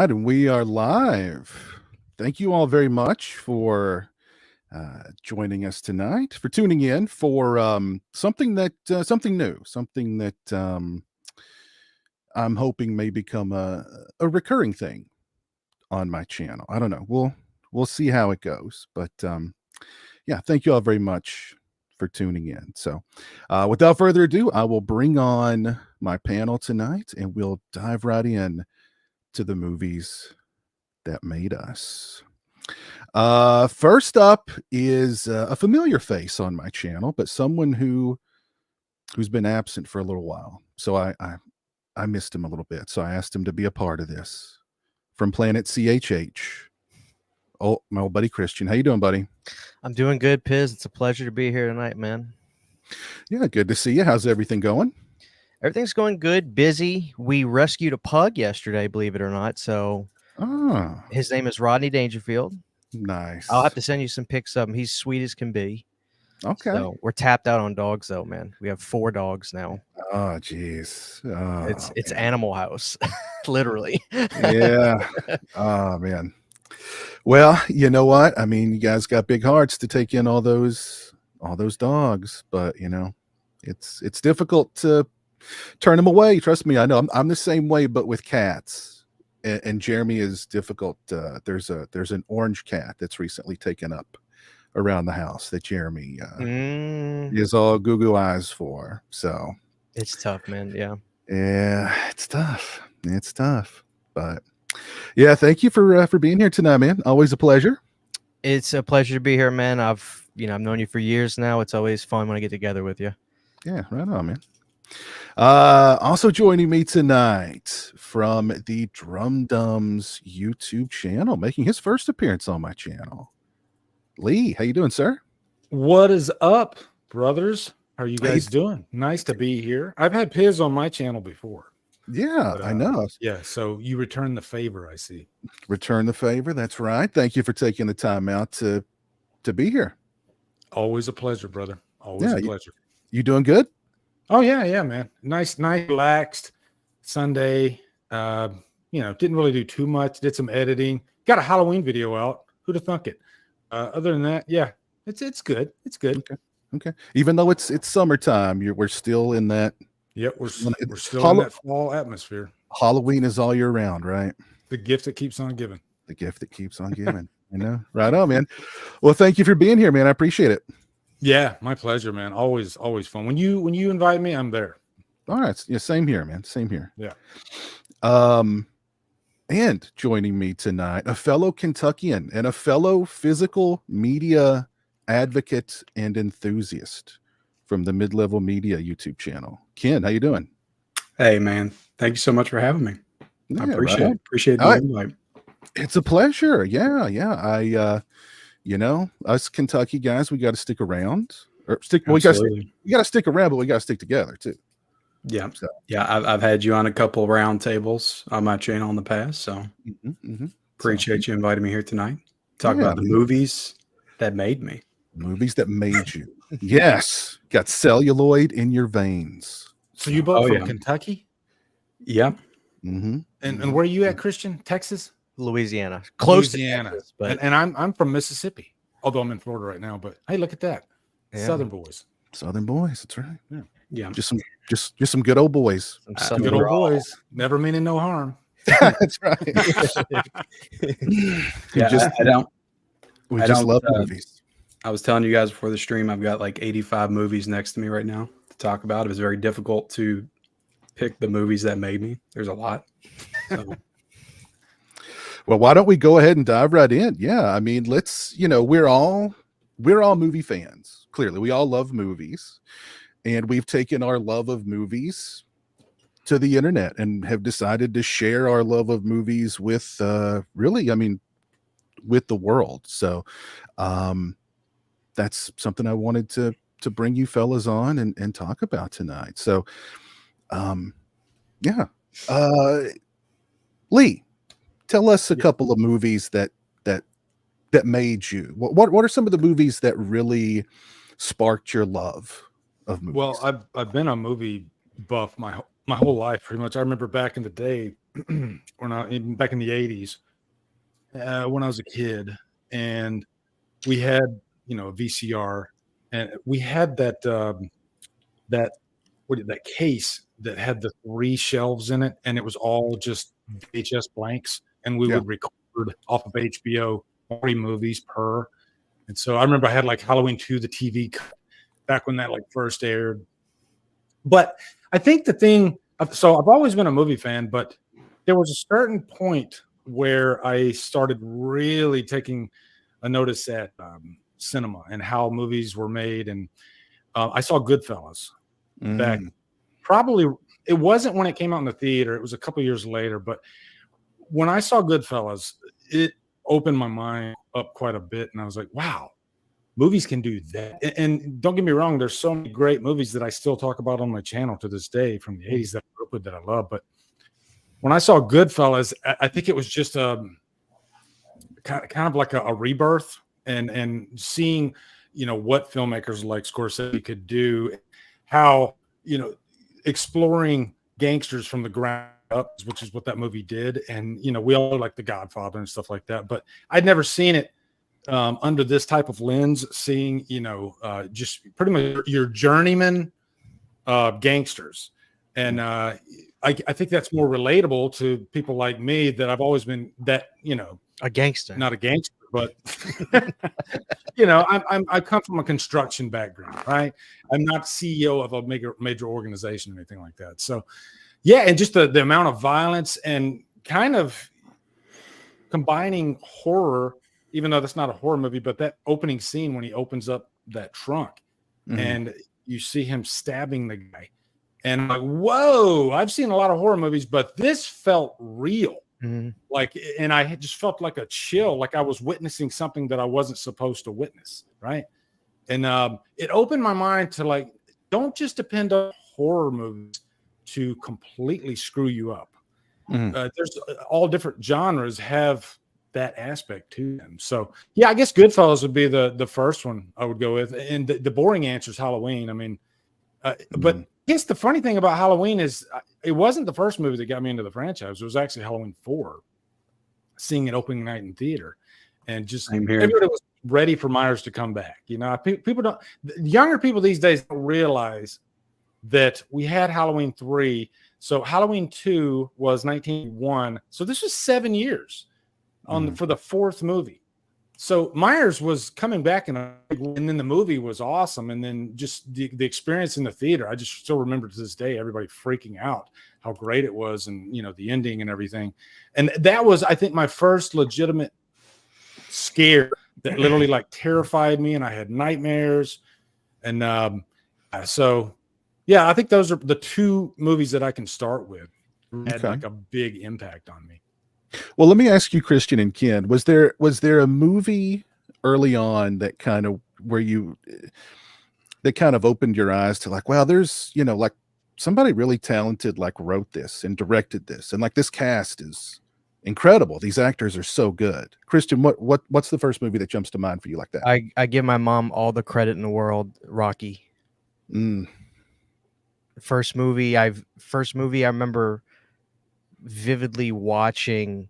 right, and we are live. Thank you all very much for joining us tonight, for tuning in for something new, something that I'm hoping may become a recurring thing on my channel. I don't know. We'll see how it goes, but yeah, thank you all very much for tuning in. So, without further ado, I will bring on my panel tonight, and we'll dive right in to the movies that made us. First up is a familiar face on my channel, but someone who's been absent for a little while. So I missed him a little bit. So I asked him to be a part of this. From PlanetCHH. Oh, my old buddy Christian. How you doing, buddy? I'm doing good, Piz. It's a pleasure to be here tonight, man. Yeah, good to see you. How's everything going? Everything's going good, busy. We rescued a pug yesterday, believe it or not. So his name is Rodney Dangerfield. Nice. I'll have to send you some pics of him. He's sweet as can be. Okay. So we're tapped out on dogs, though, man. We have 4 dogs now. Oh, jeez. Oh, it's Animal House, literally. Yeah. Oh, man. Well, you know what? I mean, you guys got big hearts to take in all those dogs, but you know, it's difficult to turn them away. Trust me, I know. I'm the same way, but with cats. And Jeremy is difficult. There's an orange cat that's recently taken up around the house that Jeremy is all goo eyes for. So it's tough, man. Yeah, it's tough. But yeah, thank you for being here tonight, man. Always a pleasure. It's a pleasure to be here, man. I've known you for years now. It's always fun when I get together with you. Yeah, right on, man. Also joining me tonight from the DrumDums YouTube channel, making his first appearance on my channel. Lee, how you doing, sir? What is up, brothers? How are you guys doing? Nice to be here. I've had Piz on my channel before. Yeah, I know. Yeah, so you return the favor, I see. Return the favor. That's right. Thank you for taking the time out to be here. Always a pleasure, brother. Always a pleasure. You doing good? Oh yeah, man. Nice, relaxed Sunday. Didn't really do too much. Did some editing. Got a Halloween video out. Who'd have thunk it? Other than that, yeah, it's good. It's good. Okay. Even though it's summertime, we're still in that. Yep, we're still in that fall atmosphere. Halloween is all year round, right? The gift that keeps on giving. The gift that keeps on giving. Right on, man. Well, thank you for being here, man. I appreciate it. Yeah, my pleasure, man. Always fun. When you invite me, I'm there. All right. Yeah, same here, man. Same here. Yeah. And joining me tonight, a fellow Kentuckian and a fellow physical media advocate and enthusiast from the MidLevelMedia YouTube channel. Ken, how you doing? Hey, man. Thank you so much for having me. Yeah, I appreciate right. it. Appreciate the invite. It's a pleasure. Yeah. Us Kentucky guys, we got to stick around. We got to stick around, but we got to stick together too. Yeah. So. Yeah. I've had you on a couple of round tables on my channel in the past. So appreciate you inviting me here tonight. Talk about the movies that made me. Movies that made you. Yes. Got celluloid in your veins. So you both from Kentucky? Yeah. And where are you at, Christian? Texas? Louisiana. Close to Texas, but and I'm from Mississippi. Although I'm in Florida right now, but hey, look at that. Yeah. Southern boys. That's right. Yeah. Just some good old boys. Some good old boys. Never meaning no harm. That's right. We just love movies. I was telling you guys before the stream, I've got like 85 movies next to me right now to talk about. It was very difficult to pick the movies that made me. There's a lot. So. Well, why don't we go ahead and dive right in? Yeah, I mean, let's, we're all movie fans. Clearly, we all love movies, and we've taken our love of movies to the internet and have decided to share our love of movies with with the world. So that's something I wanted to bring you fellas on and talk about tonight. So Lee, tell us a couple of movies that made you. What are some of the movies that really sparked your love of movies? Well, I've been a movie buff my whole life, pretty much. I remember back in the day, even back in the 80s, when I was a kid, and we had, a VCR, and we had that that case that had the 3 shelves in it, and it was all just VHS blanks, and we would record off of HBO 40 movies per. And so I remember I had like Halloween 2, the TV back when that like first aired. But I think the thing, so I've always been a movie fan, but there was a certain point where I started really taking a notice at cinema and how movies were made. And I saw Goodfellas back, probably, it wasn't when it came out in the theater, it was a couple years later, but when I saw Goodfellas, it opened my mind up quite a bit. And I was like, wow, movies can do that. And don't get me wrong, there's so many great movies that I still talk about on my channel to this day from the 80s that I grew up with that I love. But when I saw Goodfellas, I think it was just kind of like a rebirth, and seeing, what filmmakers like Scorsese could do, how, exploring gangsters from the ground up, which is what that movie did. And, we all like The Godfather and stuff like that, but I'd never seen it under this type of lens, seeing, just pretty much your journeyman gangsters. And I think that's more relatable to people like me, that I've always been that, a gangster, not a gangster, but I come from a construction background, right? I'm not CEO of a major organization or anything like that. So yeah, and just the amount of violence and kind of combining horror, even though that's not a horror movie, but that opening scene when he opens up that trunk and you see him stabbing the guy, and I'm like, whoa, I've seen a lot of horror movies, but this felt real. Like, and I just felt like a chill, like I was witnessing something that I wasn't supposed to witness, right? And it opened my mind to, like, don't just depend on horror movies to completely screw you up. There's all different genres have that aspect to them. So yeah, I guess Goodfellas would be the first one I would go with, and the boring answer is Halloween. I mean, but I guess the funny thing about Halloween is it wasn't the first movie that got me into the franchise. It was actually Halloween 4, seeing it opening night in theater, and just everybody was ready for Myers to come back. People don't, younger people these days don't realize that we had Halloween 3. So Halloween 2 was 1991. So this was 7 years for the 4th movie. So Myers was coming back, and then the movie was awesome. And then just the experience in the theater, I just still remember to this day, everybody freaking out how great it was, and the ending and everything. And that was, I think, my first legitimate scare that literally like terrified me, and I had nightmares. And so yeah, I think those are the 2 movies that I can start with. Had like a big impact on me. Well, let me ask you, Christian and Ken, was there a movie early on that kind of opened your eyes to, like, wow, there's, like somebody really talented, like, wrote this and directed this, and like this cast is incredible. These actors are so good. Christian, what's the first movie that jumps to mind for you like that? I give my mom all the credit in the world. Rocky. First movie I remember vividly watching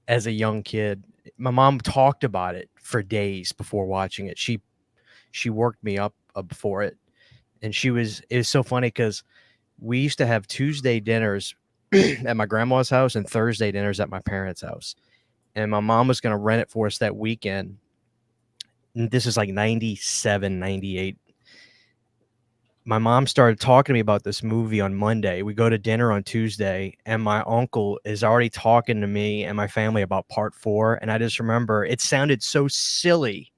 as a young kid. My mom talked about it for days before watching it. She worked me up before it, and it was so funny because we used to have Tuesday dinners at my grandma's house and Thursday dinners at my parents' house, and my mom was going to rent it for us that weekend. And this is like 97, 98. My mom started talking to me about this movie on Monday. We go to dinner on Tuesday, and my uncle is already talking to me and my family about part 4. And I just remember it sounded so silly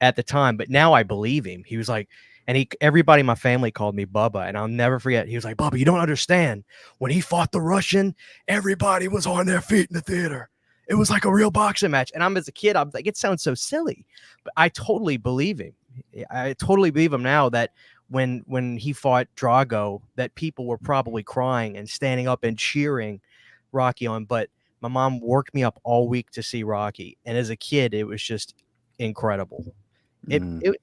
at the time, but now I believe him. He was like, and everybody in my family called me Bubba, and I'll never forget. He was like, Bubba, you don't understand. When he fought the Russian, everybody was on their feet in the theater. It was like a real boxing match. And as a kid, I'm like, it sounds so silly, but I totally believe him. I totally believe him now that when he fought Drago, that people were probably crying and standing up and cheering Rocky on. But my mom worked me up all week to see Rocky, and as a kid, it was just incredible. Dude,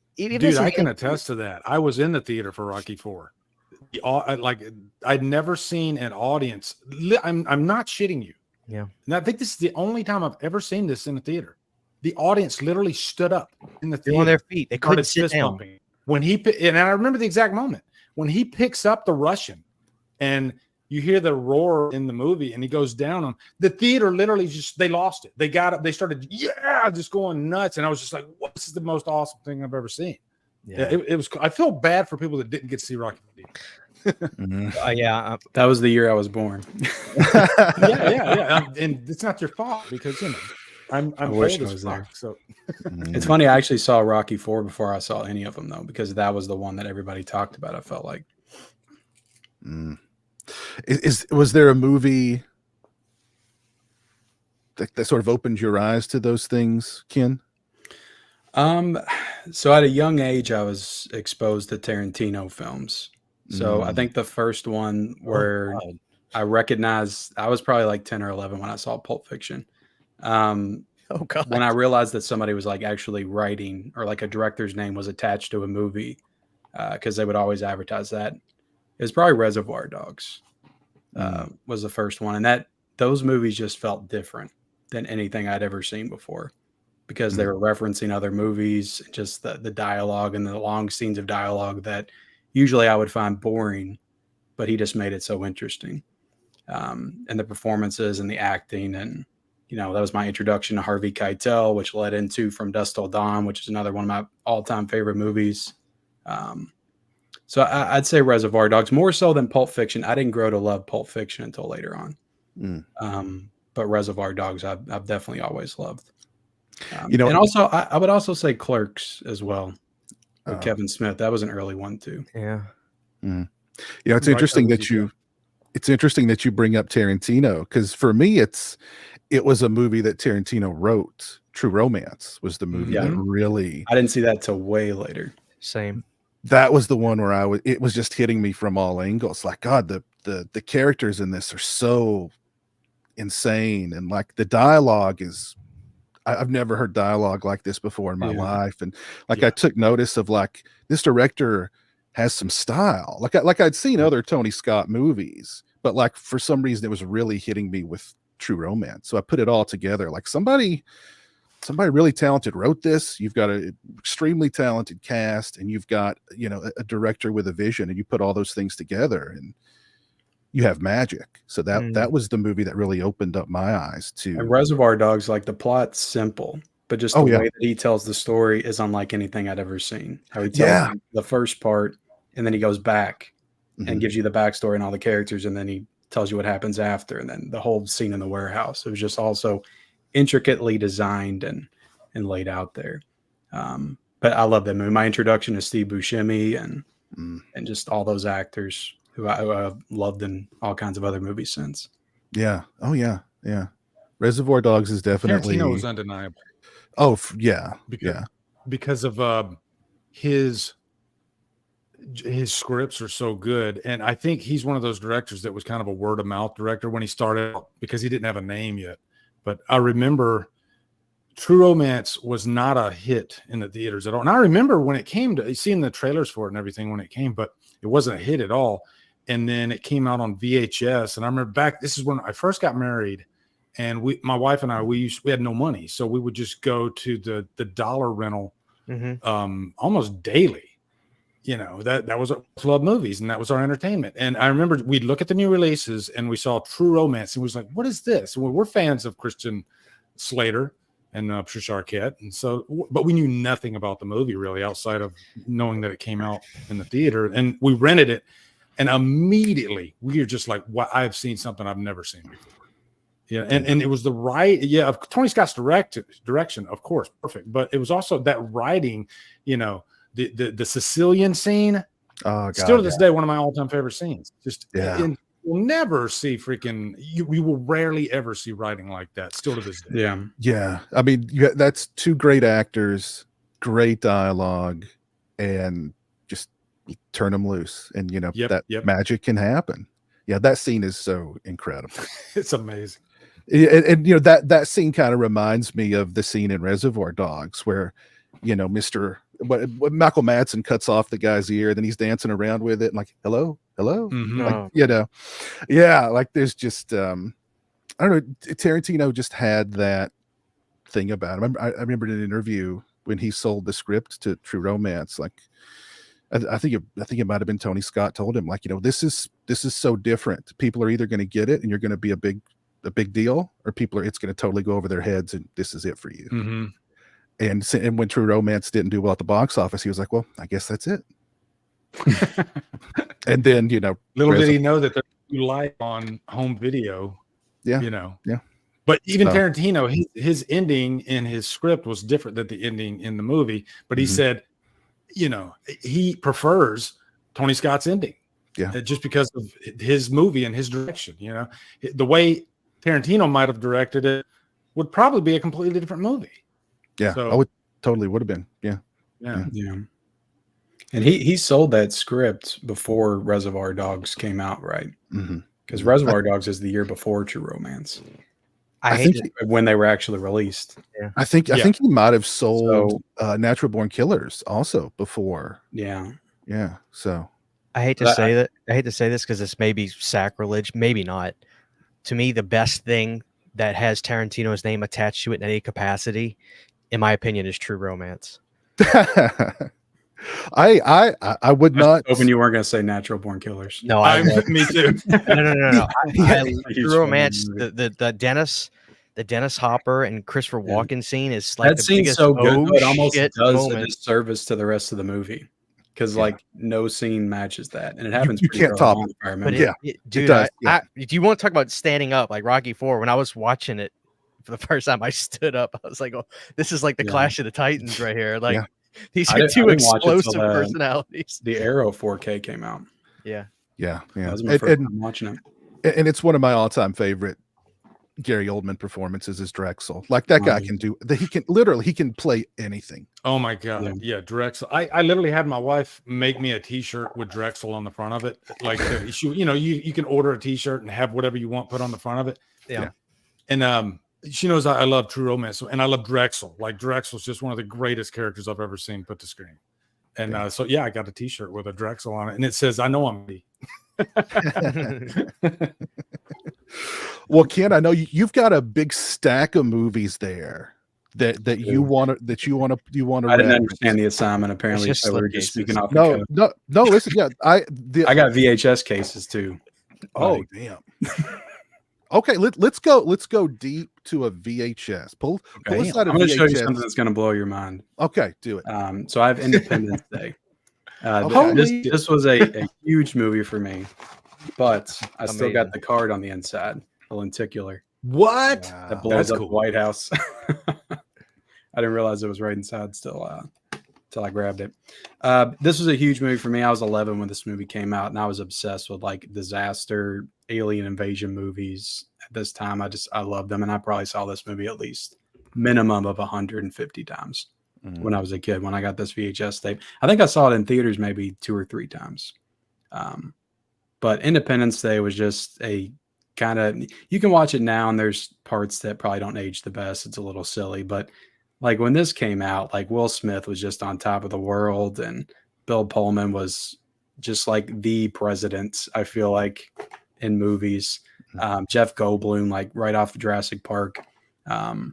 I can attest to that. I was in the theater for Rocky 4. like I'd never seen an audience. I'm not shitting you. Yeah. And I think this is the only time I've ever seen this in a theater. The audience literally stood up in the They're theater on their feet. They couldn't started sit down. pumping. When and I remember the exact moment when he picks up the Russian and you hear the roar in the movie and he goes down on the theater, literally they lost it. They got up, they started, just going nuts. And I was just like, what? This is the most awesome thing I've ever seen. Yeah, it was. I feel bad for people that didn't get to see Rocky Yeah. That was the year I was born. yeah. And it's not your fault because, I'm wish old I as was fuck, there. so It's funny. I actually saw Rocky 4 before I saw any of them, though, because that was the one that everybody talked about. I felt like. Was there a movie that sort of opened your eyes to those things, Ken? So at a young age, I was exposed to Tarantino films. So I think the first one where I recognized, I was probably like 10 or 11 when I saw Pulp Fiction. Oh God. When I realized that somebody was like actually writing, or like a director's name was attached to a movie, because they would always advertise that. It was probably Reservoir Dogs was the first one. And those movies just felt different than anything I'd ever seen before, because they were referencing other movies, just the dialogue and the long scenes of dialogue that usually I would find boring, but he just made it so interesting. And the performances and the acting, and that was my introduction to Harvey Keitel, which led into From Dusk Till Dawn, which is another one of my all-time favorite movies. So I'd say Reservoir Dogs more so than Pulp Fiction. I didn't grow to love Pulp Fiction until later on. But Reservoir Dogs, I've definitely always loved. And also I would also say Clerks as well with Kevin Smith. That was an early one too. Yeah. It's interesting that you bring up Tarantino, because for me it was a movie that Tarantino wrote. True Romance was the movie that really, I didn't see that till way later. Same. That was the one where it was just hitting me from all angles. Like, God, the characters in this are so insane, and like the dialogue is, I've never heard dialogue like this before in my life. And like I took notice of like this director has some style. Like I'd seen other Tony Scott movies, but like for some reason it was really hitting me with True Romance. So I put it all together. Like somebody really talented wrote this. You've got an extremely talented cast, and you've got a director with a vision, and you put all those things together and you have magic. So that was the movie that really opened up my eyes to. And Reservoir Dogs, like the plot's simple, but just the way that he tells the story is unlike anything I'd ever seen. How he tells the first part, and then he goes back and gives you the backstory and all the characters, and then he tells you what happens after, and then the whole scene in the warehouse. It was just also intricately designed and laid out there. But I love that movie. My introduction to Steve Buscemi and just all those actors who I've loved in all kinds of other movies since. Yeah. Oh yeah. Yeah. Reservoir Dogs is definitely. Tarantino is undeniable. Oh yeah. Because of his scripts are so good. And I think he's one of those directors that was kind of a word of mouth director when he started out, because he didn't have a name yet. But I remember True Romance was not a hit in the theaters at all. And I remember when it came to seeing the trailers for it and everything when it came, but it wasn't a hit at all. And then it came out on VHS. And I remember this is when I first got married, and my wife and I, we had no money. So we would just go to the dollar rental almost daily. That was our club movies, and that was our entertainment. And I remember we'd look at the new releases, and we saw True Romance, and we was like, what is this? And we're fans of Christian Slater and Patricia Arquette. And so, but we knew nothing about the movie really, outside of knowing that it came out in the theater, and we rented it. And immediately we were just like, "What? I've seen something I've never seen before." Yeah, and it was the of Tony Scott's direction, of course, perfect. But it was also that writing, the Sicilian scene. Oh, God, still to this day, one of my all-time favorite scenes. And you'll never see we will rarely ever see writing like that. Still to this day. Yeah. I mean, that's two great actors, great dialogue, and just turn them loose, and magic can happen. Yeah, that scene is so incredible. It's amazing. And that scene kind of reminds me of the scene in Reservoir Dogs where Michael Madsen cuts off the guy's ear, then he's dancing around with it and like, hello, hello, Mhm. like, Oh, yeah, like there's just I don't know, Tarantino just had that thing about him. I remember in an interview when he sold the script to True Romance, like I think it might have been Tony Scott told him, like, this is so different. People are either going to get it and you're going to be a big deal, or it's going to totally go over their heads and this is it for you. Mhm. And when True Romance didn't do well at the box office, he was like, well, I guess that's it. And then, Little did he know that there's light on home video. Yeah. Yeah. But even So- Tarantino, his ending in his script was different than the ending in the movie. But he Mhm. said, he prefers Tony Scott's ending. Yeah. Just because of his movie and his direction. The way Tarantino might have directed it would probably be a completely different movie. Yeah. So- I would totally would have been. Yeah. Yeah. Yeah. And he sold that script before Reservoir Dogs came out, right? Mm-hmm. Because Reservoir Dogs is the year before True Romance, I I hate think to, when they were actually released. I think he might have sold So- Natural Born Killers also before. Yeah. Yeah. So I hate to But say that. I hate to say this because this may be sacrilege, maybe not. To me, the best thing that has Tarantino's name attached to it in any capacity, in my opinion, is True Romance. I would not. Hoping you weren't going to say Natural Born Killers. No, I love, Me too. no. Yeah. True Romance. The Dennis Hopper and Christopher Yeah. Walken scene is like That the scene's biggest so good, oh but it almost shit does a moment. disservice to the rest of the movie because, Yeah. like, no scene matches that, and it happens. you pretty can't early top on, it. if I remember. But Yeah, dude, does, yeah. do you want to talk about standing up like Rocky IV? When I was watching it for the first time, I stood up. I was like, "Oh, this is like the Yeah. Clash of the Titans right here." Like Yeah. these I are didn't- two I didn't watch it till explosive the- personalities. The Arrow 4K came out. Yeah, Yeah. That was my first time watching it. And it's one of my all-time favorite Gary Oldman performances is Drexel. Like that guy can do he can play anything. Oh my God. Yeah. Drexel. I literally had my wife make me a t-shirt with Drexel on the front of it. Like you can order a t-shirt and have whatever you want put on the front of it. Yeah. And she knows I love True Romance and I love Drexel. Like Drexel's just one of the greatest characters I've ever seen put to screen. And so I got a t-shirt with a Drexel on it and it says, I know I'm me. Well, Ken, I know you've got a big stack of movies there that you want to I didn't understand the assignment. Apparently, just so we were slipcases. just speaking off. The No. Listen, yeah, I got VHS cases too. Oh, damn. Okay, let's go deep to a VHS. Pull Okay. us out I'm of going to show you VHS. something that's going to blow your mind. Okay, do it. So I have Independence Day. Holy- This was a huge movie for me, but I still Amazing. got the card on the inside, the lenticular What? Wow. that blows That's up cool. the White House. I didn't realize it was right inside still till I grabbed it. This was a huge movie for me. I was 11 when this movie came out, and I was obsessed with like disaster, alien invasion movies. At this time, I loved them, and I probably saw this movie at least minimum of 150 times when I was a kid. When I got this VHS tape, I think I saw it in theaters maybe 2 or 3 times. But Independence Day was just a kind of, you can watch it now, and there's parts that probably don't age the best. It's a little silly, but like when this came out, like Will Smith was just on top of the world, and Bill Pullman was just like the president, I feel like, in movies. Jeff Goldblum, like right off of Jurassic Park. I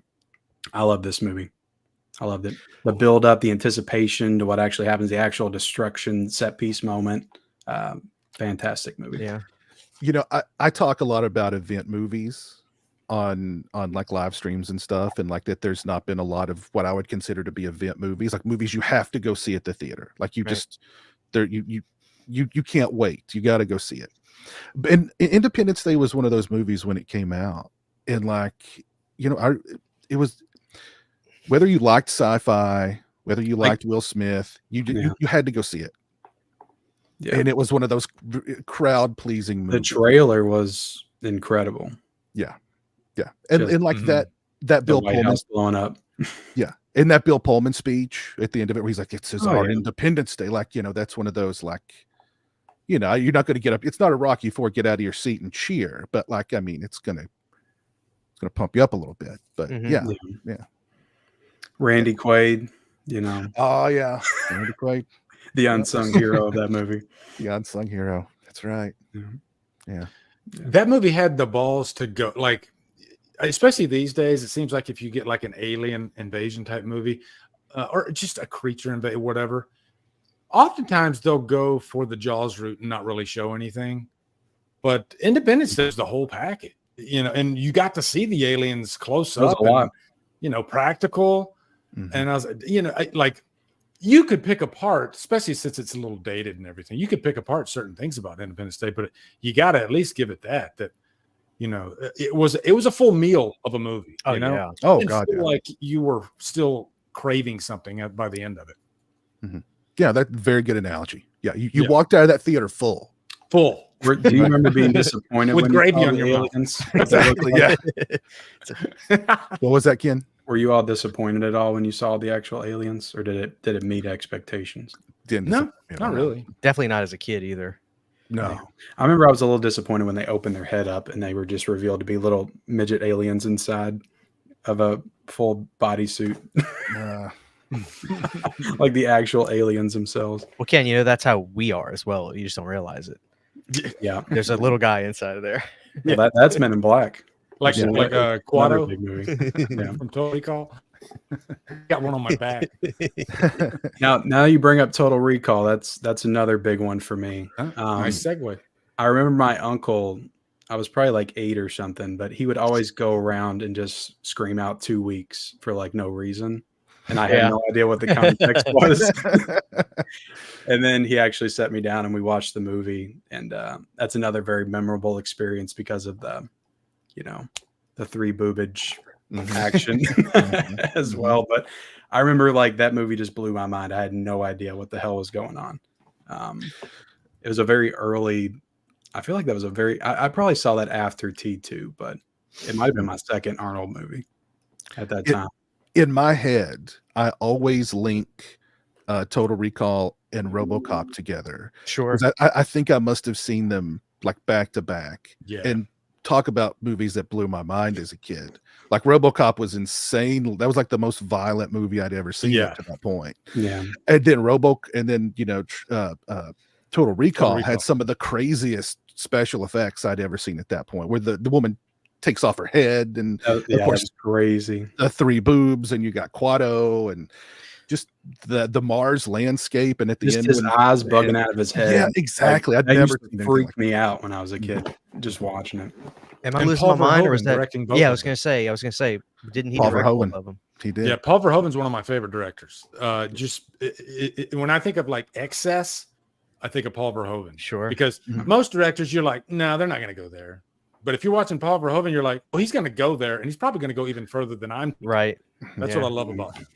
love this movie. I loved it. The build up, the anticipation to what actually happens, the actual destruction set piece moment. Fantastic movie. Yeah. I talk a lot about event movies on like live streams and stuff, and like that there's not been a lot of what I would consider to be event movies, like movies you have to go see at the theater. Like you just there you can't wait. You got to go see it. And Independence Day was one of those movies when it came out, and like it was, whether you liked sci-fi, whether you liked Will Smith, you had to go see it. Yeah. And it was one of those crowd pleasing movies. The trailer was incredible. Yeah. And like that Bill White Pullman House blowing up. Yeah. In that Bill Pullman speech at the end of it, where he's like, it's our yeah. Independence Day. Like, that's one of those, like, you're not going to get up. It's not a Rocky IV, get out of your seat and cheer, but like, I mean, it's going to pump you up a little bit, but yeah. Randy Quaid, Oh yeah. Randy Quaid, the unsung hero of that movie. the unsung hero. That's That's right. Mhm. Yeah. That movie had the balls to go, like, especially these days. It seems like if you get like an alien invasion type movie, or just a creature invade, whatever, oftentimes they'll go for the Jaws route and not really show anything. But Independence does the whole package, and you got to see the aliens close That was up a lot. and practical. Mhm. And I was, like, you could pick apart, especially since it's a little dated and everything. You could pick apart certain things about Independence Day, but you got to at least give it that it was a full meal of a movie. Oh yeah. Oh And God, feel yeah. like you were still craving something by the end of it. Yeah, that's a very good analogy. Yeah, you Yeah. walked out of that theater full. Full. Do you remember being disappointed With when gravy you saw on the your mouth. aliens? Exactly. Yeah. What was that, Ken? Were you all disappointed at all when you saw the actual aliens, or did it meet expectations? Didn't No, disappoint me at not all. really. Definitely not as a kid either. No. I remember I was a little disappointed when they opened their head up and they were just revealed to be little midget aliens inside of a full bodysuit, Uh, like the actual aliens themselves. Well, Ken, that's how we are as well. You just don't realize it. Yeah, There's a little guy inside of there. well, that's Men in Black. Like Yeah. like Another Quado big movie. Yeah. from Total Recall. Got one on my back. Now you bring up Total Recall. That's another big one for me. Nice segue. I remember my uncle. I was probably like 8 or something, but he would always go around and just scream out 2 weeks for like no reason. And I had no idea what the context was. And then he actually set me down and we watched the movie. And that's another very memorable experience because of the 3 boobage action as well. But I remember like that movie just blew my mind. I had no idea what the hell was going on. It was a very early, I feel like that was a very, I probably saw that after T2, but it might have been my second Arnold movie at that time. In my head, I always link Total Recall and RoboCop together. Sure. 'Cause I think I must have seen them like back to back. Yeah. And talk about movies that blew my mind as a kid. Like RoboCop was insane. That was like the most violent movie I'd ever seen up to that point. Yeah. And then Total Recall Recall. had some of the craziest special effects I'd ever seen at that point, where the woman takes off her head and Yeah, of that course was crazy. the 3 boobs, and you got Quado and just the Mars landscape, and at the Just end his when- eyes bugging out of his head. Yeah, exactly. I'd That never used to seen anything freak like me out when I was a kid, just watching it. Am I And losing Paul my mind, or was Verhoeven that? directing both Yeah, I of was them. gonna say, didn't he Paul direct Verhoeven. both of them? he did. Yeah, Paul Verhoeven's one of my favorite directors. When I think of like excess, I think of Paul Verhoeven. Sure. Because Mhm. most directors, you're like, no, they're not going to go there. But if you're watching Paul Verhoeven, you're like, well, he's going to go there, and he's probably going to go even further than I'm. Right. That's Yeah. what I love about him.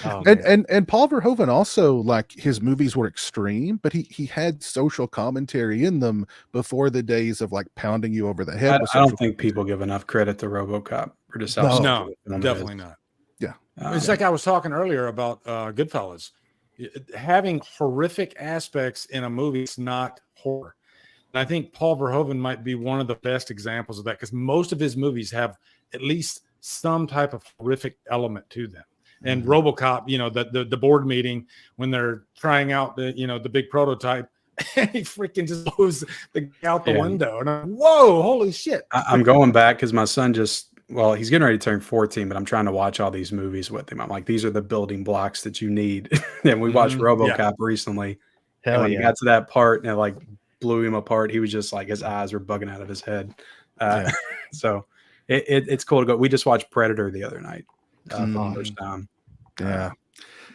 Oh, And, man. and Paul Verhoeven also, like, his movies were extreme, but he had social commentary in them before the days of like pounding you over the head. with I don't social think people give enough credit to RoboCop for just how No. social No, the film definitely is. not. Yeah. It's like I was talking earlier about Goodfellas. Having horrific aspects in a movie is not horror. And I think Paul Verhoeven might be one of the best examples of that, because most of his movies have at least some type of horrific element to them. And RoboCop, the board meeting when they're trying out the big prototype, and he freaking just blows the guy out the window. And I'm, whoa, holy shit. I'm going back because my son he's getting ready to turn 14, but I'm trying to watch all these movies with him. I'm like, these are the building blocks that you need. And we watched RoboCop recently. And Hell when he yeah. got to that part and it like blew him apart, he was just like, his eyes were bugging out of his head. So it's cool to go. We just watched Predator the other night for the first time. Yeah.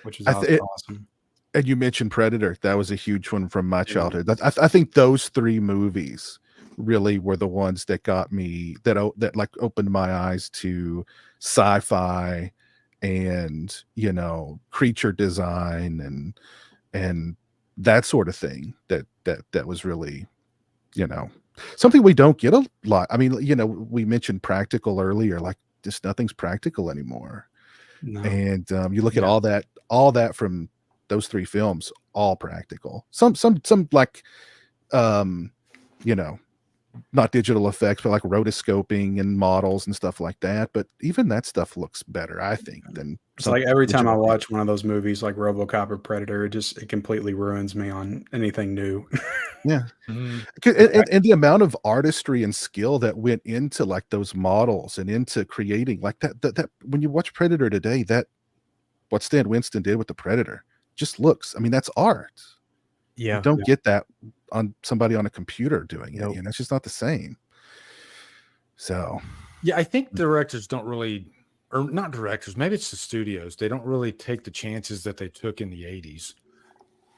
Which is awesome. And you mentioned Predator. That was a huge one from my childhood. I think those 3 movies really were the ones that got me, that like opened my eyes to sci-fi and creature design and that sort of thing. That was really something we don't get a lot. I mean, we mentioned practical earlier, like just nothing's practical anymore. No. And you look at all that from those 3 films, all practical. Some like not digital effects, but like rotoscoping and models and stuff like that. But even that stuff looks better, I think, than It's like every time I digital. watch one of those movies like RoboCop or Predator, it completely ruins me on anything new. Yeah. Mhm. And the amount of artistry and skill that went into like those models and into creating like that when you watch Predator today, that what Stan Winston did with the Predator just looks, I mean, that's art. You Yeah. don't get that on somebody on a computer doing it. Nope. You know, it's just not the same. So Yeah, I think directors don't really, or not directors, maybe it's the studios. They don't really take the chances that they took in the 80s.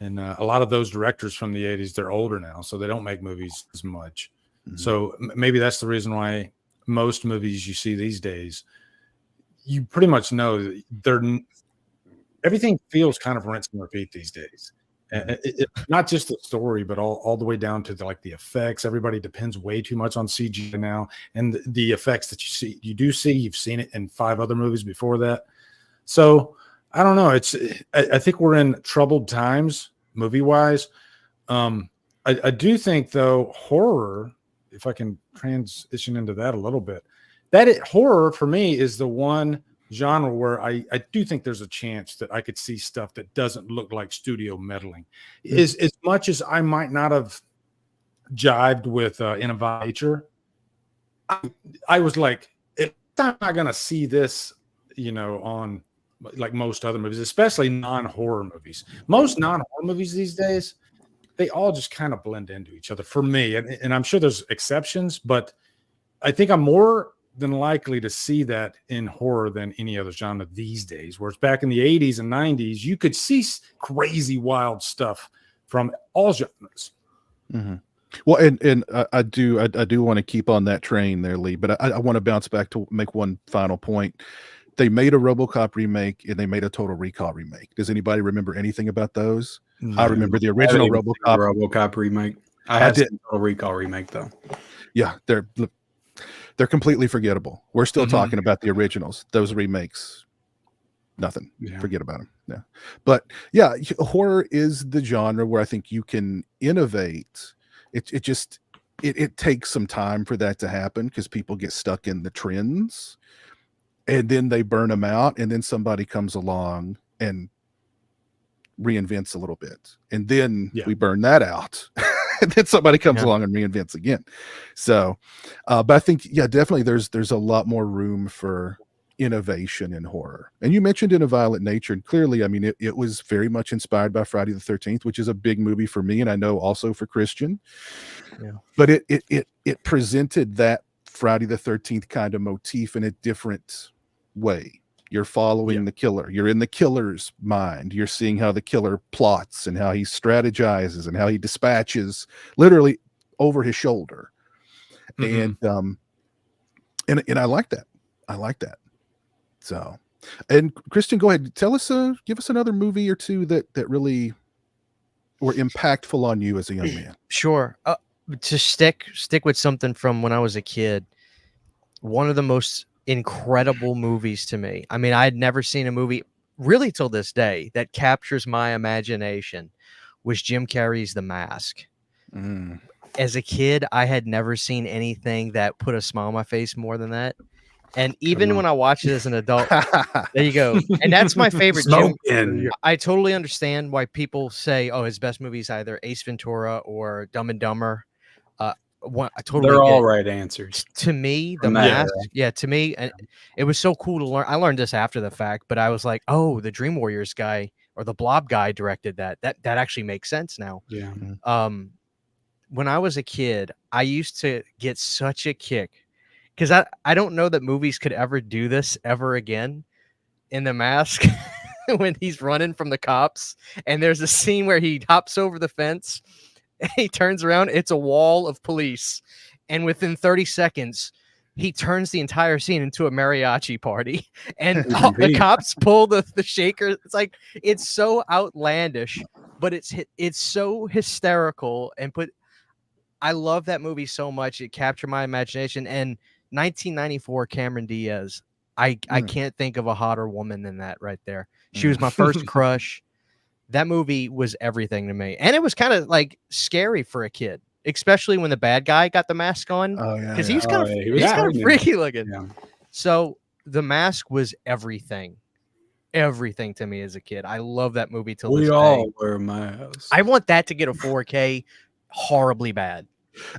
And a lot of those directors from the 80s, they're older now, so they don't make movies as much. mhm. So maybe that's the reason why most movies you see these days, you pretty much know that everything feels kind of rinse and repeat these days. Not just the story, but all the way down to like the effects. Everybody depends way too much on CGI now, and the effects that you've seen it in 5 other movies before that. So I don't know. I think we're in troubled times movie wise. I do think though horror, if I can transition into that a little bit, horror for me is the one genre where I do think there's a chance that I could see stuff that doesn't look like studio meddling. As much as I might not have jived with Innovative Nature, I was like, I'm not gonna see this, on like most other movies, especially non-horror movies. Most non-horror movies these days, they all just kind of blend into each other for me. And I'm sure there's exceptions, but I think I'm more than likely to see that in horror than any other genre these days. Whereas back in the 80s and 90s, you could see crazy, wild stuff from all genres. Mm-hmm. Well, and I do want to keep on that train there, Lee, but I want to bounce back to make one final point. They made a RoboCop remake and they made a Total Recall remake. Does anybody remember anything about those? I remember the original RoboCop remake. I have seen Total Recall remake though. Yeah, they're completely forgettable. We're still talking about the originals. Those remakes, nothing. Yeah. Forget about them. Yeah, but yeah, horror is the genre where I think you can innovate. It takes some time for that to happen because people get stuck in the trends and then they burn them out, and then somebody comes along and reinvents a little bit, and then we burn that out. And then somebody comes along and reinvents again. So but I think definitely there's a lot more room for innovation in horror. And you mentioned In a Violent Nature, and clearly, I mean, it was very much inspired by Friday the 13th, which is a big movie for me, and I know also for Christian. Yeah. But it presented that Friday the 13th kind of motif in a different way. You're following the killer. You're in the killer's mind. You're seeing how the killer plots and how he strategizes and how he dispatches literally over his shoulder. And I like that. I like that. So, and Christian, go ahead. Give us another movie or two that really were impactful on you as a young man. Sure. To stick with something from when I was a kid, one of the most incredible movies to me. I mean, I had never seen a movie really till this day that captures my imagination was Jim Carrey's The Mask. As a kid, I had never seen anything that put a smile on my face more than that. And even when I watched it as an adult, there you go. And that's my favorite. I totally understand why people say, oh, his best movie is either Ace Ventura or Dumb and Dumber. They're all right answers. To me, The Mask, to me, and it was so cool to learn. I learned this after the fact, but I was like, oh, the Dream Warriors guy or the Blob guy directed that. That actually makes sense now. Yeah. When I was a kid, I used to get such a kick because I don't know that movies could ever do this ever again. In The Mask, when he's running from the cops, and there's a scene where he hops over the fence. He turns around, it's a wall of police. And within 30 seconds, he turns the entire scene into a mariachi party. And the cops pull the shaker. It's like, it's so outlandish, but it's so hysterical. And I love that movie so much. It captured my imagination. And 1994 Cameron Diaz, I can't think of a hotter woman than that right there. She was my first crush. That movie was everything to me. And it was kind of like scary for a kid, especially when the bad guy got the mask on. Oh, yeah. Because he was kind of freaky looking. Yeah. So The Mask was everything to me as a kid. I love that movie till this day. We all wear masks. I want that to get a 4K horribly bad.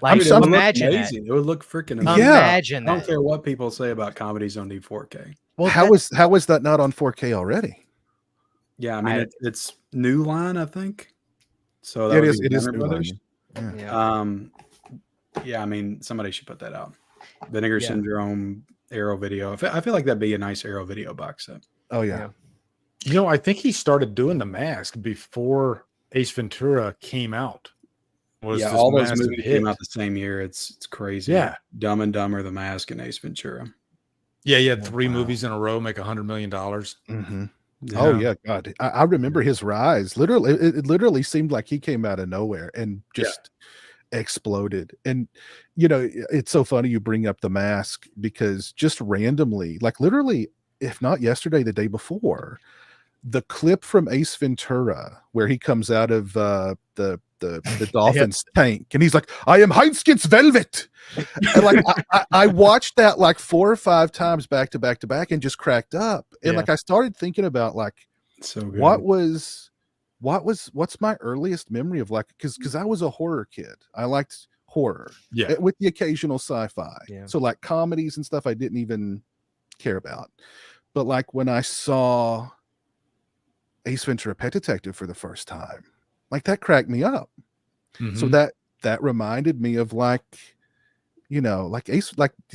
Like, Dude, it would look imagine that. amazing. It would look freaking Yeah. amazing. Imagine I don't that. care what people say about comedies don't need 4K. Well, how is that not on 4K already? Yeah, I mean it's New Line, I think. So that Yeah, would it is. be It is Warner New Brothers. Line. Yeah. yeah. Yeah, I mean somebody should put that out. Vinegar Yeah. Syndrome, Arrow Video. I feel like that'd be a nice Arrow Video box set. Oh yeah. You know, I think he started doing The Mask before Ace Ventura came out. Yeah, this all those massive movies hit. came out the same year. It's crazy. Yeah. Dumb and Dumber, The Mask, and Ace Ventura. Yeah, he had 3 Wow. movies in a row make $100 million. Mm-hmm. Oh yeah, God! I remember his rise. Literally, it literally seemed like he came out of nowhere and just exploded. And you know, it's so funny you bring up The Mask because just randomly, like literally, if not yesterday, the day before, the clip from Ace Ventura where he comes out of the dolphin's tank and he's like, "I am Heinzkitz Velvet," and like I watched that like 4 or 5 times back to back to back and just cracked up. And like I started thinking about like So good. what's my earliest memory of like because I was a horror kid. I liked horror, with the occasional sci-fi. Yeah. So like comedies and stuff I didn't even care about. But like when I saw Ace Ventura: Pet Detective for the first time, like that cracked me up. So that reminded me of like, you know, like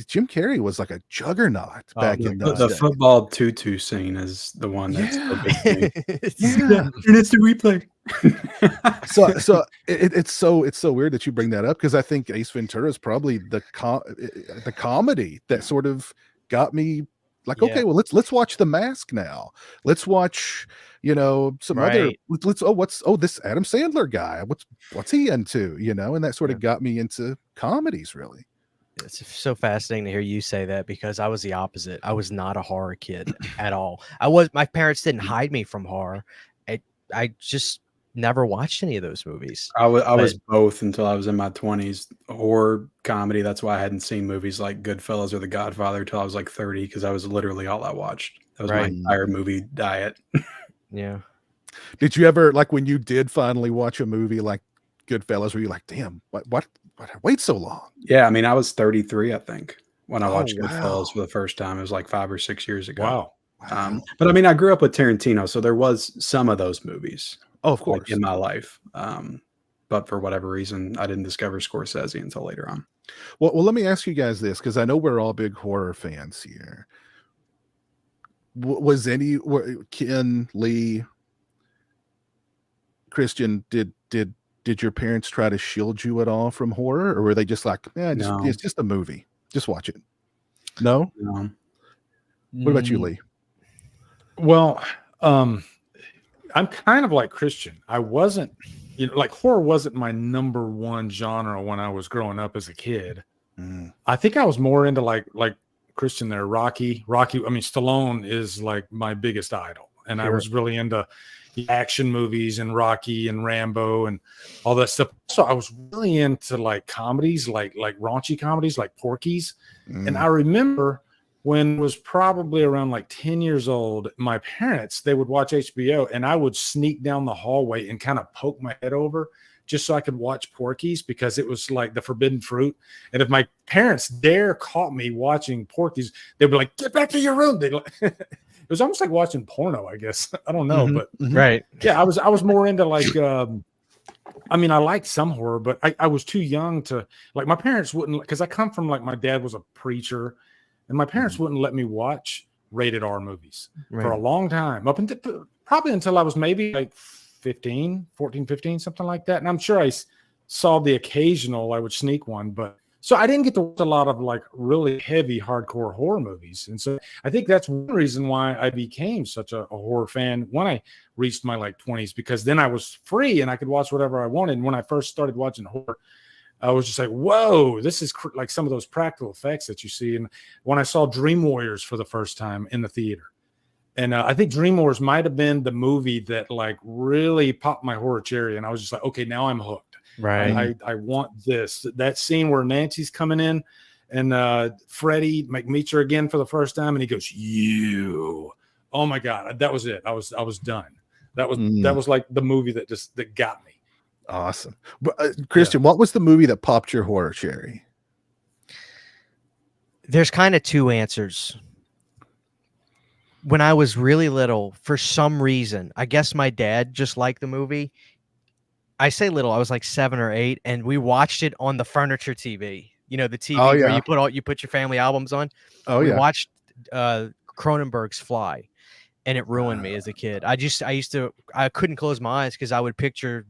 Jim Carrey was like a juggernaut back in those the days. football tutu scene is the one that's the big thing. Yeah. And it's the replay. So it's so weird that you bring that up because I think Ace Ventura is probably the comedy that sort of got me like, okay, well let's watch The Mask now. Let's watch, you know, some other this Adam Sandler guy. What's he into? You know, and that sort of got me into comedies really. It's so fascinating to hear you say that because I was the opposite. I was not a horror kid at all. My parents didn't hide me from horror. I just never watched any of those movies. I was both until I was in my 20s. Horror, comedy. That's why I hadn't seen movies like Goodfellas or The Godfather until I was like 30 because that was literally all I watched. That was my entire movie diet. Yeah. Did you ever like when you did finally watch a movie like Goodfellas? Were you like, damn, what? Wait so long? Yeah, I mean, I was 33, I think, when I watched wow. Goodfellas for the first time. It was like 5 or 6 years ago. Wow. But I mean, I grew up with Tarantino, so there was some of those movies. Oh, of course. In my life. But for whatever reason, I didn't discover Scorsese until later on. Well, let me ask you guys this, because I know we're all big horror fans here. Was Ken, Lee, Christian, did your parents try to shield you at all from horror, or were they just like, No. it's just a movie, just watch it? No. What about you, Lee? Well, I'm kind of like Christian. I wasn't, like horror wasn't my number one genre when I was growing up as a kid. I think I was more into like Christian there, Rocky. I mean, Stallone is like my biggest idol. And I was really into the action movies and Rocky and Rambo and all that stuff. So I was really into like comedies, like raunchy comedies, like Porky's. And I remember when I was probably around like 10 years old, my parents, they would watch HBO and I would sneak down the hallway and kind of poke my head over just so I could watch Porky's because it was like the forbidden fruit. And if my parents caught me watching Porky's, they'd be like, get back to your room. It was almost like watching porno, I guess. I don't know, but yeah, I was more into like, I mean, I liked some horror, but I was too young to like, my parents wouldn't, because I come from like, my dad was a preacher and my parents wouldn't let me watch rated R movies for a long time, up until probably until I was maybe like 14, 15, something like that. And I'm sure I saw the occasional, I would sneak one, but so I didn't get to watch a lot of like really heavy hardcore horror movies. And so I think that's one reason why I became such a horror fan when I reached my like 20s, because then I was free and I could watch whatever I wanted. And when I first started watching horror, I was just like, whoa, this is like some of those practical effects that you see. And when I saw Dream Warriors for the first time in the theater, and I think Dream Warriors might have been the movie that like really popped my horror cherry. And I was just like, okay, now I'm hooked. Right. I want this. That scene where Nancy's coming in and Freddie meets her again for the first time. And he goes, you, oh my God, that was it. I was done. That was like the movie that got me. Awesome. But, Christian, what was the movie that popped your horror cherry? There's kind of two answers. When I was really little, for some reason, I guess my dad just liked the movie. I say little, I was like 7 or 8, and we watched it on the furniture TV. You know, the TV where you put your family albums on. Oh, we yeah. watched Cronenberg's Fly, and it ruined me as a kid. I couldn't close my eyes because I would picture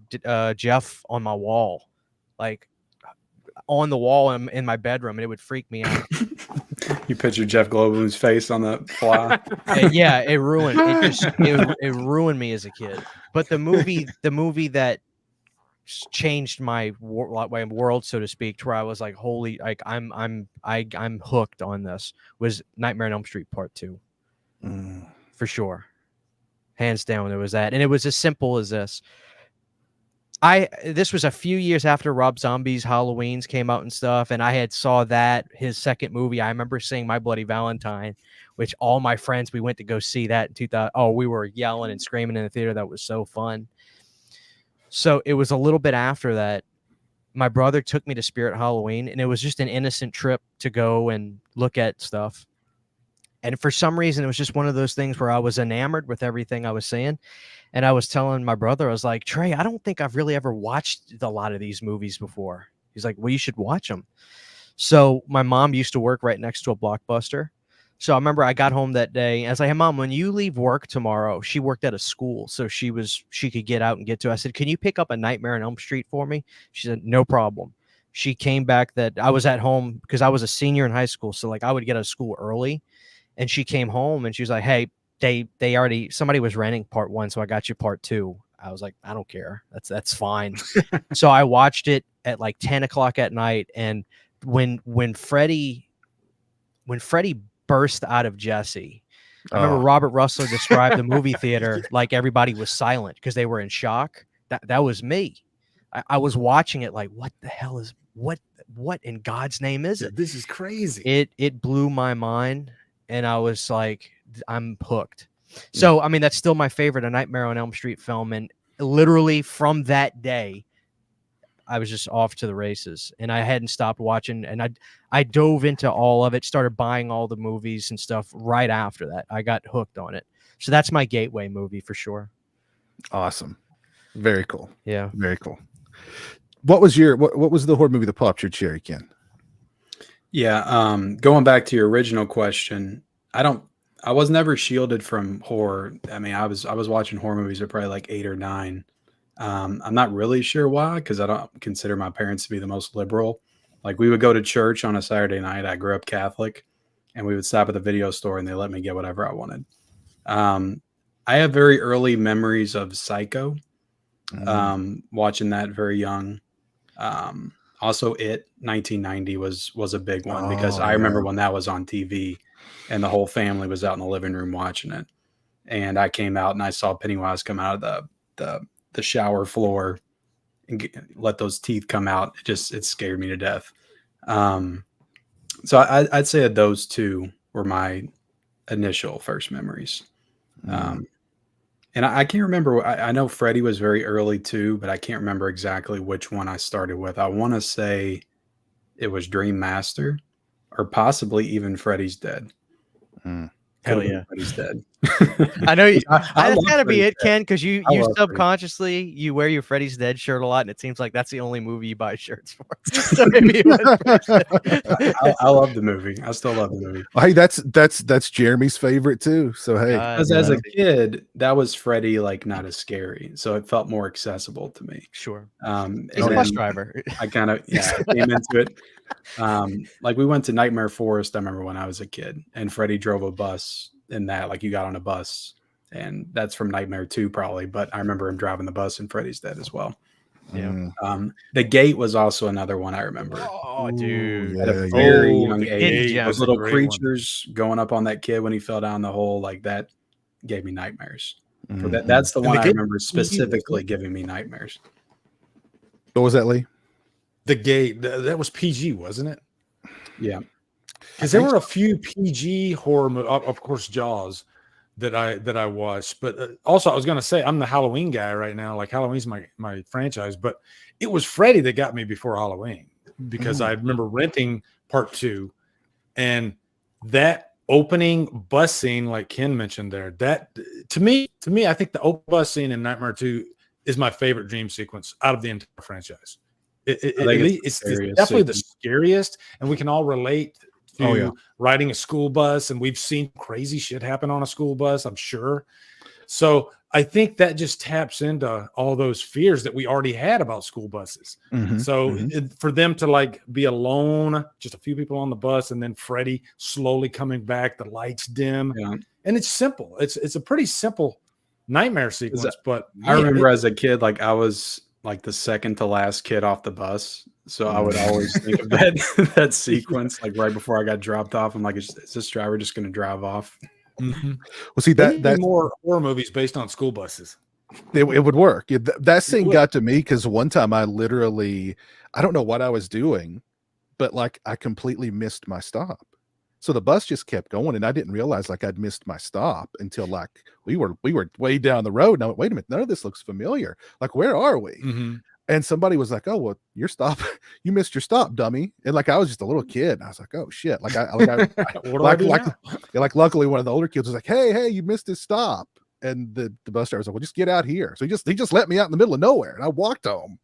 Jeff on my wall, like on the wall in my bedroom, and it would freak me out. You picture Jeff Goldblum's face on the Fly. Yeah, it ruined it ruined me as a kid. But the movie that changed my world, so to speak, to where I was like, holy, like I'm hooked on this, was Nightmare on Elm Street Part 2. For sure. Hands down, there was that. And it was as simple as this. This was a few years after Rob Zombie's Halloween's came out and stuff, and I had saw that, his second movie. I remember seeing My Bloody Valentine, which all my friends, we went to go see that in 2000. Oh, we were yelling and screaming in the theater. That was so fun. So it was a little bit after that, my brother took me to Spirit Halloween, and it was just an innocent trip to go and look at stuff. And for some reason, it was just one of those things where I was enamored with everything I was seeing. And I was telling my brother, I was like, Trey, I don't think I've really ever watched a lot of these movies before. He's like, well, you should watch them. So my mom used to work right next to a Blockbuster. So I remember I got home that day. And I was like, hey, Mom, when you leave work tomorrow, she worked at a school, so she could get out and get to. I said, can you pick up a Nightmare on Elm Street for me? She said, no problem. She came back that I was at home because I was a senior in high school. So like I would get out of school early. And she came home and she was like, hey, somebody was renting Part 1, so I got you Part 2. I was like, I don't care. That's fine. So I watched it at like 10 o'clock at night. And when Freddy burst out of Jesse, I remember Robert Russell described the movie theater like everybody was silent because they were in shock. That was me. I was watching it like, what the hell is what in God's name is it? This is crazy. It blew my mind. And I was like, I'm hooked. So, I mean, that's still my favorite, A Nightmare on Elm Street film. And literally from that day, I was just off to the races. And I hadn't stopped watching. And I dove into all of it, started buying all the movies and stuff right after that. I got hooked on it. So that's my gateway movie for sure. Awesome. Very cool. Yeah. Very cool. What was the horror movie that popped your cherry, Ken? Yeah, going back to your original question, I was never shielded from horror. I mean, I was watching horror movies at probably like 8 or 9. I'm not really sure why, because I don't consider my parents to be the most liberal. Like we would go to church on a Saturday night. I grew up Catholic, and we would stop at the video store and they let me get whatever I wanted. I have very early memories of Psycho, watching that very young. Also, 1990 was a big one because I remember when that was on TV and the whole family was out in the living room watching it. And I came out and I saw Pennywise come out of the shower floor and let those teeth come out. It scared me to death. So I'd say that those two were my initial first memories. And I can't remember. I know Freddy was very early too, but I can't remember exactly which one I started with. I want to say it was Dream Master or possibly even Freddy's Dead. Hell yeah. Freddy's Dead. I know you. I That's love got to be Freddy's it, Ken, because you love subconsciously you wear your Freddy's Dead shirt a lot, and it seems like that's the only movie you buy shirts for. So maybe it was I love the movie. I still love the movie. Hey, that's Jeremy's favorite too. So hey, Because as a kid, that was Freddy like not as scary, so it felt more accessible to me. Sure. And He's a bus then driver. I kind of came into it. Like we went to Nightmare Forest. I remember when I was a kid, and Freddy drove a bus. In that, like you got on a bus, and that's from Nightmare 2 probably. But I remember him driving the bus in Freddy's Dead as well. Yeah. The Gate was also another one I remember. Oh, dude. At a very young the age, Gate, those yeah, little great one. creatures going up on that kid when he fell down the hole, like that gave me nightmares. So that's the And one the I Gate remember specifically giving me nightmares. what was that, Lee? The Gate, that was PG, wasn't it? Yeah. Because there were a few PG horror movies, of course, Jaws, that I watched. But also, I was going to say I'm the Halloween guy right now. Like Halloween's my franchise, but it was Freddy that got me before Halloween because I remember renting part 2, and that opening bus scene, like Ken mentioned there, that to me, I think the open bus scene in Nightmare 2 is my favorite dream sequence out of the entire franchise. It's definitely the scariest, and we can all relate to riding a school bus, and we've seen crazy shit happen on a school bus, I'm sure. So I think that just taps into all those fears that we already had about school buses. So for them to like be alone, just a few people on the bus, and then Freddy slowly coming back, the lights dim, and it's simple. It's a pretty simple nightmare sequence. But I remember as a kid, like I was like the second to last kid off the bus. So I would always think of that sequence, like right before I got dropped off. I'm like, is this driver just going to drive off? Well, see that's more horror movies based on school buses. It would work. That scene got to me because one time I don't know what I was doing, but like I completely missed my stop. So the bus just kept going, and I didn't realize like I'd missed my stop until like we were way down the road. And I went, wait a minute, none of this looks familiar. Like, where are we? And somebody was like, "Oh, well, your stop, you missed your stop, dummy." And like I was just a little kid, and I was like, "Oh shit!" Like luckily one of the older kids was like, "Hey, you missed his stop." And the bus driver was like, "Well, just get out here." So he just let me out in the middle of nowhere, and I walked home.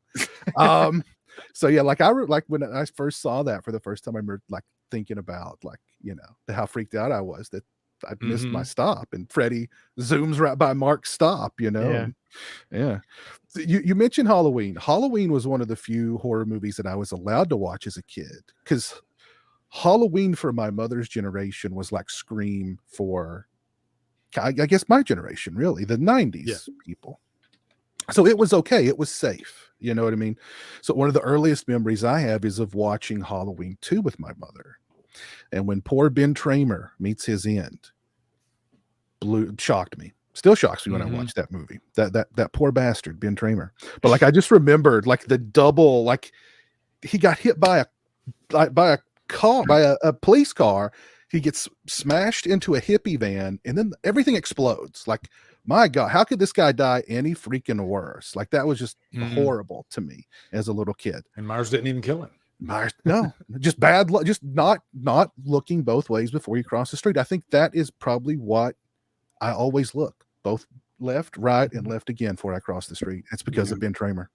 So yeah, like when I first saw that for the first time, I remember like thinking about like, you know, how freaked out I was that I'd missed my stop, and Freddy zooms right by Mark's stop, you know. Yeah. You mentioned Halloween. Halloween was one of the few horror movies that I was allowed to watch as a kid, because Halloween for my mother's generation was like Scream for, I guess, my generation, really, the 90s people. So it was okay. It was safe. You know what I mean? So one of the earliest memories I have is of watching Halloween 2 with my mother. And when poor Ben Tramer meets his end, shocked me. Still shocks me when I watch that movie. That poor bastard, Ben Tramer. But like I just remembered like the double, like he got hit by a police car. He gets smashed into a hippie van, and then everything explodes. Like, my God, how could this guy die any freaking worse? Like, that was just horrible to me as a little kid. And Myers didn't even kill him. Myers, no, just bad luck, just not looking both ways before you cross the street. I think that is probably what I always look, both left, right, and left again before I cross the street. It's because of Ben Tramer.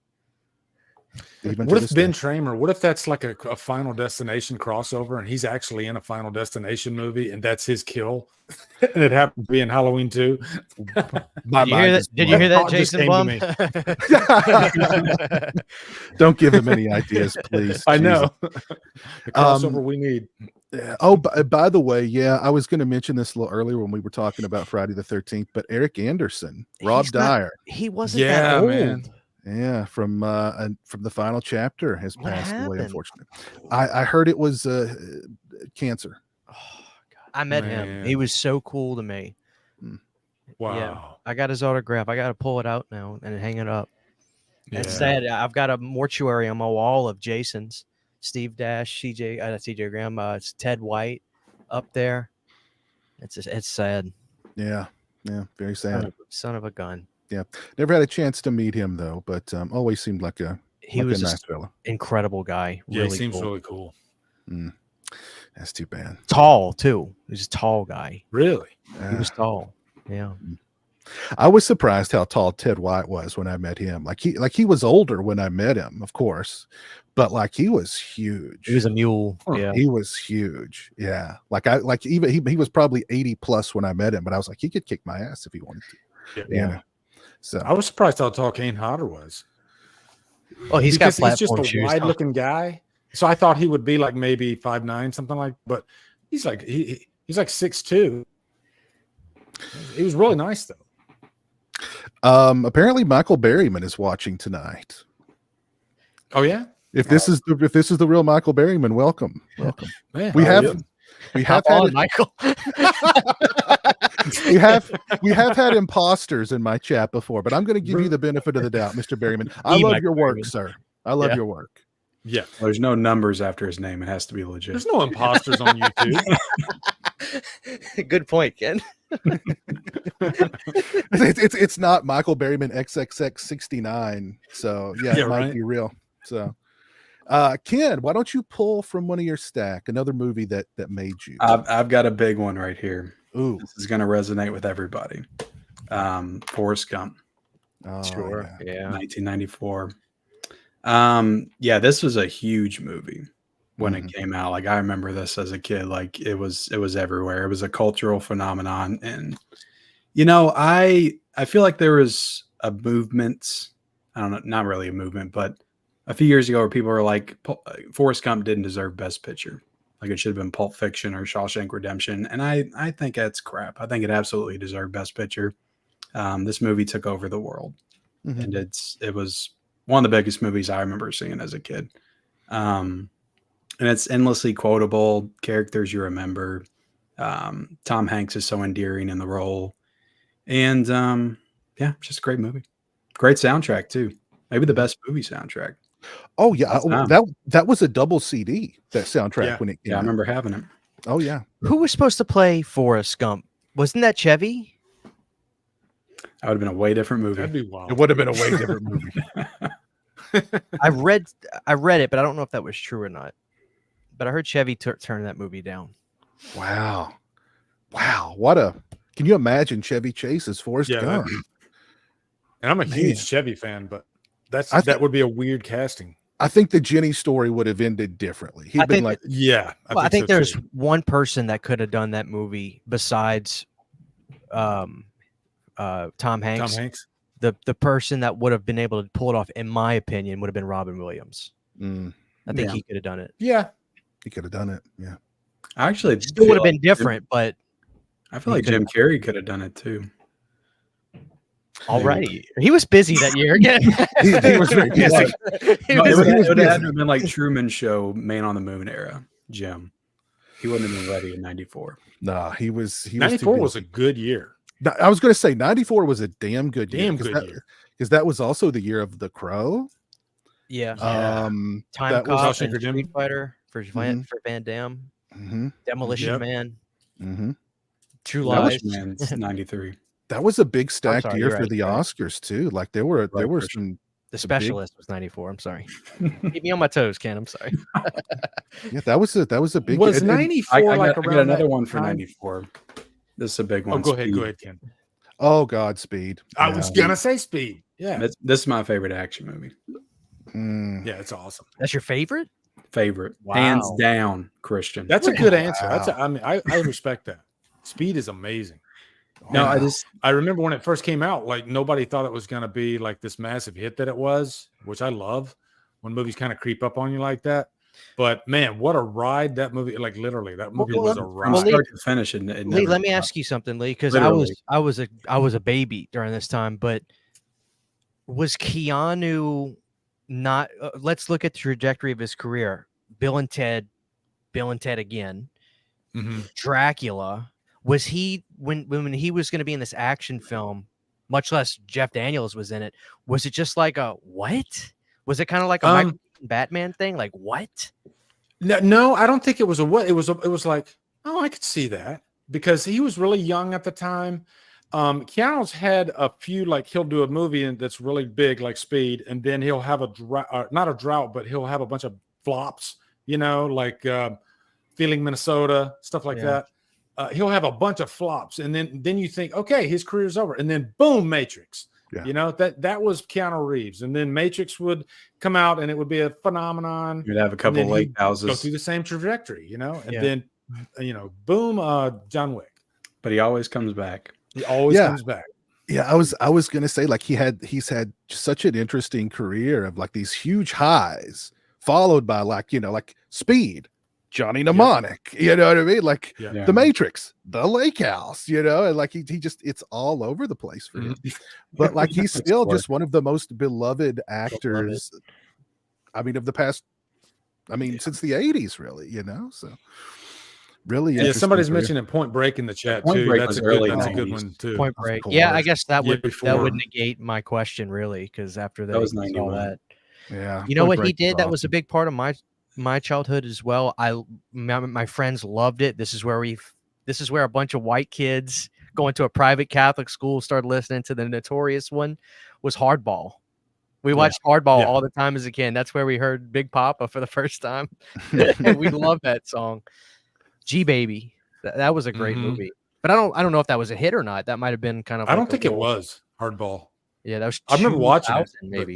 What if Ben Tramer, what if that's like a Final Destination crossover, and he's actually in a Final Destination movie, and that's his kill? And it happened to be in Halloween 2. Did you hear that, Jason Blum? Don't give him any ideas, please. I know. The crossover we need. Oh, by the way, I was going to mention this a little earlier when we were talking about Friday the 13th, but Eric Anderson, Rob Dyer. He wasn't that old. Man. Yeah, from the final chapter has passed away, unfortunately. I heard it was cancer. Oh, God. I met him. He was so cool to me. Wow. Yeah, I got his autograph. I got to pull it out now and hang it up. It's sad. I've got a mortuary on my wall of Jason's. Steve Dash, CJ Graham, it's Ted White up there. It's sad. Yeah, very sad. Son of a gun. Yeah, never had a chance to meet him though, but always seemed like a nice fellow. Incredible guy. Yeah, really he seems cool. really cool. That's too bad. Tall too. He's a tall guy. Really? He was tall. Yeah. I was surprised how tall Ted White was when I met him. Like he was older when I met him, of course, but like he was huge. He was a mule. Yeah. He was huge. Yeah. He was probably 80 plus when I met him, but I was like, he could kick my ass if he wanted to. Yeah. So I was surprised how tall Kane Hodder was. Oh, he's just shoes a wide looking guy. So I thought he would be like maybe 5'9", something like, but he's like 6'2". He was really nice though. Apparently Michael Berryman is watching tonight. Oh yeah. If this is the real Michael Berryman, welcome. Man, we have had Michael. we have had imposters in my chat before, but I'm going to give you the benefit of the doubt, Mr. Berryman. I love your work, sir. I love your work. Yeah. There's no numbers after his name. It has to be legit. There's no imposters on YouTube. Good point, Ken. It's not Michael Berryman XXX 69. So yeah, Yeah, it might right. be real. So Ken, why don't you pull from one of your stack another movie that made you? I've got a big one right here. Ooh. This is going to resonate with everybody. Forrest Gump, Oh, Sure. yeah. Yeah. 1994. Yeah, this was a huge movie when it came out. Like, I remember this as a kid. Like, it was everywhere. It was a cultural phenomenon. And I feel like there was a movement. I don't know, not really a movement, but a few years ago where people were like, Forrest Gump didn't deserve Best Picture. Like, it should have been Pulp Fiction or Shawshank Redemption. And I think that's crap. I think it absolutely deserved Best Picture. This movie took over the world. And it was one of the biggest movies I remember seeing as a kid. And it's endlessly quotable, characters you remember. Tom Hanks is so endearing in the role. And yeah, just a great movie. Great soundtrack too. Maybe the best movie soundtrack. Oh yeah, that was a double CD, that soundtrack when it came Yeah, I out. remember having it. Oh yeah. Who was supposed to play Forrest Gump? Wasn't that Chevy? That would have been a way different movie. That'd be wild. It would have been a way different movie. I read it, but I don't know if that was true or not. But I heard Chevy turn that movie down. Wow. Can you imagine Chevy Chase as Forrest Gump? And I'm a huge Chevy fan, but that would be a weird casting. I think the Jenny story would have ended differently. He'd been like, I think there's one person that could have done that movie besides Tom Hanks. Tom Hanks. The person that would have been able to pull it off, in my opinion, would have been Robin Williams. I think he could have done it. Yeah, he could have done it. Yeah, actually, it still would have been different, but I feel like Jim Carrey could have done it too. Alrighty, he was busy that year again. he was very busy. It would have been like Truman Show, Man on the Moon era. Jim, he wouldn't have been ready in '94. Nah, he was. 94 was a good year. I was going to say 94 was a damn good year. Because that was also the year of The Crow. Yeah. Time Cop and Street Fighter for Van Damme. Demolition Man. True Lies. Man's 93. That was a big stacked year for the Oscars too. Like there were some. The Specialist was 94. I'm sorry. Keep me on my toes, Ken. I'm sorry. Yeah, that was a big. Was 94 I got another one for 94. This is a big one. Oh, go ahead, Ken. Oh God, Speed. I was gonna say Speed. Yeah, this is my favorite action movie. Yeah, it's awesome. That's your favorite? Wow. Hands down, Christian. That's a good answer. I respect that. Speed is amazing. No, I remember when it first came out, like nobody thought it was gonna be like this massive hit that it was, which I love when movies kind of creep up on you like that. But man, what a ride that movie! Like literally, that movie was a ride. From start to finish. Lee, let me ask you something, Lee, because I was a baby during this time. But was Keanu not? Let's look at the trajectory of his career. Bill and Ted again. Dracula. Was he when he was going to be in this action film? Much less Jeff Daniels was in it. Was it just like a what? Was it kind of like a Michael Batman thing? Like what? No, I don't think it was a what. It was like, oh, I could see that because he was really young at the time. Keanu's had a few, like he'll do a movie that's really big, like Speed, and then he'll have not a drought, but he'll have a bunch of flops, like Feeling Minnesota, stuff like that. He'll have a bunch of flops, and then you think, okay, his career's over, and then boom, Matrix. Yeah. That was Keanu Reeves, and then Matrix would come out, and it would be a phenomenon. You'd have a couple of lake houses, go through the same trajectory, and then, boom, John Wick. But he always comes back. He always comes back. Yeah, I was gonna say like he's had such an interesting career of like these huge highs, followed by like Speed. Johnny Mnemonic, you know what I mean? Like The Matrix, The Lake House, and like he just it's all over the place for him. But like he's still just one of the most beloved actors. I mean, of the past, since the 80s, really, so really. Somebody's mentioning Point Break in the chat too. That's a good one too. Point Break. Yeah, I guess that would negate my question really, because after that was all that. Yeah. You know what he did? That was a big part of my childhood as well. My friends loved it. This is where a bunch of white kids going to a private Catholic school, started listening to the notorious one, was Hardball. We watched Hardball all the time as a kid. That's where we heard Big Papa for the first time. And we love that song. G Baby. That was a great movie. But I don't know if that was a hit or not. That might have been kind of I don't think it was Hardball. Yeah, that was I remember watching it, maybe.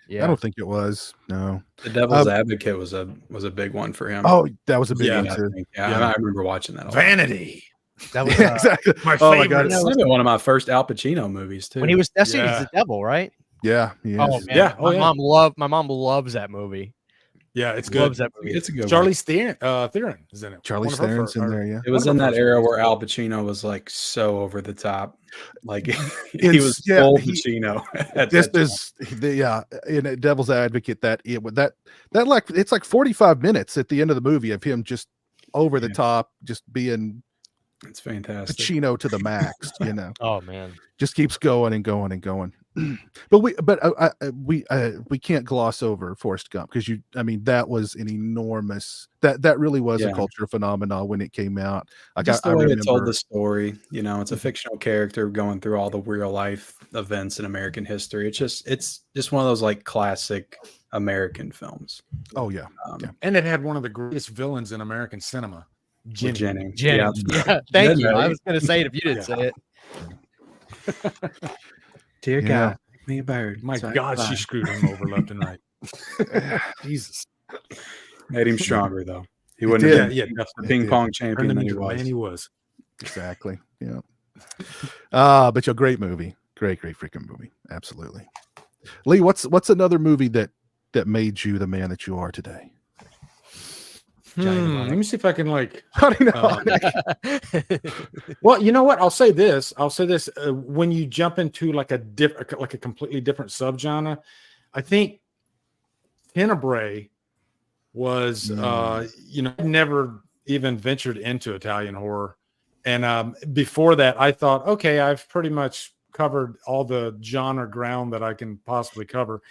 Yeah. I don't think it was. No. The Devil's Advocate was a big one for him. Oh, that was a big one I too. think. I remember watching that. Vanity. That was exactly. My Oh my favorite. God. That was one of my first Al Pacino movies too. when he was he's the devil, right? Yeah. Oh man. Yeah. My mom loves that movie. Yeah, it's Loves good. that movie. It's a good Charlie one. Theron is in it. Charlie One of her Theron's in first- there. Yeah. It was one in of her that first era movies. where Al Pacino was like so over the top. Like he It's- was yeah, full he- Pacino. at This that time. is in Devil's Advocate that like it's like 45 minutes at the end of the movie of him just over the top, just being It's fantastic. Pacino to the max, Oh man. just keeps going and going and going. But we can't gloss over Forrest Gump because that was an enormous that really was a culture phenomenon when it came out. Like Just I the way remember it told the story, it's a fictional character going through all the real life events in American history. It's just one of those like classic American films. Oh yeah. And it had one of the greatest villains in American cinema, Jenny. Yeah. Thank you. I was gonna say it if you didn't say it. Dear Yeah. God, make me a bird. My so I God, can she fly. screwed him over left and right. Jesus. Made him stronger though. He It wouldn't did. have been Yeah, the definitely. ping did. pong Turned champion him that he into the man was. he was. Exactly. Yeah. But a great movie. Great freaking movie. Absolutely. Lee, what's another movie that made you the man that you are today? Let me see if I can I don't know. well, you know what? I'll say this. When you jump into like a completely different subgenre, I think Tenebrae was I'd never even ventured into Italian horror. And before that, I thought, okay, I've pretty much covered all the genre ground that I can possibly cover.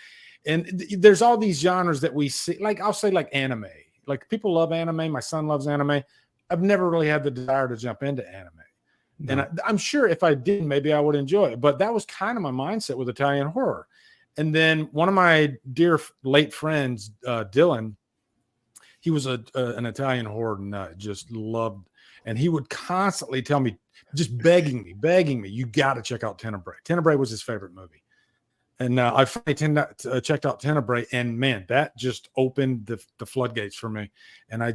And there's all these genres that we see, like I'll say like anime. Like people love anime. My son loves anime. I've never really had the desire to jump into anime. No. And I'm sure if I did, maybe I would enjoy it. But that was kind of my mindset with Italian horror. And then one of my dear late friends, Dylan, he was an Italian horror nut, just loved. And he would constantly tell me, just begging me, you got to check out Tenebrae. Tenebrae was his favorite movie. And I finally checked out Tenebrae, and man, that just opened the floodgates for me. And I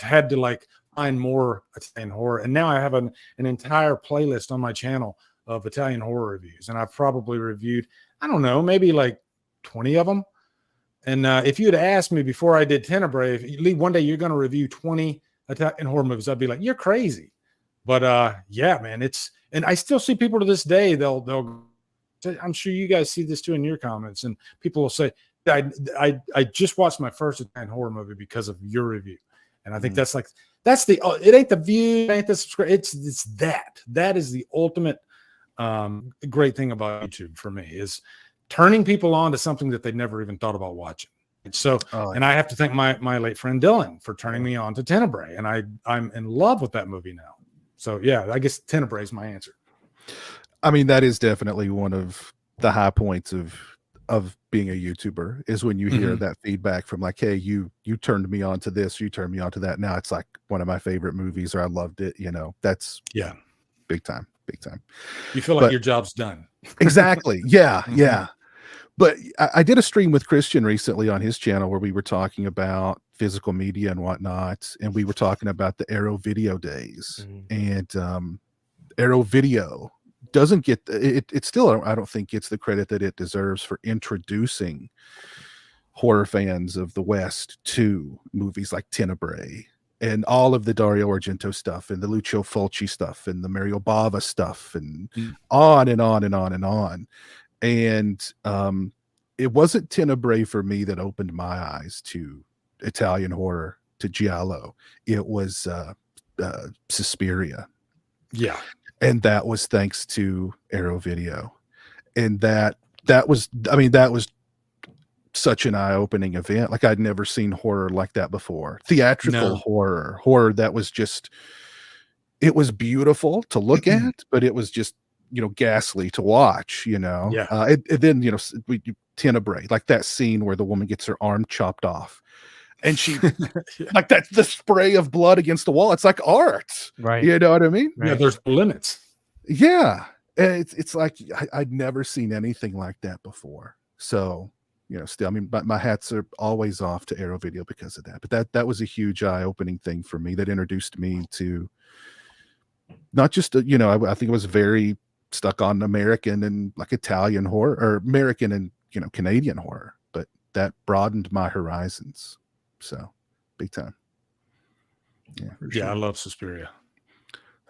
had to find more Italian horror. And now I have an entire playlist on my channel of Italian horror reviews. And I've probably reviewed, I don't know, maybe like 20 of them. And if you had asked me before I did Tenebrae, Lee, one day you're going to review 20 Italian horror movies, I'd be like, you're crazy. But yeah, man, and I still see people to this day, they'll I'm sure you guys see this too in your comments, and people will say, I just watched my first Italian horror movie because of your review. And I think that's it ain't the view, it ain't the subscribe, it's that is the ultimate great thing about YouTube for me, is turning people on to something that they never even thought about watching. And so, and I have to thank my late friend Dylan for turning me on to Tenebrae, and I'm in love with that movie now. So yeah, I guess Tenebrae is my answer. I mean, that is definitely one of the high points of being a YouTuber, is when you hear that feedback from like, hey, you turned me on to this, you turned me on to that. Now it's like one of my favorite movies, or I loved it. That's big time. You feel like your job's done. Exactly. Yeah. Yeah. But I did a stream with Christian recently on his channel where we were talking about physical media and whatnot. And we were talking about the Arrow Video days. And Arrow Video doesn't get it still, I don't think, gets the credit that it deserves for introducing horror fans of the West to movies like Tenebrae and all of the Dario Argento stuff and the Lucio Fulci stuff and the Mario Bava stuff and on and on and on and on. And it wasn't Tenebrae for me that opened my eyes to Italian horror, to giallo. It was Suspiria. Yeah. And that was thanks to Arrow Video. And that was such an eye-opening event. Like, I'd never seen horror like that before. Theatrical horror that was just it was beautiful to look at, but it was just, ghastly to watch, Yeah. And then, we Tenebrae, like that scene where the woman gets her arm chopped off and she Yeah. like that's the spray of blood against the wall. It's like art, Right. You know what I mean? Yeah, there's limits. Yeah. And it's like I'd never seen anything like that before. So, still, I mean, but my hats are always off to Arrow Video because of that. But that was a huge eye-opening thing for me that introduced me to not just, I think it was very stuck on American and like Italian horror, or American and, Canadian horror, but that broadened my horizons. So big time. Yeah. Yeah, I love Suspiria.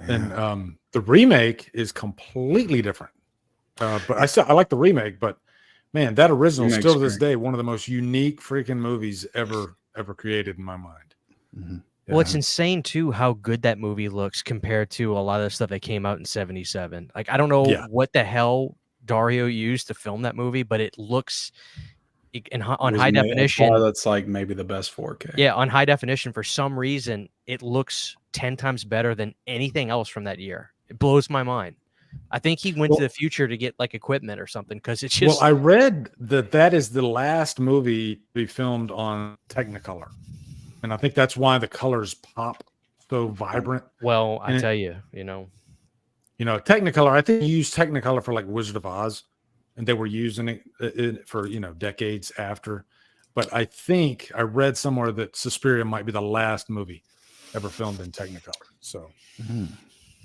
Yeah. And the remake is completely different. But I like the remake, but man, that original is Remake's still to this great. day one of the most unique freaking movies ever created in my mind. Mhm. Well, it's insane too how good that movie looks compared to a lot of the stuff that came out in '77. Like, I don't know Yeah. what the hell Dario used to film that movie, but it looks on high definition. That's like maybe the best 4K. Yeah, on high definition, for some reason, it looks 10 times better than anything else from that year. It blows my mind. I think he went to the future to get like equipment or something, because it's just. Well, I read that is the last movie to be filmed on Technicolor, and I think that's why the colors pop so vibrant. Well, I And tell you, Technicolor. I think you used Technicolor for like Wizard of Oz, and they were using it for decades after. But I think I read somewhere that Suspiria might be the last movie ever filmed in Technicolor. So. Mhm.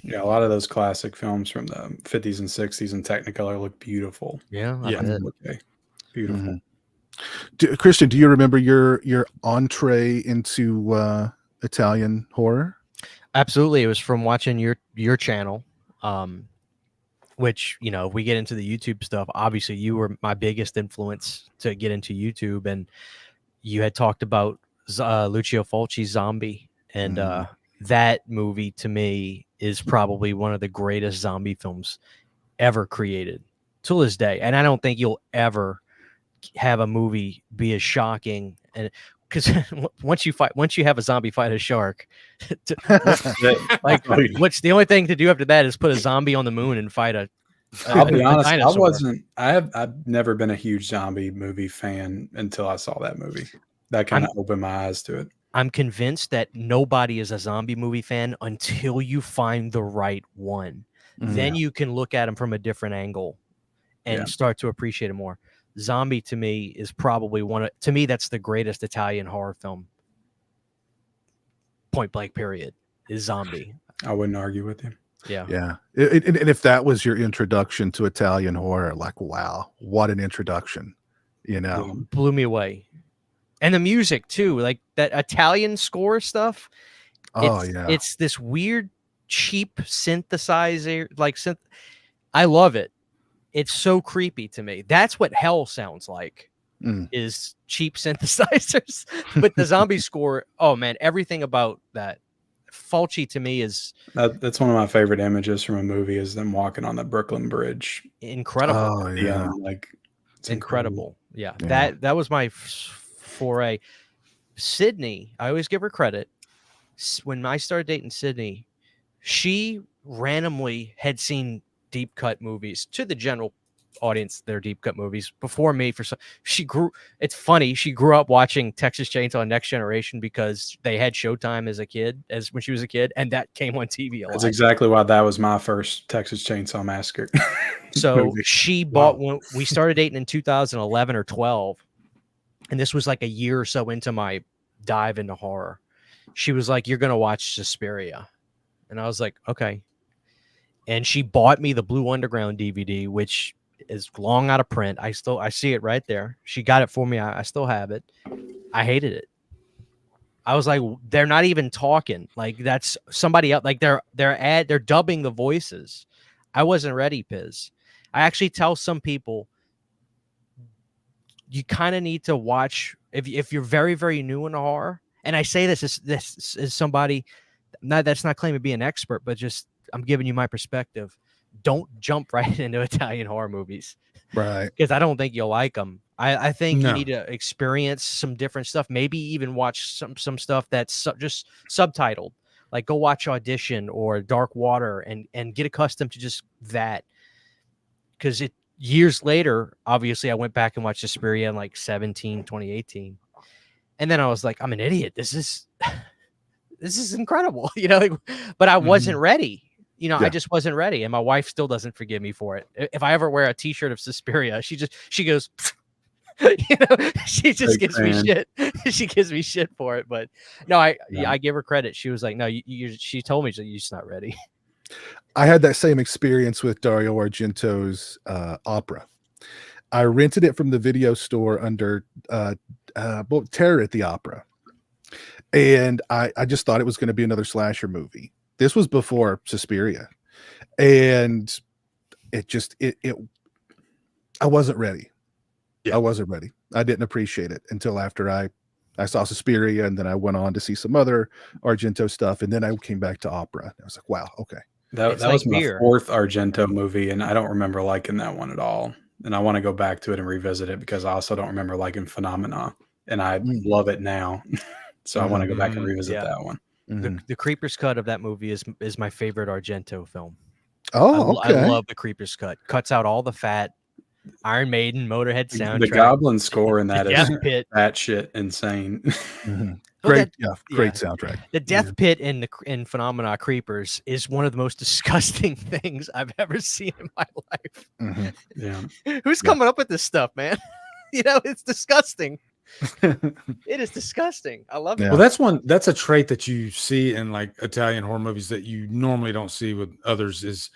Yeah, a lot of those classic films from the 50s and 60s in Technicolor look beautiful. yeah, I Yeah. bet. Okay. Beautiful. Christian, do you remember your entree into Italian horror? Absolutely. It was from watching your channel, which, if we get into the YouTube stuff, obviously you were my biggest influence to get into YouTube, and you had talked about Lucio Fulci's Zombie, and that movie to me is probably one of the greatest zombie films ever created to this day. And I don't think you'll ever have a movie be as shocking, and because once you have a zombie fight a shark, like what's the only thing to do after that is put a zombie on the moon and fight a I'll be honest, dinosaur. I've never been a huge zombie movie fan until I saw that movie. That kind of opened my eyes to it. I'm convinced that nobody is a zombie movie fan until you find the right one. Then you can look at them from a different angle and start to appreciate it more. Zombie to me is probably that's the greatest Italian horror film. Point blank period is Zombie. I wouldn't argue with you. Yeah. Yeah. And if that was your introduction to Italian horror, like, wow, what an introduction, Blew me away. And the music too, like that Italian score stuff. It's this weird, cheap synthesizer, I love it. It's so creepy to me. That's what hell sounds like, is cheap synthesizers. But the zombie score, oh man, everything about that. Fulci to me is that's one of my favorite images from a movie, is them walking on the Brooklyn Bridge. Incredible. Oh yeah, it's incredible. Yeah, that was my foray. Sydney, I always give her credit. When I started dating Sydney, she randomly had seen deep cut movies. To the general audience, they're deep cut movies before me. It's funny, she grew up watching Texas Chainsaw Next Generation because they had Showtime when she was a kid, and that came on TV a lot. That's exactly why that was my first Texas Chainsaw Massacre. So movie. she bought when we started dating in 2011 or 12, and this was like a year or so into my dive into horror. She was like, "You're gonna watch Suspiria," and I was like, "Okay." And she bought me the Blue Underground DVD, which is long out of print. I see it right there. She got it for me. I still have it. I hated it. I was like, they're not even talking. Like, that's somebody else. Like, they're dubbing the voices. I wasn't ready, Piz. I actually tell some people, you kind of need to watch if you're very, very new in horror. And I say this is somebody, that's not claiming to be an expert, but just I'm giving you my perspective. Don't jump right into Italian horror movies, right? Because I don't think you'll like them. I think you need to experience some different stuff. Maybe even watch some stuff that's just subtitled, Like go watch Audition or Dark Water and get accustomed to just that. Because years later, obviously I went back and watched Suspiria in like 2018. And then I was like, I'm an idiot. This is incredible, you know, like, but I wasn't ready. You know, I just wasn't ready. And my wife still doesn't forgive me for it. If I ever wear a t-shirt of Suspiria, she goes, you know, she just gives me shit. She gives me shit for it. But no, I give her credit. She was like, no, she told me you're just not ready. I had that same experience with Dario Argento's opera. I rented it from the video store under Terror at the Opera. And I just thought it was going to be another slasher movie. This was before Suspiria. And I wasn't ready. Yeah. I wasn't ready. I didn't appreciate it until after I saw Suspiria, and then I went on to see some other Argento stuff, and then I came back to opera. I was like, wow, okay. That was my fourth Argento movie, and I don't remember liking that one at all. And I want to go back to it and revisit it because I also don't remember liking Phenomena, and I love it now. So I want to go back and revisit that one. The Creeper's Cut of that movie is my favorite Argento film. Oh, okay. I love the Creeper's Cut. Cuts out all the fat. Iron Maiden, Motorhead soundtrack. The Goblin score in that is Pit. that shit insane. Great soundtrack. The Death Pit in Phenomena Creepers is one of the most disgusting things I've ever seen in my life. Yeah. Who's coming up with this stuff, man? You know, it's disgusting. It is disgusting. I love it. Well, that's a trait that you see in like Italian horror movies that you normally don't see with others is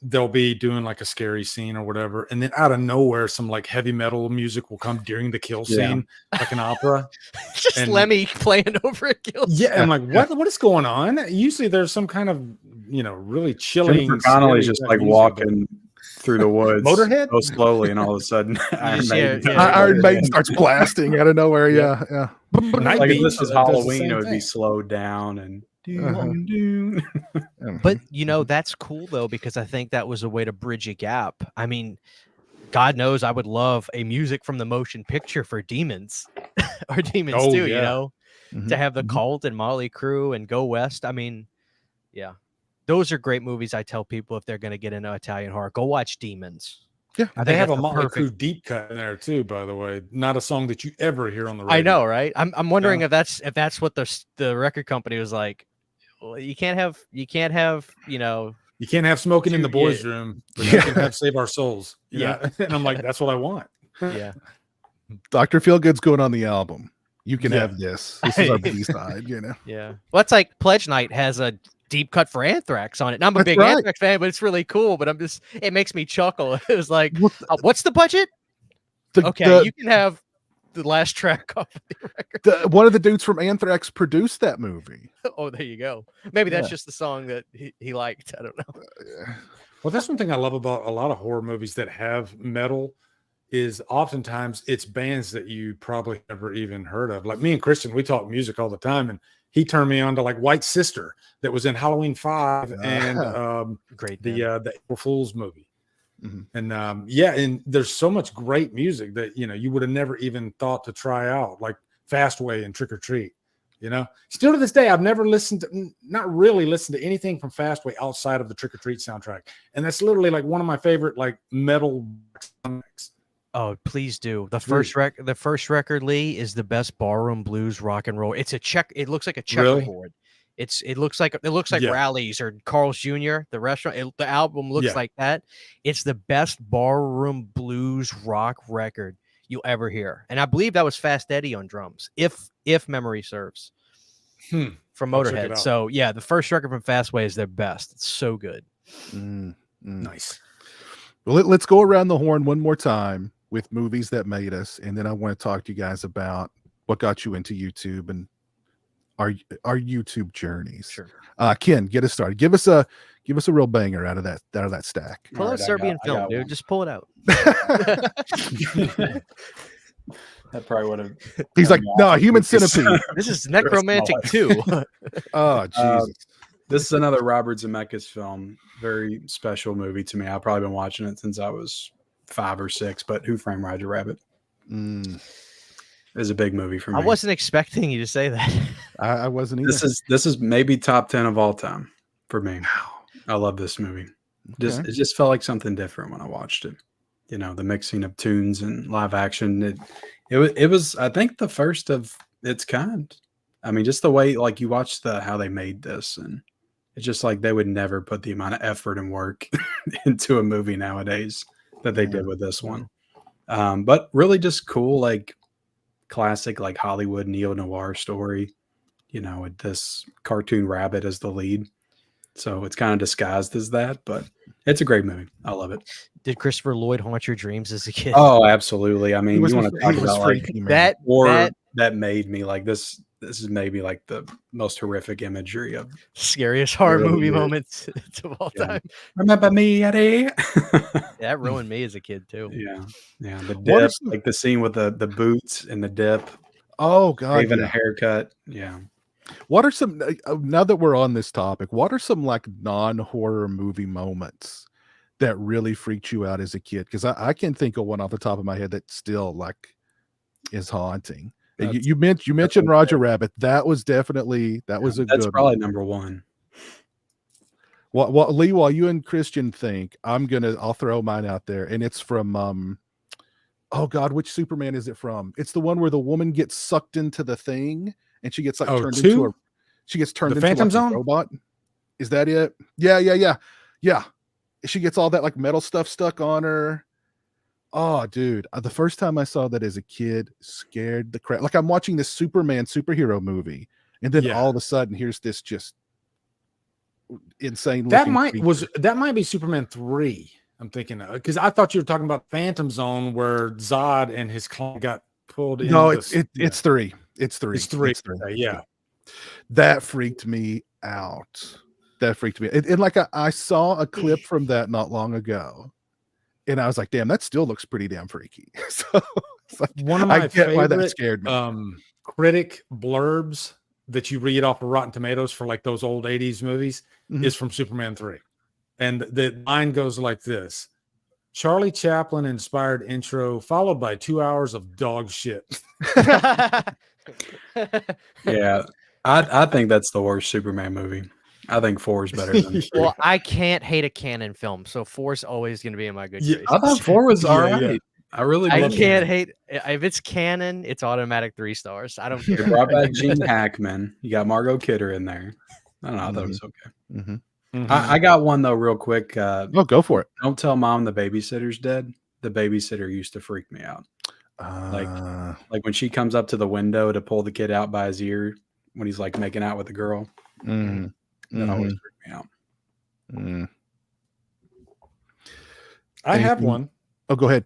they'll be doing like a scary scene or whatever, and then out of nowhere some like heavy metal music will come during the kill scene, like an opera. Just Lemmy playing over a kill scene. Yeah, I'm like, what is going on? Usually there's some kind of, you know, really chilling. Jennifer Connelly's just like walking through the woods, Motorhead, so slowly, and all of a sudden, Iron Maiden starts blasting out of nowhere. Yeah. Like if this was Halloween, it would be slowed down and. But you know, that's cool though, because I think that was a way to bridge a gap. I mean, God knows I would love a music from the motion picture for Demons or Demons 2, you know, to have the Cult and Motley Crue and Go West. I mean, yeah, those are great movies. I tell people if they're going to get into Italian horror, go watch Demons. Yeah, they have a Motley Crue deep cut in there too, by the way. Not a song that you ever hear on the radio. I know, right? I'm wondering if that's what the record company was like. Well, you can't have, you know, you can't have smoking in the boys' room, but you can have Save Our Souls. Yeah. And I'm like, that's what I want. Yeah. Dr. Feelgood's going on the album. You can have this. This is our B-side, you know. Yeah. Well, it's like Pledge Night has a deep cut for Anthrax on it. And I'm a big Anthrax fan, but it's really cool. But it makes me chuckle. It was like, what's the budget? You can have the last track off of the record. One of the dudes from Anthrax produced that movie. Oh, there you go. Maybe that's just the song that he liked. I don't know. Well, that's one thing I love about a lot of horror movies that have metal is oftentimes it's bands that you probably never even heard of. Like me and Christian, we talk music all the time, and he turned me on to like White Sister that was in Halloween 5 and great the April Fool's movie. And and there's so much great music that you would have never even thought to try out, like Fastway and Trick or Treat. Still to this day, I've never not really listened to anything from Fastway outside of the Trick or Treat soundtrack, and that's literally like one of my favorite like metal soundtracks. Oh, please do. The first record, Lee, is the best barroom blues rock and roll. It's it looks like a checkerboard. It looks like Rallies or Carl's Jr. The restaurant. The album looks like that. It's the best barroom blues rock record you'll ever hear, and I believe that was Fast Eddie on drums, if memory serves, from Motorhead. So yeah, the first record from Fastway is their best. It's so good. Nice. Well, let's go around the horn one more time with movies that made us, and then I want to talk to you guys about what got you into YouTube and our YouTube journeys. Sure. Ken, get us started. Give us a real banger out of that stack. Pull out Serbian film, dude. Just pull it out. That probably would have. He's like, no, Human Centipede. This is Necromantic 2. Oh, Jesus. This is another Robert Zemeckis film. Very special movie to me. I've probably been watching it since I was 5 or 6. But Who Framed Roger Rabbit is a big movie for me. I wasn't expecting you to say that. I wasn't either. This is maybe top 10 of all time for me. I love this movie. Okay. It just felt like something different when I watched it. You know, the mixing of tunes and live action. It was I think the first of its kind. I mean, just the way like you watch how they made this, and it's just like they would never put the amount of effort and work into a movie nowadays that they did with this one. But really just cool, like classic, like Hollywood neo-noir story, you know, with this cartoon rabbit as the lead. So it's kind of disguised as that, but it's a great movie. I love it. Did Christopher Lloyd haunt your dreams as a kid? Oh, absolutely. I mean, you want to talk about like freaky, man. that made me like this. This is maybe like the most horrific imagery of scariest horror really movie is. moments of all Yeah. time. Remember me, Eddie? That ruined me as a kid too. Yeah. The What are dip, some- like the scene with the boots and the dip, Oh God. even yeah. a haircut. Yeah. What are some now that we're on this topic? What are some like non-horror movie moments that really freaked you out as a kid? Because I can think of one off the top of my head that still like is haunting. You mentioned Roger Rabbit. That was definitely was a That's good probably one. number one. What Lee, while you and Christian think, I'll throw mine out there, and it's from oh God, which Superman is it from? It's the one where the woman gets sucked into the thing and she gets like turned into The Phantom like Zone? a robot. Is that it? Yeah. She gets all that like metal stuff stuck on her. Oh, dude. The first time I saw that as a kid scared the crap. Like I'm watching this Superman superhero movie, and then all of a sudden here's this just insane That looking might be Superman 3. I'm thinking because I thought you were talking about Phantom Zone where Zod and his clone got pulled in. No, it's 3. It's 3. It's 3. It's 3. Yeah. That freaked me out. And like I saw a clip from that not long ago, and I was like, damn, that still looks pretty damn freaky. So it's like, One of my I get why that favorite scared me. critic blurbs that you read off of Rotten Tomatoes for like those old 80s movies is from Superman 3. And the line goes like this: Charlie Chaplin inspired intro followed by 2 hours of dog shit. Yeah. I think that's the worst Superman movie. I think 4 is better than 3. Well, I can't hate a canon film, so 4's always going to be in my good graces. I thought 4 was all right. Yeah. I really I love can't it. hate if it's canon. It's automatic 3 stars. I don't care. They brought back Gene Hackman. You got Margot Kidder in there. I don't know. I thought it was okay. I got one though, real quick. Go for it. Don't tell mom the babysitter's dead. The babysitter used to freak me out. Like when she comes up to the window to pull the kid out by his ear when he's like making out with the girl. That always freaked me out. I have one. Oh, go ahead.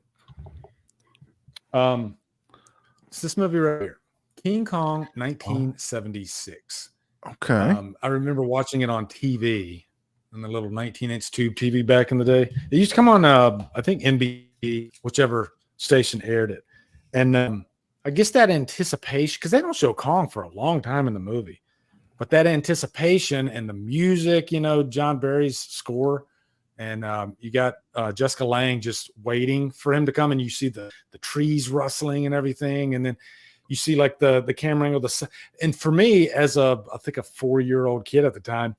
It's this movie right here, King Kong, 1976. Okay. I remember watching it on TV, on the little 19-inch tube TV back in the day. It used to come on, I think NBC, whichever station aired it. And I guess that anticipation, because they don't show Kong for a long time in the movie, but that anticipation and the music, you know, John Barry's score, and you got Jessica Lange just waiting for him to come, and you see the trees rustling and everything, and then you see like the camera angle. And for me, as I think a 4-year-old kid at the time,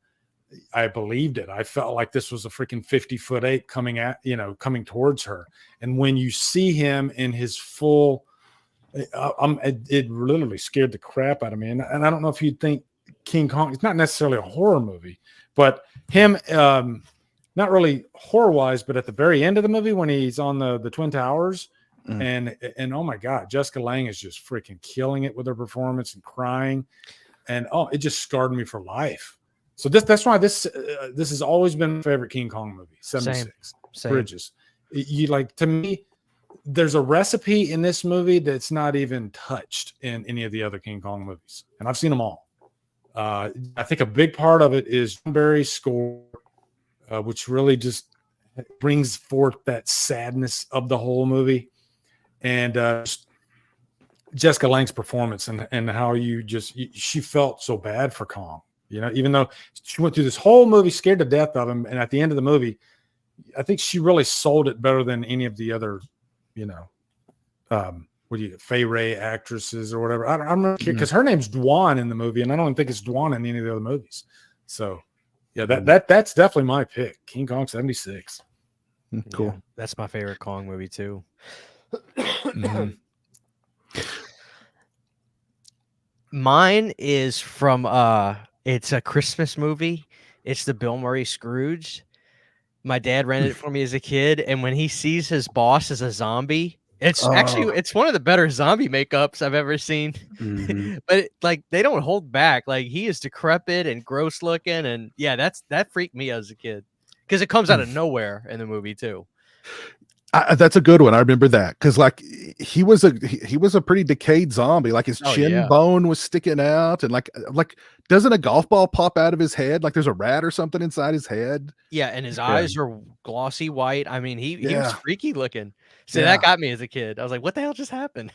I believed it. I felt like this was a freaking 50-foot ape coming towards her. And when you see him in his full, it literally scared the crap out of me. And I don't know if you'd think King Kong, it's not necessarily a horror movie, but him, not really horror wise, but at the very end of the movie, when he's on the Twin Towers, and oh my God, Jessica Lange is just freaking killing it with her performance and crying. And it just scarred me for life. So that's why this has always been my favorite King Kong movie. 76 Same. Bridges. You like, to me, there's a recipe in this movie that's not even touched in any of the other King Kong movies, and I've seen them all. I think a big part of it is John Barry's score, which really just brings forth that sadness of the whole movie, and Jessica Lange's performance and how she felt so bad for Kong. You know, even though she went through this whole movie scared to death of him, and at the end of the movie, I think she really sold it better than any of the other, what do you Fay Ray actresses or whatever. I'm not because her name's Dwan in the movie, and I don't even think it's Dwan in any of the other movies. So yeah, that's definitely my pick. King Kong 76. Cool. Yeah, that's my favorite Kong movie too. Mine is from it's a Christmas movie. It's the Bill Murray Scrooge. My dad rented it for me as a kid, and when he sees his boss as a zombie, it's actually it's one of the better zombie makeups I've ever seen. But like they don't hold back. Like he is decrepit and gross looking, and yeah, that freaked me as a kid because it comes out of nowhere in the movie too. That's a good one. I remember that because like he was a pretty decayed zombie. Like his chin bone was sticking out, and like doesn't a golf ball pop out of his head? Like there's a rat or something inside his head. Yeah, and his eyes are glossy white. I mean, he was freaky looking. So that got me as a kid. I was like, what the hell just happened?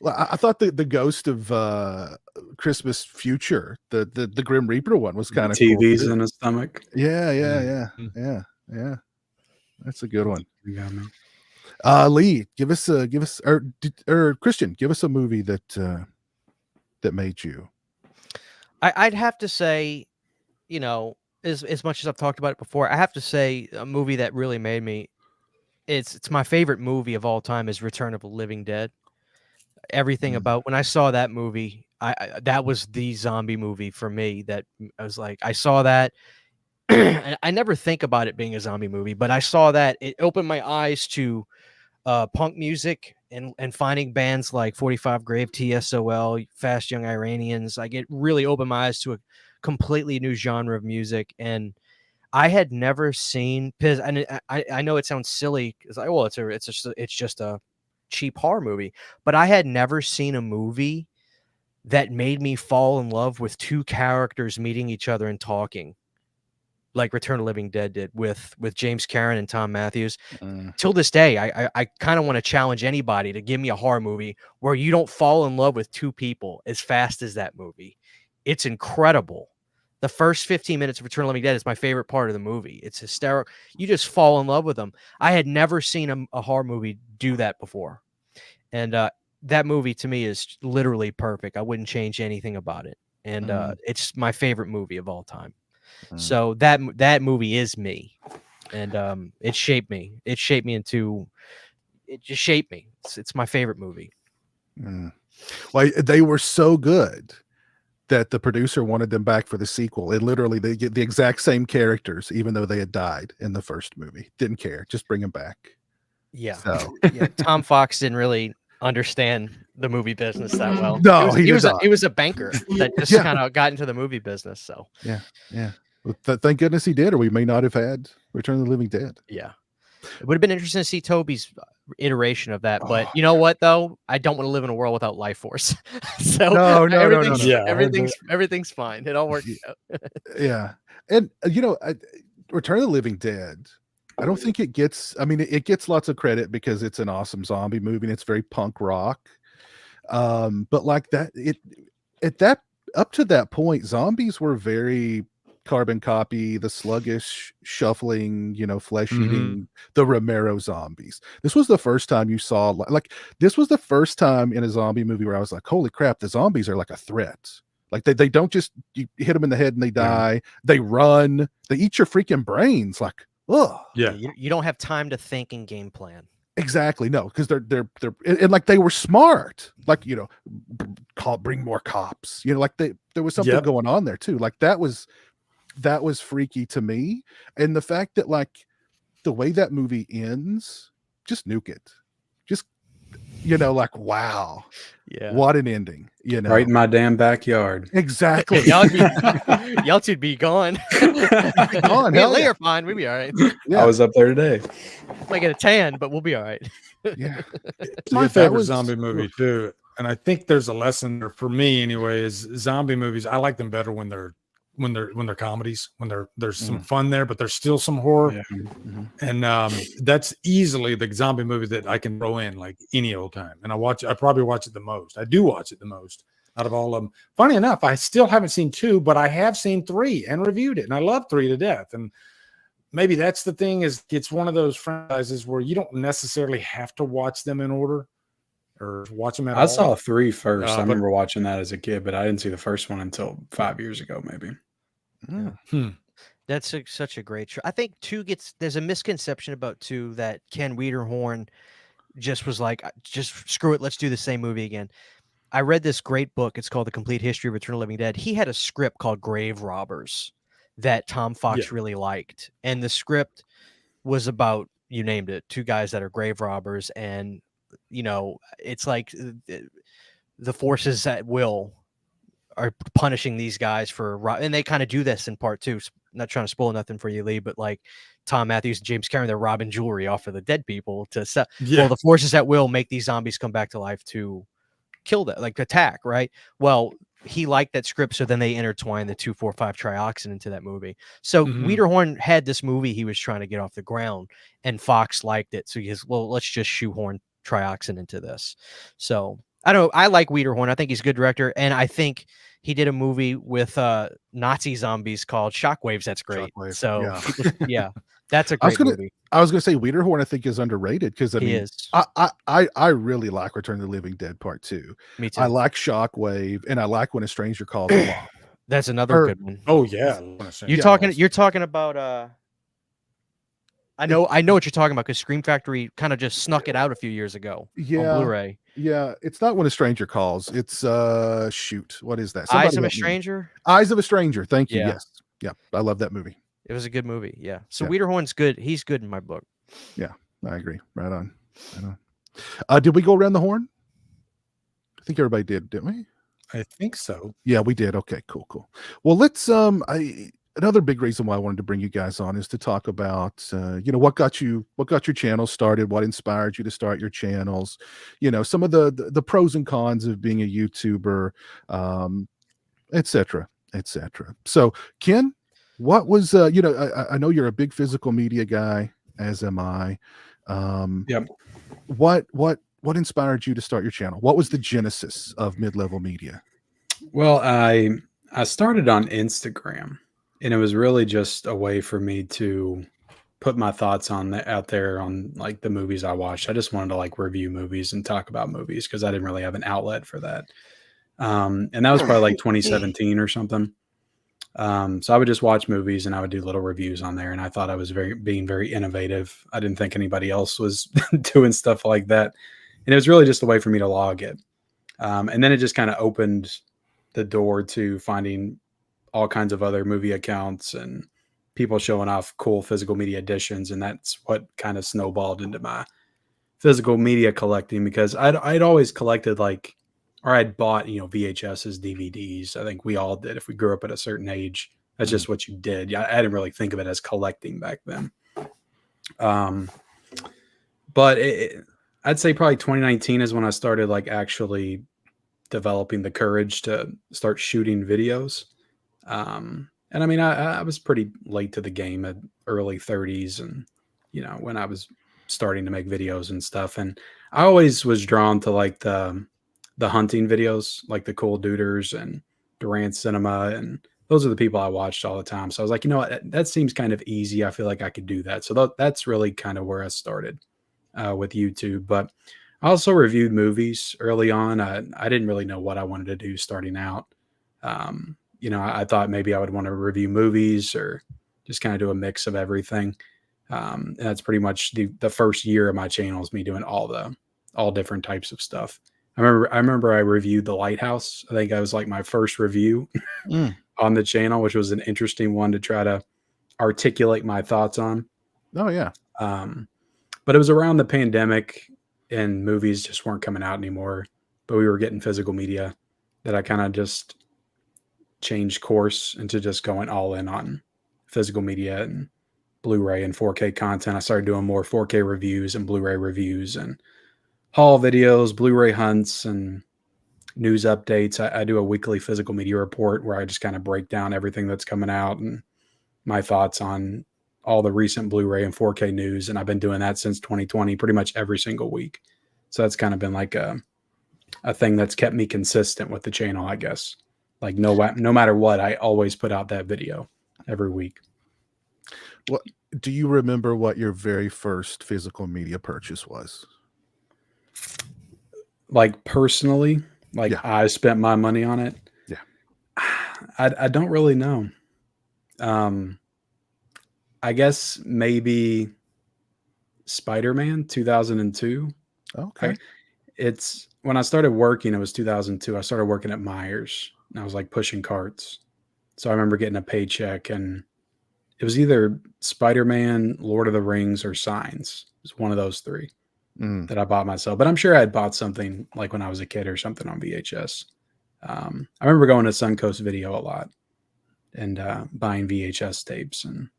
Well, I thought the ghost of Christmas Future, the Grim Reaper one was kind of TVs cool in his stomach. Yeah. That's a good one. Lee, give us or Christian, give us a movie that made you. I'd have to say, you know, as much as I've talked about it before, I have to say a movie that really made me. It's my favorite movie of all time is Return of the Living Dead. Everything about when I saw that movie, that was the zombie movie for me. That I was like, I saw that. And I never think about it being a zombie movie, but I saw that it opened my eyes to punk music and finding bands like 45 Grave, TSOL, Fast Young Iranians. Like it really opened my eyes to a completely new genre of music. And I had never seen because I know it sounds silly because it's just a cheap horror movie, but I had never seen a movie that made me fall in love with two characters meeting each other and talking like Return of the Living Dead did with James Cameron and Tom Matthews. Till this day, I kind of want to challenge anybody to give me a horror movie where you don't fall in love with two people as fast as that movie. It's incredible. The first 15 minutes of Return of the Living Dead is my favorite part of the movie. It's hysterical. You just fall in love with them. I had never seen a horror movie do that before. And that movie to me is literally perfect. I wouldn't change anything about it. And it's my favorite movie of all time. So that movie is me. And it shaped me. It just shaped me. It's my favorite movie. Well, they were so good that the producer wanted them back for the sequel. And literally they get the exact same characters, even though they had died in the first movie. Didn't care. Just bring them back. Yeah. So yeah, Tom Fox didn't really understand the movie business that well. No, he was a banker that just kind of got into the movie business. So yeah. Well, thank goodness he did, or we may not have had Return of the Living Dead. Yeah. It would have been interesting to see Toby's iteration of that, but you know what though? I don't want to live in a world without life force. So no. Yeah, everything's fine. It all works out. Yeah. And Return of the Living Dead, I don't think it gets, I mean, it gets lots of credit because it's an awesome zombie movie and it's very punk rock. But like that, up to that point, zombies were very carbon copy, the sluggish, shuffling, flesh eating, the Romero zombies. This was the first time you saw this was the first time in a zombie movie where I was like, holy crap, the zombies are like a threat. Like they don't just, you hit them in the head and they die. They run, they eat your freaking brains. Like, oh yeah, you don't have time to think and game plan. Exactly. No, because they're and like they were smart, like, bring more cops, like there was something going on there too. Like that was freaky to me. And the fact that like the way that movie ends, just nuke it. Just, like, wow. Yeah. What an ending, Right in my damn backyard. Exactly. Y'all two be gone. Gone. You're fine. We'll be all right. Yeah. I was up there today. Might get a tan, but we'll be all right. Yeah. It's my favorite zombie movie too. And I think there's a lesson there for me anyway, is zombie movies. I like them better when they're comedies, when there's some fun there, but there's still some horror. Yeah. And that's easily the zombie movie that I can throw in like any old time. And I probably watch it the most. I do watch it the most out of all of them. Funny enough, I still haven't seen 2, but I have seen 3 and reviewed it. And I love 3 to death. And maybe that's the thing, is it's one of those franchises where you don't necessarily have to watch them in order. or watch them at I all. saw 3 first. I but- remember watching that as a kid, but I didn't see the first one until 5 years ago, maybe. That's such a great show. I think 2 there's a misconception about 2 that Ken Wiederhorn just was like, just screw it, let's do the same movie again. I read this great book. It's called The Complete History of Return of the Living Dead. He had a script called Grave Robbers that Tom Fox really liked. And the script was about, you named it, 2 guys that are grave robbers. And, you know, it's like the forces at will are punishing these guys for, and they kind of do this in part 2. Not trying to spoil nothing for you, Lee, but like Tom Matthews and James Cameron, they're robbing jewelry off of the dead people to sell. Well, the forces at will make these zombies come back to life to kill that, like attack, right? Well, he liked that script, so then they intertwined the 2,4,5-trioxin into that movie. So Wiederhorn had this movie he was trying to get off the ground, and Fox liked it. So he goes, well, let's just shoehorn trioxin into this. So I don't know. I like Wiederhorn. I think he's a good director, and I think he did a movie with Nazi zombies called Shockwaves. That's great. Shockwave, So yeah, that's a great movie. I was gonna say Wiederhorn, I think, is underrated because I really like Return of the Living Dead Part 2. Me too. I like Shockwave, and I like When a Stranger Calls the Law. That's another good one. Oh yeah, You're talking about I know what you're talking about because Scream Factory kind of just snuck it out a few years ago on Blu-ray. Yeah, it's not When a Stranger Calls. It's shoot, what is that? Eyes of a Stranger. Eyes of a Stranger. Thank you. Yeah. Yes, yeah, I love that movie. It was a good movie. Yeah. So Wiederhorn's good. He's good in my book. Yeah, I agree. Right on. Did we go around the horn? I think everybody did, didn't we? I think so. Yeah, we did. Okay, cool. Well, let's another big reason why I wanted to bring you guys on is to talk about what got your channel started, what inspired you to start your channels, some of the pros and cons of being a YouTuber, etc. So Ken, what was I know you're a big physical media guy, as am I. What inspired you to start your channel? What was the genesis of MidLevelMedia? Well, I started on Instagram, and it was really just a way for me to put my thoughts out there on like the movies I watched. I just wanted to like review movies and talk about movies because I didn't really have an outlet for that. And that was probably like 2017 or something. So I would just watch movies and I would do little reviews on there. And I thought I was being very innovative. I didn't think anybody else was doing stuff like that. And it was really just a way for me to log it. And then it just kind of opened the door to finding all kinds of other movie accounts and people showing off cool physical media editions. And that's what kind of snowballed into my physical media collecting, because I'd always collected I'd bought, VHSs, DVDs. I think we all did. If we grew up at a certain age, that's just what you did. I didn't really think of it as collecting back then. But I'd say probably 2019 is when I started actually developing the courage to start shooting videos. And I mean, I was pretty late to the game at early 30s and, when I was starting to make videos and stuff. And I always was drawn to the hunting videos, like the Cool Duders and Durant Cinema. And those are the people I watched all the time. So I was like, that seems kind of easy. I feel like I could do that. So that's really kind of where I started with YouTube. But I also reviewed movies early on. I didn't really know what I wanted to do starting out. I thought maybe I would want to review movies or just kind of do a mix of everything. And that's pretty much the first year of my channel is me doing all different types of stuff. I remember I reviewed The Lighthouse. I think that was my first review on the channel, which was an interesting one to try to articulate my thoughts on. Oh yeah. But it was around the pandemic and movies just weren't coming out anymore, but we were getting physical media that I kind of just changed course into just going all in on physical media and Blu-ray and 4K content. I started doing more 4K reviews and Blu-ray reviews and haul videos, Blu-ray hunts, and news updates. I do a weekly physical media report where I just kind of break down everything that's coming out and my thoughts on all the recent Blu-ray and 4K news. And I've been doing that since 2020, pretty much every single week. So that's kind of been a thing that's kept me consistent with the channel, I guess. No matter what, I always put out that video every week. What do you remember what your very first physical media purchase was? like personally, like Yeah. I spent my money on it. Yeah. I don't really know. I guess maybe Spider-Man 2002. Okay. It's when I started working, it was 2002. I started working at Myers and I was like pushing carts. So I remember getting a paycheck and it was either Spider-Man, Lord of the Rings, or Signs. It was one of those three that I bought myself. But I'm sure I had bought something like when I was a kid or something on VHS. I remember going to Suncoast Video a lot and buying VHS tapes and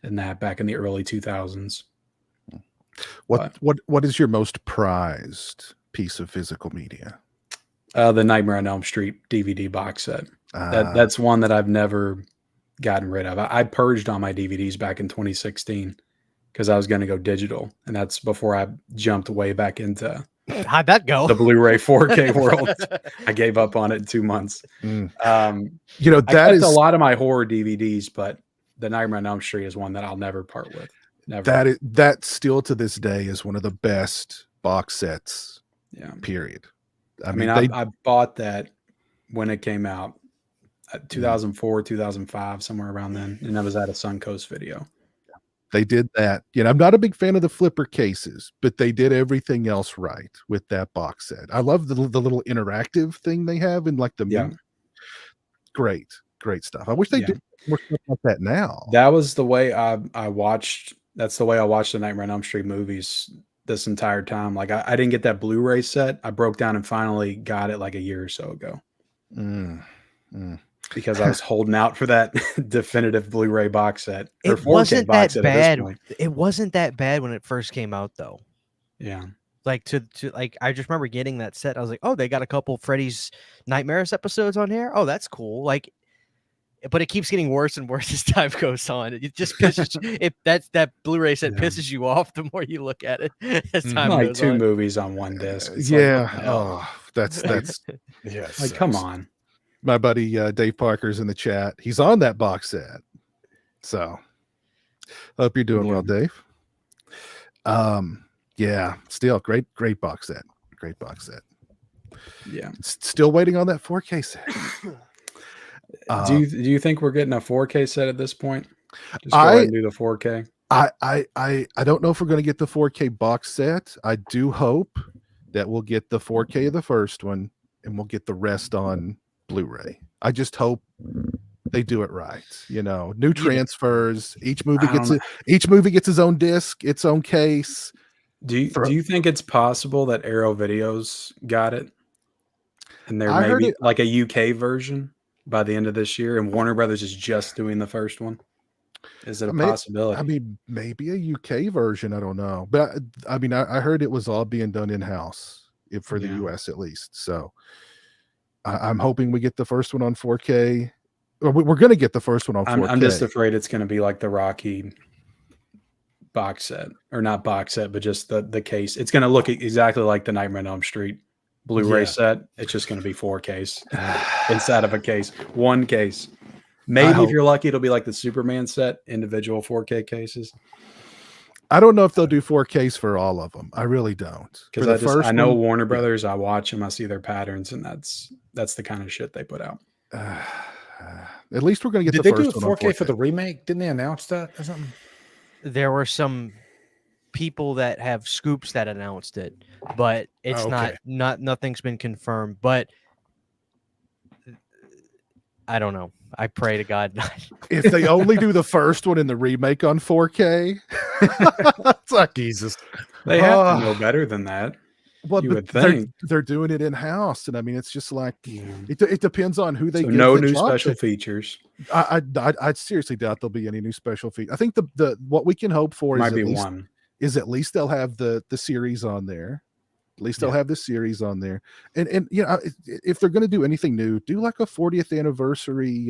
that back in the early 2000s. What is your most prized piece of physical media? The Nightmare on Elm Street DVD box set. That's one that I've never gotten rid of. I purged all my DVDs back in 2016 because I was going to go digital, and that's before I jumped way back into How'd that go? the Blu-ray 4K world. I gave up on it in 2 months. You know, I that kept is a lot of my horror DVDs, but the Nightmare on Elm Street is one that I'll never part with. Never. that still to this day is one of the best box sets. Yeah. Period. I mean, I bought that when it came out, 2004, 2005, somewhere around then, and I was at a Suncoast Video. They did that. You know, I'm not a big fan of the flipper cases, but they did everything else right with that box set. I love the little interactive thing they have in like the movie. Great stuff. I wish they did more stuff like that now. That was the way I watched. That's the way I watched the Nightmare on Elm Street movies this entire time. Like I didn't get that Blu-ray set. I broke down and finally got it like a year or so ago. Because I was holding out for that definitive Blu-ray box set. It wasn't that bad. It wasn't that bad when it first came out, though. Yeah. Like to like, I just remember getting that set. I was like, oh, they got a couple Freddy's Nightmares episodes on here. Oh, that's cool. Like, but it keeps getting worse and worse as time goes on. It just pisses that Blu-ray set pisses you off the more you look at it as time like goes 2 on. movies on one disc. It's that's yeah. Like, come on. My buddy Dave Parker's in the chat. He's on that box set. So hope you're doing well, Dave. Yeah, still great box set. Great box set. Yeah. Still waiting on that 4K set. Do you think we're getting a 4K set at this point? Just go ahead and do the 4K. I don't know if we're going to get the 4K box set. I do hope that we'll get the 4K of the first one and we'll get the rest on Blu-ray. I just hope they do it right. You know, new transfers. Each movie gets its own disc, its own case. Do you think it's possible that Arrow Videos got it? And there may be like a UK version by the end of this year, and Warner Brothers is just doing the first one. Is it a possibility? I mean, maybe a UK version. I don't know, but I mean, I heard it was all being done in house for the US at least. So I'm hoping we get the first one on 4K. We're going to get the first one on 4K. I'm just afraid it's going to be like the Rocky box set, or not box set, but just the case. It's going to look exactly like the Nightmare on Elm Street Blu-ray set. It's just going to be 4Ks inside of a case, one case. Maybe if you're lucky, it'll be like the Superman set, individual 4K cases. I don't know if they'll do 4Ks for all of them. I really don't. Because I know Warner Brothers. I watch them. I see their patterns, and that's the kind of shit they put out. At least we're going to get the first one. Did they do a 4K for the remake? Didn't they announce that or something? There were some people that have scoops that announced it, but it's nothing's been confirmed. But I don't know. I pray to God not. If they only do the first one in the remake on 4K, it's like Jesus. They have to know better than that. Well, you would think they're doing it in house, and I mean, it's just like it depends on who they get. No new special features. I seriously doubt there'll be any new special features. I think the what we can hope for is at least they'll have the series on there. At least they'll have the series on there, and you know, if they're going to do anything new, do like a 40th anniversary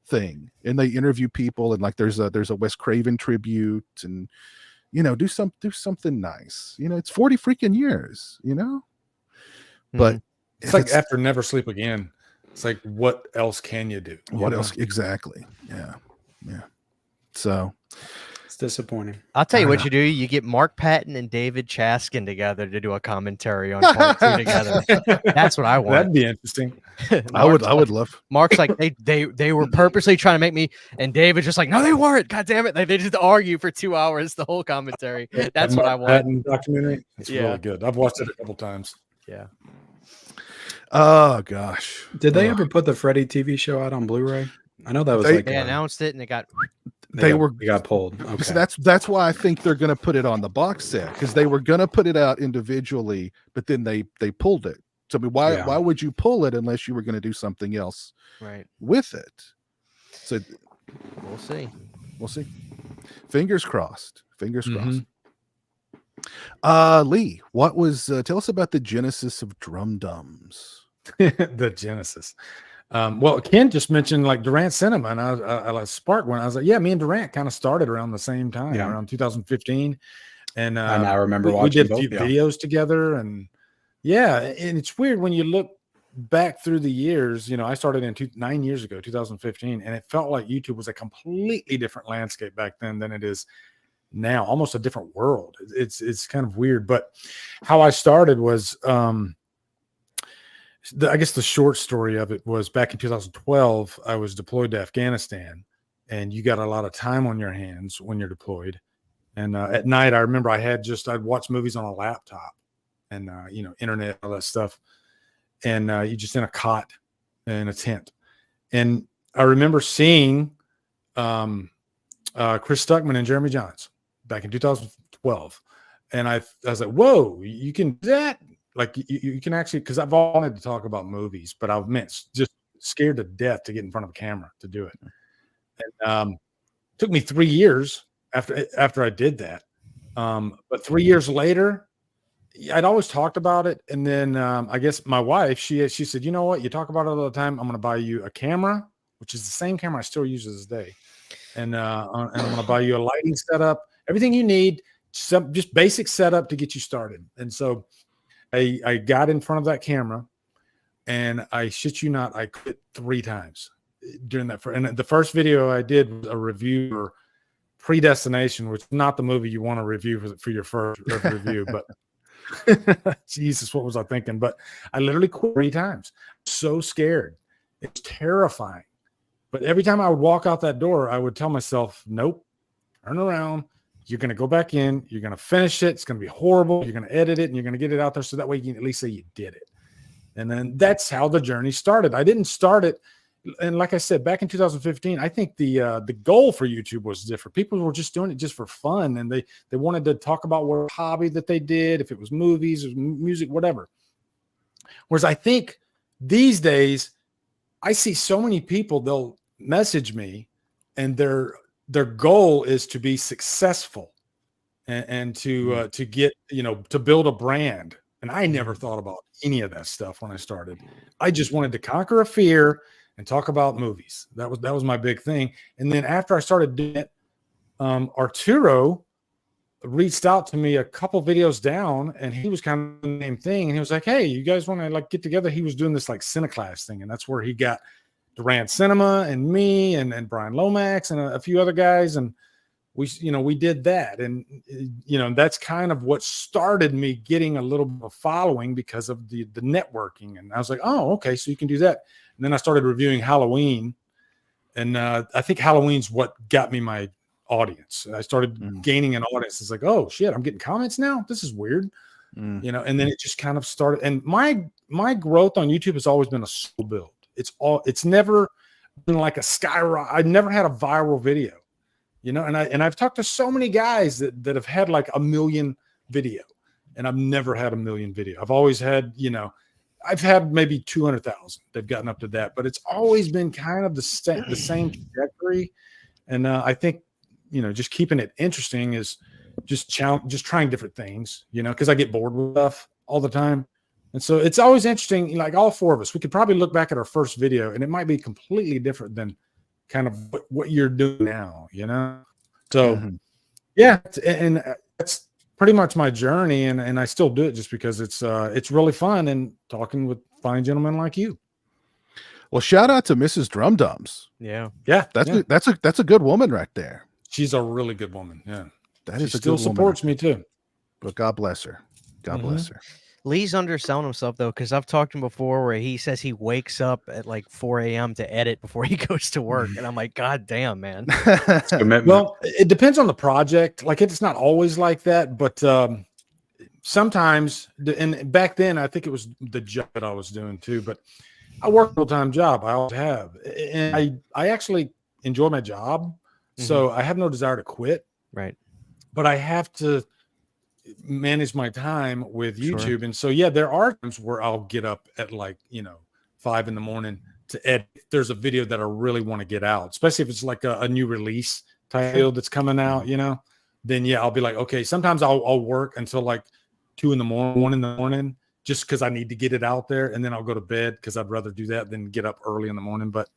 thing, and they interview people, and like there's a Wes Craven tribute, and you know, do something nice. You know, it's 40 freaking years. You know, but it's like after Never Sleep Again. It's like, what else can you do? What else exactly? Yeah. So. disappointing. I'll tell you I what know. you do. You get Mark Patton and David Chaskin together to do a commentary on part 2 together. That's what I want. That'd be interesting. I would love. Mark's like they were purposely trying to make me, and David's just like, no, they weren't. God damn it! They just argue for 2 hours the whole commentary. That's what I Mark want. Patton documentary. It's Yeah. really good. I've watched it a couple times. Yeah. Oh gosh. Did they Ugh. ever put the Freddy TV show out on Blu-ray? I know that was They- like They announced it and it got. They got pulled. Okay. So that's why I think they're going to put it on the box set, because they were going to put it out individually, but then they pulled it. So I mean, why would you pull it unless you were going to do something else Right. with it? So We'll see. we'll see. Fingers crossed. Fingers Mhm. crossed. Lee, what was? Tell us about the genesis of DrumDums. The Genesis. Well, Ken just mentioned like Durant Cinema, and I sparked one. I was like, yeah, me and Durant kind of started around the same time, Yeah. around 2015. And I now remember we watching did a few both, yeah. videos together, and yeah, and it's weird when you look back through the years. You know, I started in 9 years ago, 2015, and it felt like YouTube was a completely different landscape back then than it is now, almost a different world. It's kind of weird, but how I started was I guess the short story of it was back in 2012, I was deployed to Afghanistan, and you got a lot of time on your hands when you're deployed. And at night, I remember I'd watch movies on a laptop and, internet, all that stuff. And you just in a cot in a tent. And I remember seeing Chris Stuckman and Jeremy Johns back in 2012. And I was like, whoa, you can do that? Like you can actually, because I've wanted to talk about movies, but I've just scared to death to get in front of a camera to do it. And took me 3 years after I did that. But 3 years later, I'd always talked about it. And then I guess my wife, she said, you know what? You talk about it all the time. I'm going to buy you a camera, which is the same camera I still use to this day. And I'm going to buy you a lighting setup, everything you need, just basic setup to get you started. And so I got in front of that camera, and I shit you not, I quit 3 times during that. And the first video I did was a review for Predestination, which is not the movie you want to review for your first review, but Jesus, what was I thinking? But I literally quit 3 times. So scared. It's terrifying. But every time I would walk out that door, I would tell myself, nope, turn around. You're going to go back in. You're going to finish it. It's going to be horrible. You're going to edit it, and you're going to get it out there so that way you can at least say you did it. And then that's how the journey started. I didn't start it. And like I said, back in 2015, I think the goal for YouTube was different. People were just doing it just for fun, and they wanted to talk about what hobby that they did, if it was movies or music, whatever. Whereas I think these days, I see so many people, they'll message me, and their goal is to be successful and to get, to build a brand. And I never thought about any of that stuff when I started. I just wanted to conquer a fear and talk about movies. That was my big thing. And then after I started doing it, Arturo reached out to me a couple videos down, and he was kind of the same thing. And he was like, hey, you guys want to like get together? He was doing this like Cineclass thing. And that's where he got Durant Cinema and me and Brian Lomax and a few other guys. And we did that. And, that's kind of what started me getting a little bit of following because of the networking. And I was like, oh, okay, so you can do that. And then I started reviewing Halloween. And I think Halloween's what got me my audience. I started gaining an audience. It's like, oh shit, I'm getting comments now. This is weird. And then it just kind of started. And my growth on YouTube has always been a slow build. It's never been like a skyrocket. I've never had a viral video, and I've talked to so many guys that have had like 1 million video, and I've never had 1 million video. I've always had, I've had maybe 200,000. They've gotten up to that, but it's always been kind of the same trajectory. And I think, just keeping it interesting is just trying different things, because I get bored with stuff all the time. And so it's always interesting, like all 4 of us, we could probably look back at our first video and it might be completely different than kind of what you're doing now, So yeah, and that's pretty much my journey. And I still do it just because it's really fun and talking with fine gentlemen like you. Well, shout out to Mrs. DrumDums. Yeah. Yeah. That's a good woman right there. She's a really good woman. Yeah. That She is a still good woman. supports me too. But God bless her. God bless her. Lee's underselling himself though, because I've talked to him before where he says he wakes up at like 4 a.m. to edit before he goes to work. And I'm like, God damn, man. Commitment. Well, it depends on the project. Like it's not always like that, but sometimes, and back then I think it was the job that I was doing too, but I work a full-time job. I always have. And I actually enjoy my job. So I have no desire to quit. Right. But I have to manage my time with YouTube. Sure. And so, yeah, there are times where I'll get up at 5 a.m. to edit. There's a video that I really want to get out, especially if it's like a new release type deal that's coming out, then yeah, I'll be like, okay, sometimes I'll work until like 2 in the morning, 1 in the morning, just because I need to get it out there. And then I'll go to bed because I'd rather do that than get up early in the morning. But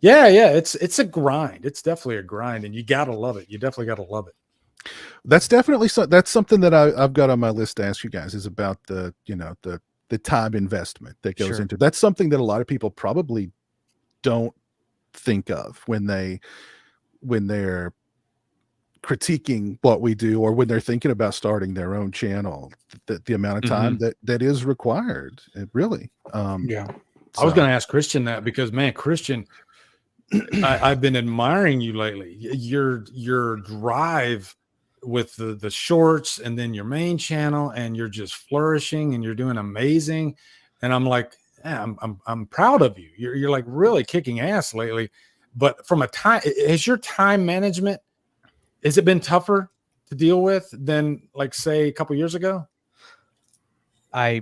yeah, it's a grind. It's definitely a grind, and you got to love it. You definitely got to love it. That's definitely that's something that I've got on my list to ask you guys is about the time investment that goes into. That's something that a lot of people probably don't think of when they're critiquing what we do, or when they're thinking about starting their own channel. The amount of time that is required. It really. Yeah. I was going to ask Christian that because, man, Christian, I've been admiring you lately. Your drive with the shorts and then your main channel, and you're just flourishing and you're doing amazing. And I'm like, yeah, I'm proud of you. You're like really kicking ass lately. But from a time, has your time management, has it been tougher to deal with than like say a couple years ago? I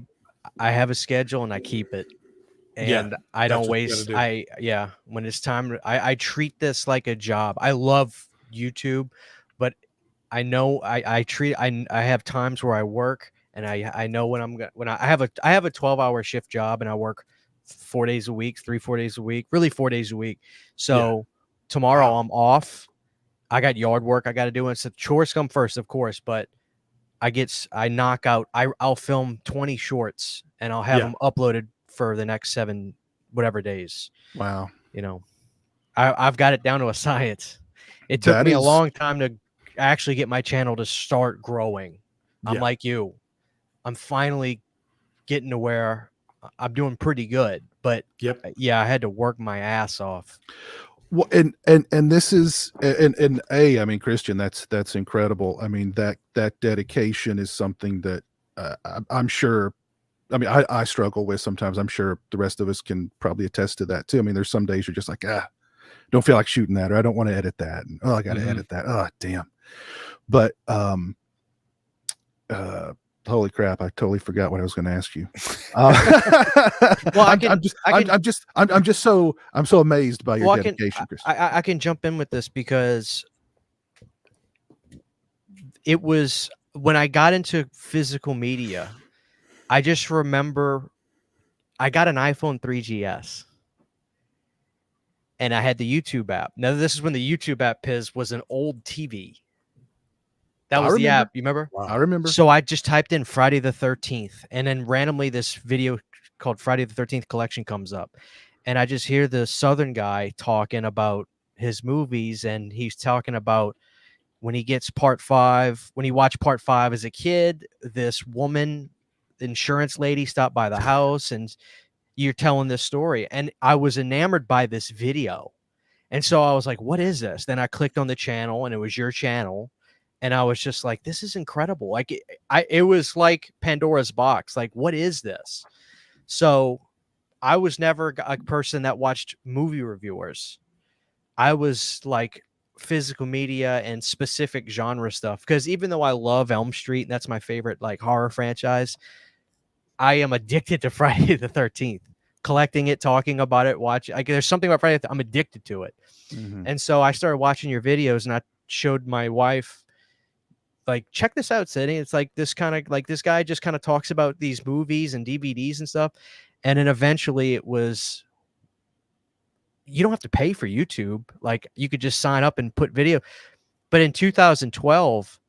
have a schedule and I keep it. And I don't waste. When it's time, I treat this like a job. I love YouTube, but I know I have times where I work, and I know when I have a 12-hour shift job, and I work 4 days a week, 4 days a week, really 4 days a week. So tomorrow I'm off. I got yard work I got to do, and so chores come first, of course, but I knock out. I'll film 20 shorts, and I'll have them uploaded for the next 7 whatever days. Wow. I've got it down to a science. It took me a long time to actually get my channel to start growing. I'm like you. I'm finally getting to where I'm doing pretty good, but I had to work my ass off. Well, and this is I mean, Christian, that's incredible. I mean, that dedication is something that I'm sure. I mean, I struggle with sometimes. I'm sure the rest of us can probably attest to that too. I mean, there's some days you're just like, don't feel like shooting that, or I don't want to edit that, and I got to edit that. Oh, damn. But holy crap, I totally forgot what I was going to ask you. Well, I'm so amazed by your dedication, Christian. I can jump in with this because it was when I got into physical media. I just remember I got an iPhone 3GS and I had the YouTube app. Now, this is when the YouTube app was an old TV. That was the app. You remember? Wow. I remember. So I just typed in Friday the 13th, and then randomly this video called Friday the 13th Collection comes up. And I just hear the Southern guy talking about his movies, and he's talking about when he gets part 5, when he watched part 5 as a kid, this woman, insurance lady, stopped by the house, and you're telling this story. And I was enamored by this video. And so I was like, what is this? Then I clicked on the channel, and it was your channel. And I was just like, this is incredible. Like it was like Pandora's box. Like, what is this? So I was never a person that watched movie reviewers. I was like physical media and specific genre stuff. Because even though I love Elm Street, and that's my favorite like horror franchise, I am addicted to Friday the 13th. Collecting it, talking about it, watching. Like, there's something about Friday. I'm addicted to it. And so I started watching your videos, and I showed my wife, like, check this out, Sydney. It's like this kind of like this guy just kind of talks about these movies and DVDs and stuff. And then eventually it was, you don't have to pay for YouTube. Like, you could just sign up and put video. But in 2012,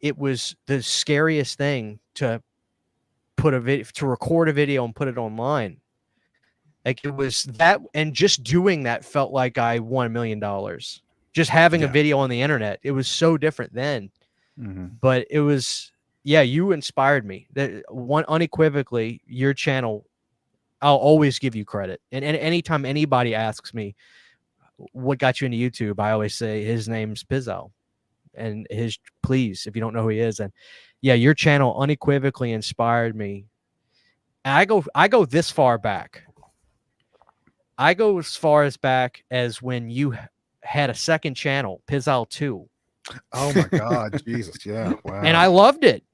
it was the scariest thing to put a video, to record a video and put it online. Like, it was that, and just doing that felt like I won $1 million. just having a Yeah. video on the internet. It was so different then, Mhm. but it was, yeah, you inspired me. That one, unequivocally, your channel, I'll always give you credit. And anytime anybody asks me what got you into YouTube, I always say his name's Pizowell. And please, if you don't know who he is, and yeah, your channel unequivocally inspired me. And I go this far back. I go as far as back as when you had a second channel, Pizowell 2. Oh my God, Jesus, yeah, wow. And I loved it.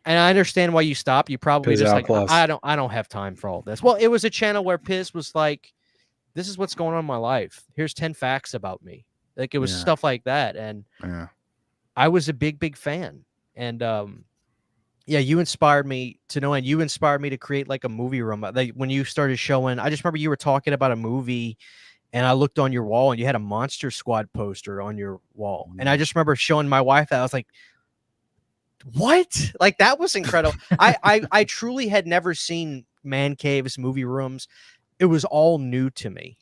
And I understand why you stopped. You probably just Pizowell like, Plus. I don't have time for all this. Well, it was a channel where Piz was like, this is what's going on in my life. Here's 10 facts about me. Like, it was Yeah. stuff like that. And Yeah. I was a big fan. And yeah, you inspired me to know, and you inspired me to create like a movie room. Like, when you started showing, I just remember you were talking about a movie, and I looked on your wall and you had a Monster Squad poster on your wall. And I just remember showing my wife that. I was like, what? Like, that was incredible. I truly had never seen man caves, movie rooms. It was all new to me.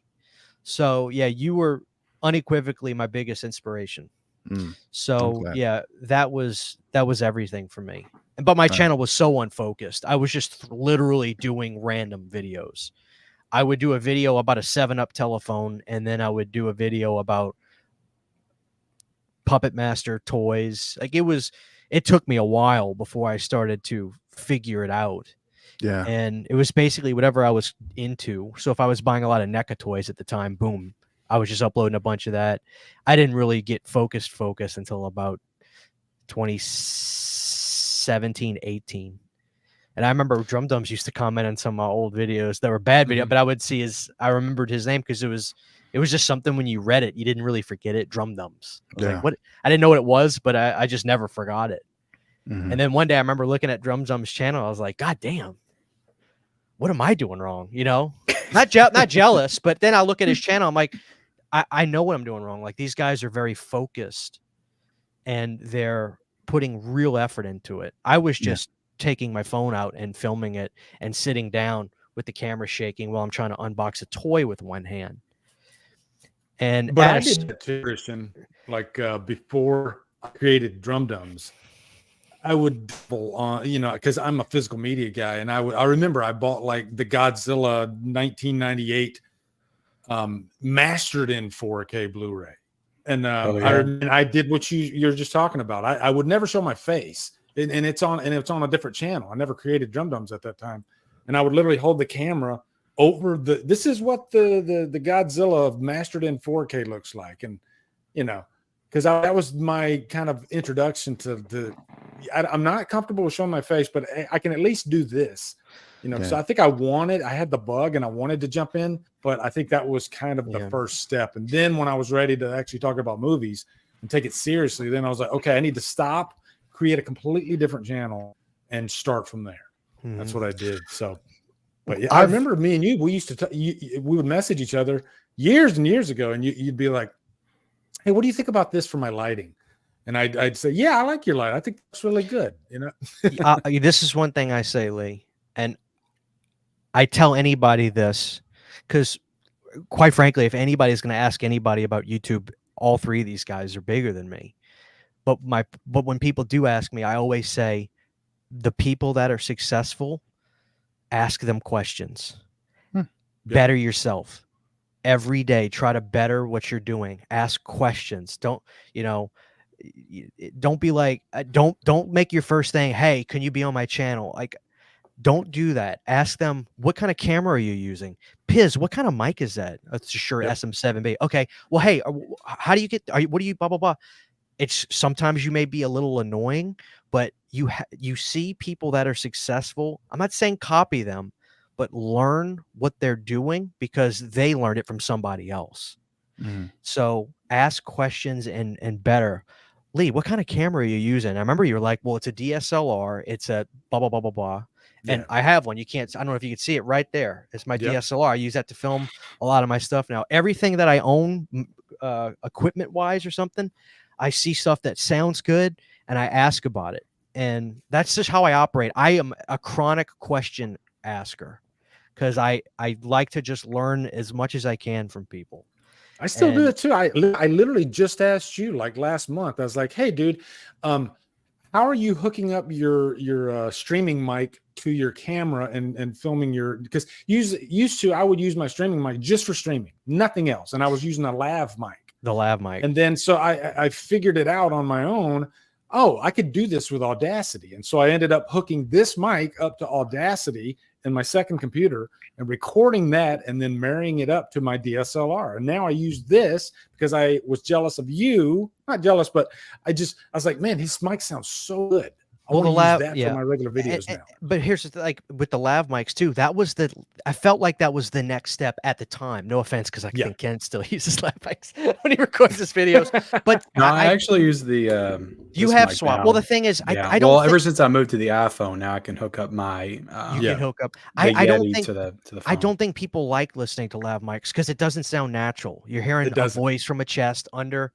So yeah, you were unequivocally my biggest inspiration. Mm. So glad. yeah, that was everything for me. But my Right. channel was so unfocused. I was just literally doing random videos. I would do a video about a 7-Up telephone, and then I would do a video about Puppet Master toys. Like, it took me a while before I started to figure it out. Yeah. And it was basically whatever I was into. So if I was buying a lot of NECA toys at the time, boom, I was just uploading a bunch of that. I didn't really get focused until about 2017, 18. And I remember DrumDums used to comment on some of my old videos that were bad video, but I would see I remembered his name because it was just something when you read it, you didn't really forget it. DrumDums. I was like, what? I didn't know what it was, but I just never forgot it. Mhm. And then one day I remember looking at DrumDums' channel. I was like, God damn, what am I doing wrong? You know, not jealous, but then I look at his channel. I'm like, I know what I'm doing wrong. Like, these guys are very focused and they're putting real effort into it. I was just taking my phone out and filming it and sitting down with the camera shaking while I'm trying to unbox a toy with one hand. And But I did that too, Christian. Like before I created DrumDums, I would double on, because I'm a physical media guy, and I remember I bought like the Godzilla 1998 mastered in 4K Blu-ray, and I did what you're just talking about. I would never show my face, and it's on a different channel. I never created DrumDums at that time, and I would literally hold the camera over this is what the Godzilla mastered in 4K looks like, and because that was my kind of introduction to I'm not comfortable with showing my face, but I can at least do this, So I think I had the bug and I wanted to jump in, but I think that was kind of the first step. And then when I was ready to actually talk about movies and take it seriously, then I was like, okay, I need to stop, create a completely different channel, and start from there. Mm-hmm. That's what I did. So, but yeah, I remember me and you, we used to, we would message each other years and years ago, and you'd be like, hey, what do you think about this for my lighting? And I'd say, yeah, I like your light. I think that's really good. This is one thing I say, Lee, and I tell anybody this because, quite frankly, if anybody's going to ask anybody about YouTube, all three of these guys are bigger than me. But when people do ask me, I always say, the people that are successful, ask them questions. Better yourself. Every day, try to better what you're doing. Ask questions. Don't be like, don't make your first thing, hey, can you be on my channel? Like, don't do that. Ask them, what kind of camera are you using? Piz, what kind of mic is that? It's a Shure SM7B. Okay, well, hey, how do you get? What do you blah blah blah? It's sometimes you may be a little annoying, but you see people that are successful. I'm not saying copy them, but learn what they're doing because they learned it from somebody else. Mm-hmm. So ask questions and better. Lee, what kind of camera are you using? I remember you were like, well, it's a DSLR. It's a blah, blah, blah, blah, blah. And I have one. I don't know if you can see it right there. It's my DSLR. I use that to film a lot of my stuff now. Everything that I own, equipment-wise or something, I see stuff that sounds good, and I ask about it. And that's just how I operate. I am a chronic question asker because I like to just learn as much as I can from people. I still do And it too. I literally just asked you like last month. I was like, "Hey, dude, how are you hooking up your streaming mic to your camera and filming your?" Because used to I would use my streaming mic just for streaming, nothing else, and I was using a lav mic. the lav mic. And then so I figured it out on my own. Oh, I could do this with Audacity, and so I ended up hooking this mic up to Audacity in my second computer and recording that and then marrying it up to my DSLR. And now I use this because I was jealous of you. Not jealous, but I was like, man, his mic sounds so good. I Well, want the to use lav, that yeah. for my regular videos now. But here's the like with the lav mics too. That was I felt like that was the next step at the time. No offense, because I think Ken still uses lav mics when he records his videos. But No, I actually use the. You this have mic swap. now. Well, the thing is, Yeah. I don't. Well, think ever since I moved to the iPhone, now I can hook up my. you can hook up. the I don't Yeti think to the phone. I don't think people like listening to lav mics because it doesn't sound natural. You're hearing a voice from a chest under.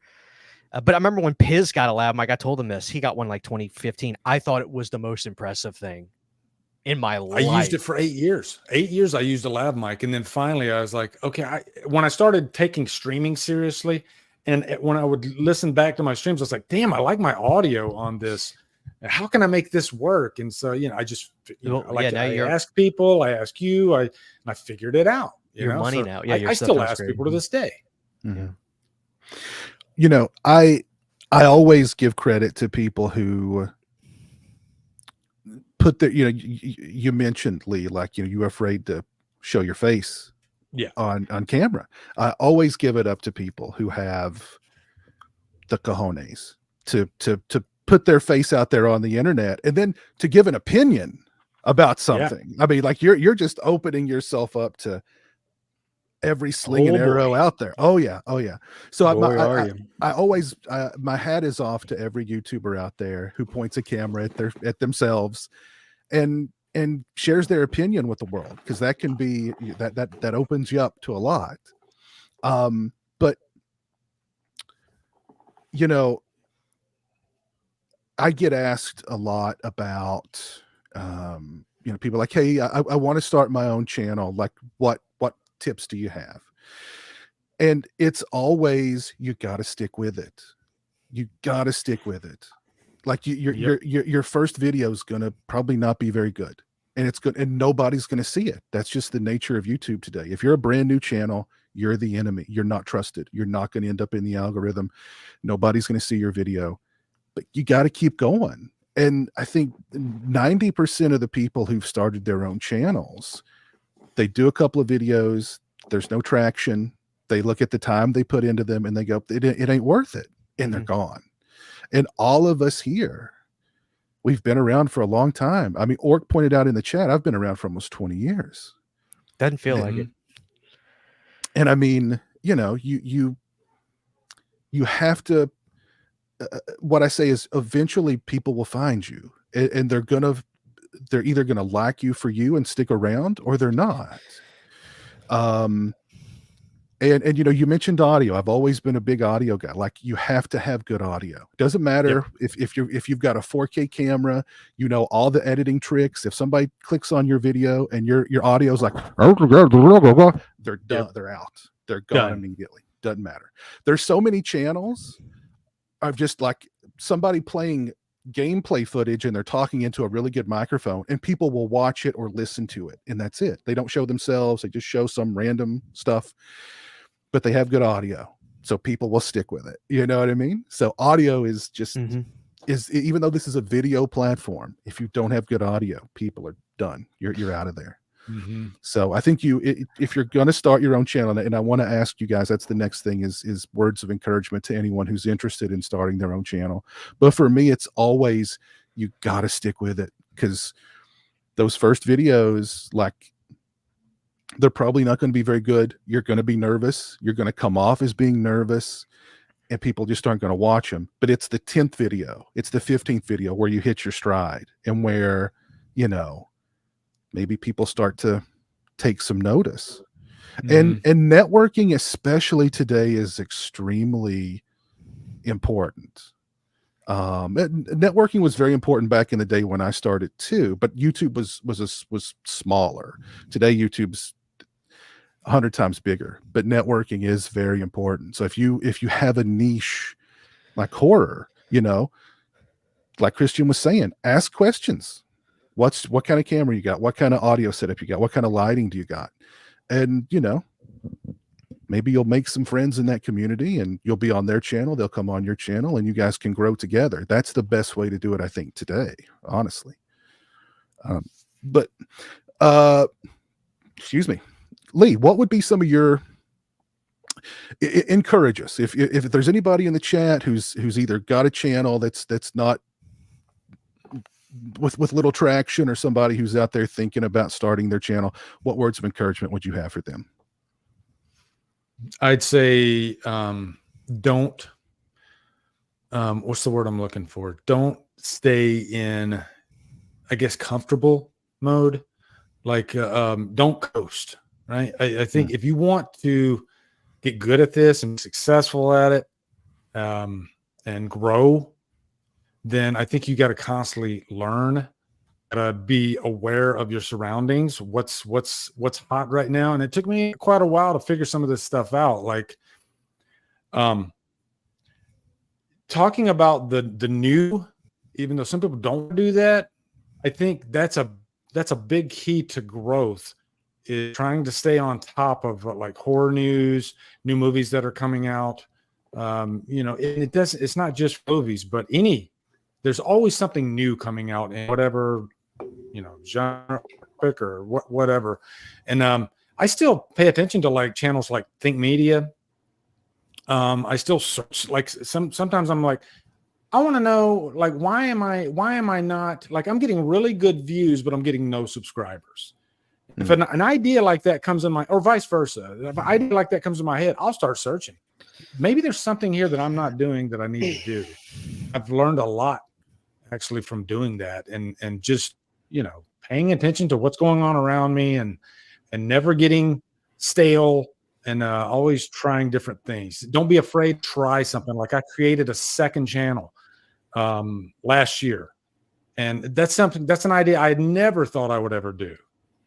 But I remember when Piz got a lav mic, I told him this. He got one like 2015. I thought it was the most impressive thing in my life. I used it for 8 years. 8 years I used a lav mic. And then finally I was like, okay, when I started taking streaming seriously, and when I would listen back to my streams, I was like, damn, I like my audio on this. How can I make this work? And so, I just, I ask people, I ask you, I figured it out. Your money now. Yeah, I still ask people to this day. Mm-hmm. I always give credit to people who put their, you mentioned, Lee, like, you're afraid to show your face on camera. I always give it up to people who have the cojones to put their face out there on the internet and then to give an opinion about something. I mean, like you're just opening yourself up to every sling and arrow out there. Oh yeah. So I always my hat is off to every YouTuber out there who points a camera at themselves and shares their opinion with the world, because that can be that opens you up to a lot. But I get asked a lot about people like, hey, I want to start my own channel. Like, what tips do you have? And it's always, you got to stick with it. You got to stick with it. Like your first video is going to probably not be very good, and it's good, and nobody's going to see it. That's just the nature of YouTube today. If you're a brand new channel, you're the enemy. You're not trusted. You're not going to end up in the algorithm. Nobody's going to see your video, but you got to keep going. And I think 90% of the people who've started their own channels, they do a couple of videos, there's no traction. They look at the time they put into them and they go, it ain't worth it. And they're gone. And all of us here, we've been around for a long time. I mean, Orc pointed out in the chat, I've been around for almost 20 years. Doesn't feel like it. And I mean, you have to, what I say is eventually people will find you, and they're either going to like you for you and stick around, or they're not. And you mentioned audio. I've always been a big audio guy. Like, you have to have good audio. Doesn't matter if you've got a 4K camera, all the editing tricks. If somebody clicks on your video and your audio's like, they're done. They're out. They're gone immediately. Doesn't matter. There's so many channels of just like somebody playing gameplay footage and they're talking into a really good microphone, and people will watch it or listen to it, and that's it. They don't show themselves. They just show some random stuff, but they have good audio, so people will stick with it. You know what I mean? So audio is just is, even though this is a video platform, if you don't have good audio, people are done. You're out of there. So I think if you're going to start your own channel, and I want to ask you guys, that's the next thing, is words of encouragement to anyone who's interested in starting their own channel. But for me, it's always, you got to stick with it, because those first videos, like, they're probably not going to be very good. You're going to be nervous. You're going to come off as being nervous, and people just aren't going to watch them. But it's the 10th video, it's the 15th video where you hit your stride, and where, maybe people start to take some notice. And networking, especially today, is extremely important. Networking was very important back in the day when I started too, but YouTube was smaller. Today, YouTube's 100 times bigger. But networking is very important. So if you have a niche like horror, you know, like Christian was saying, ask questions. What kind of camera you got? What kind of audio setup you got? What kind of lighting do you got? And, you know, maybe you'll make some friends in that community, and you'll be on their channel. They'll come on your channel, and you guys can grow together. That's the best way to do it, I think, today, honestly. But excuse me, Lee, what would be some of your encourage us if there's anybody in the chat who's either got a channel that's not with little traction, or somebody who's out there thinking about starting their channel, what words of encouragement would you have for them? I'd say don't what's the word I'm looking for? Don't stay in, I guess, comfortable mode. Like don't coast, right? I think if you want to get good at this and be successful at it and grow, then I think you got to constantly learn, be aware of your surroundings, what's hot right now. And it took me quite a while to figure some of this stuff out. Like talking about the new, even though some people don't do that, I think that's a big key to growth, is trying to stay on top of like horror news, new movies that are coming out. You know, it's not just movies, but there's always something new coming out in whatever, you know, genre or whatever. And I still pay attention to like channels like Think Media. I still search, like sometimes I'm like, I want to know, like, why am I not, like, I'm getting really good views, but I'm getting no subscribers. If an idea like that comes in or vice versa, if an idea like that comes in my head, I'll start searching. Maybe there's something here that I'm not doing that I need to do. I've learned a lot actually from doing that, and just, you know, paying attention to what's going on around me, and never getting stale, and always trying different things. Don't be afraid to try something. Like I created a second channel last year, and that's an idea I had never thought I would ever do.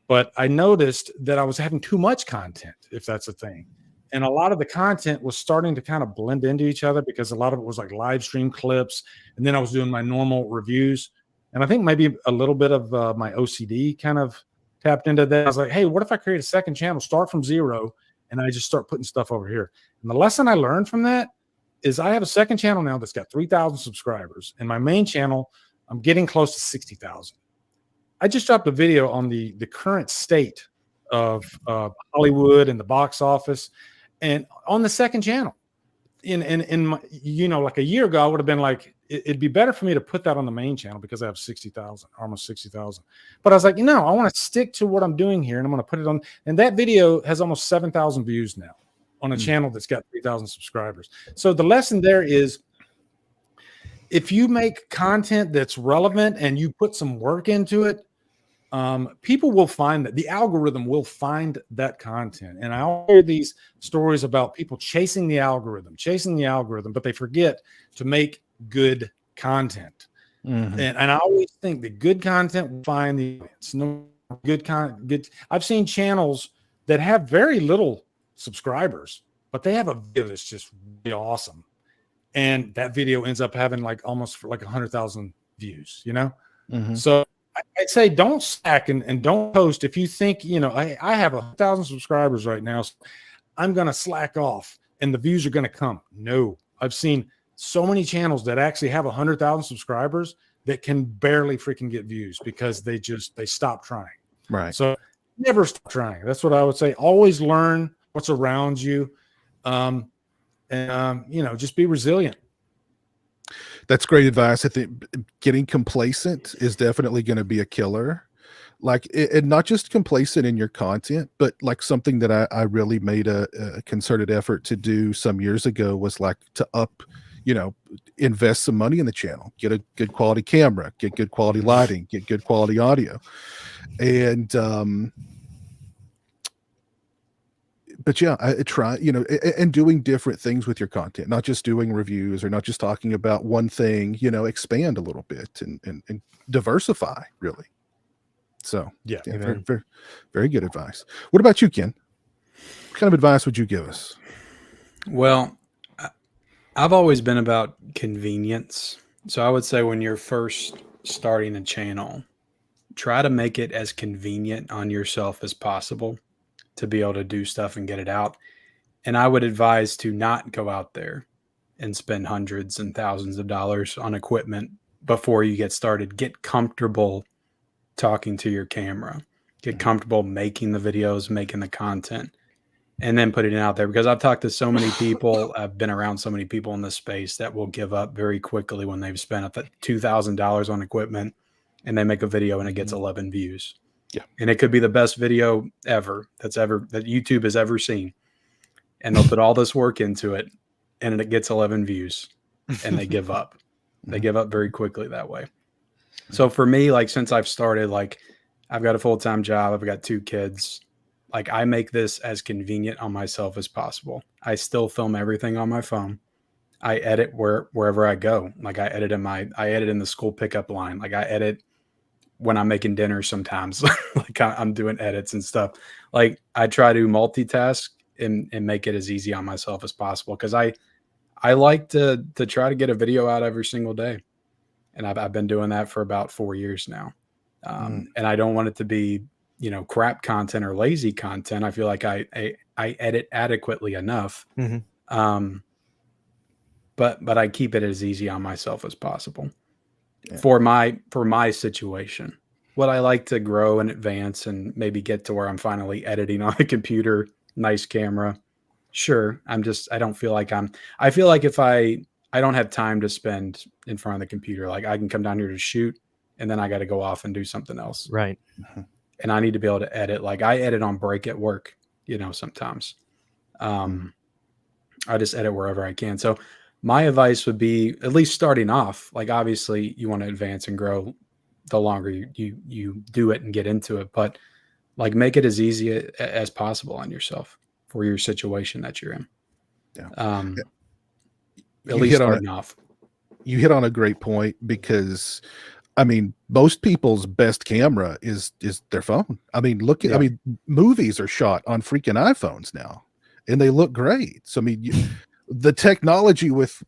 But I noticed that I was having too much content, if that's a thing. And a lot of the content was starting to kind of blend into each other, because a lot of it was like live stream clips. And then I was doing my normal reviews. And I think maybe a little bit of my OCD kind of tapped into that. I was like, hey, what if I create a second channel, start from zero, and I just start putting stuff over here? And the lesson I learned from that is I have a second channel now that's got 3,000 subscribers. And my main channel, I'm getting close to 60,000. I just dropped a video on the current state of Hollywood and the box office, and on the second channel. In my, you know, like a year ago, I would have been like, it'd be better for me to put that on the main channel because I have 60,000, almost 60,000. But I was like, no, I want to stick to what I'm doing here, and I'm going to put it on. And that video has almost 7,000 views now on a channel that's got 3,000 subscribers. So the lesson there is, if you make content that's relevant and you put some work into it, people will find that. The algorithm will find that content. And I hear these stories about people chasing the algorithm, but they forget to make good content. And I always think that good content will find the audience. No good content. I've seen channels that have very little subscribers, but they have a video that's just really awesome, and that video ends up having like almost like 100,000 views. You know, so I'd say don't slack and don't post if you think, you know, I have 1,000 subscribers right now, so I'm going to slack off and the views are going to come. No, I've seen so many channels that actually have 100,000 subscribers that can barely freaking get views because they stop trying. Right. So never stop trying. That's what I would say. Always learn what's around you. You know, just be resilient. That's great advice. I think getting complacent is definitely going to be a killer. Like, and not just complacent in your content, but like something that I really made a concerted effort to do some years ago was like to you know, invest some money in the channel, get a good quality camera, get good quality lighting, get good quality audio. And, but yeah, I try, you know, and doing different things with your content, not just doing reviews or not just talking about one thing, you know, expand a little bit and diversify, really. So yeah, very, very, very good advice. What about you, Ken? kind of advice would you give us? Well, I've always been about convenience. So I would say when you're first starting a channel, try to make it as convenient on yourself as possible to be able to do stuff and get it out. And I would advise to not go out there and spend hundreds and thousands of dollars on equipment before you get started. Get comfortable talking to your camera. Get comfortable making the videos, making the content, and then putting it out there. Because I've talked to so many people, I've been around so many people in this space that will give up very quickly when they've spent $2,000 on equipment and they make a video and it gets 11 views. Yeah. And it could be the best video ever that YouTube has ever seen. And they'll put all this work into it and it gets 11 views and they give up. They give up very quickly that way. So for me, like, since I've started, like, I've got a full-time job, I've got 2 kids. Like, I make this as convenient on myself as possible. I still film everything on my phone. I edit wherever I go. Like, I edit in the school pickup line. Like, I edit when I'm making dinner sometimes. Like, I'm doing edits and stuff. Like, I try to multitask and make it as easy on myself as possible. Cause I like to try to get a video out every single day. And I've been doing that for about 4 years now. And I don't want it to be, crap content or lazy content. I feel like I edit adequately enough. But I keep it as easy on myself as possible for my situation. Would I like to grow and advance and maybe get to where I'm finally editing on a computer, nice camera? Sure. I don't feel like I feel like if I don't have time to spend in front of the computer, like, I can come down here to shoot and then I got to go off and do something else. Right. And I need to be able to edit. Like, I edit on break at work, sometimes. I just edit wherever I can. So my advice would be, at least starting off, like, obviously you want to advance and grow the longer you do it and get into it, but, like, make it as easy as possible on yourself for your situation that you're in. Yeah. At least starting off. You hit on a great point, because I mean, most people's best camera is their phone. I mean, movies are shot on freaking iPhones now and they look great. So, I mean, the technology with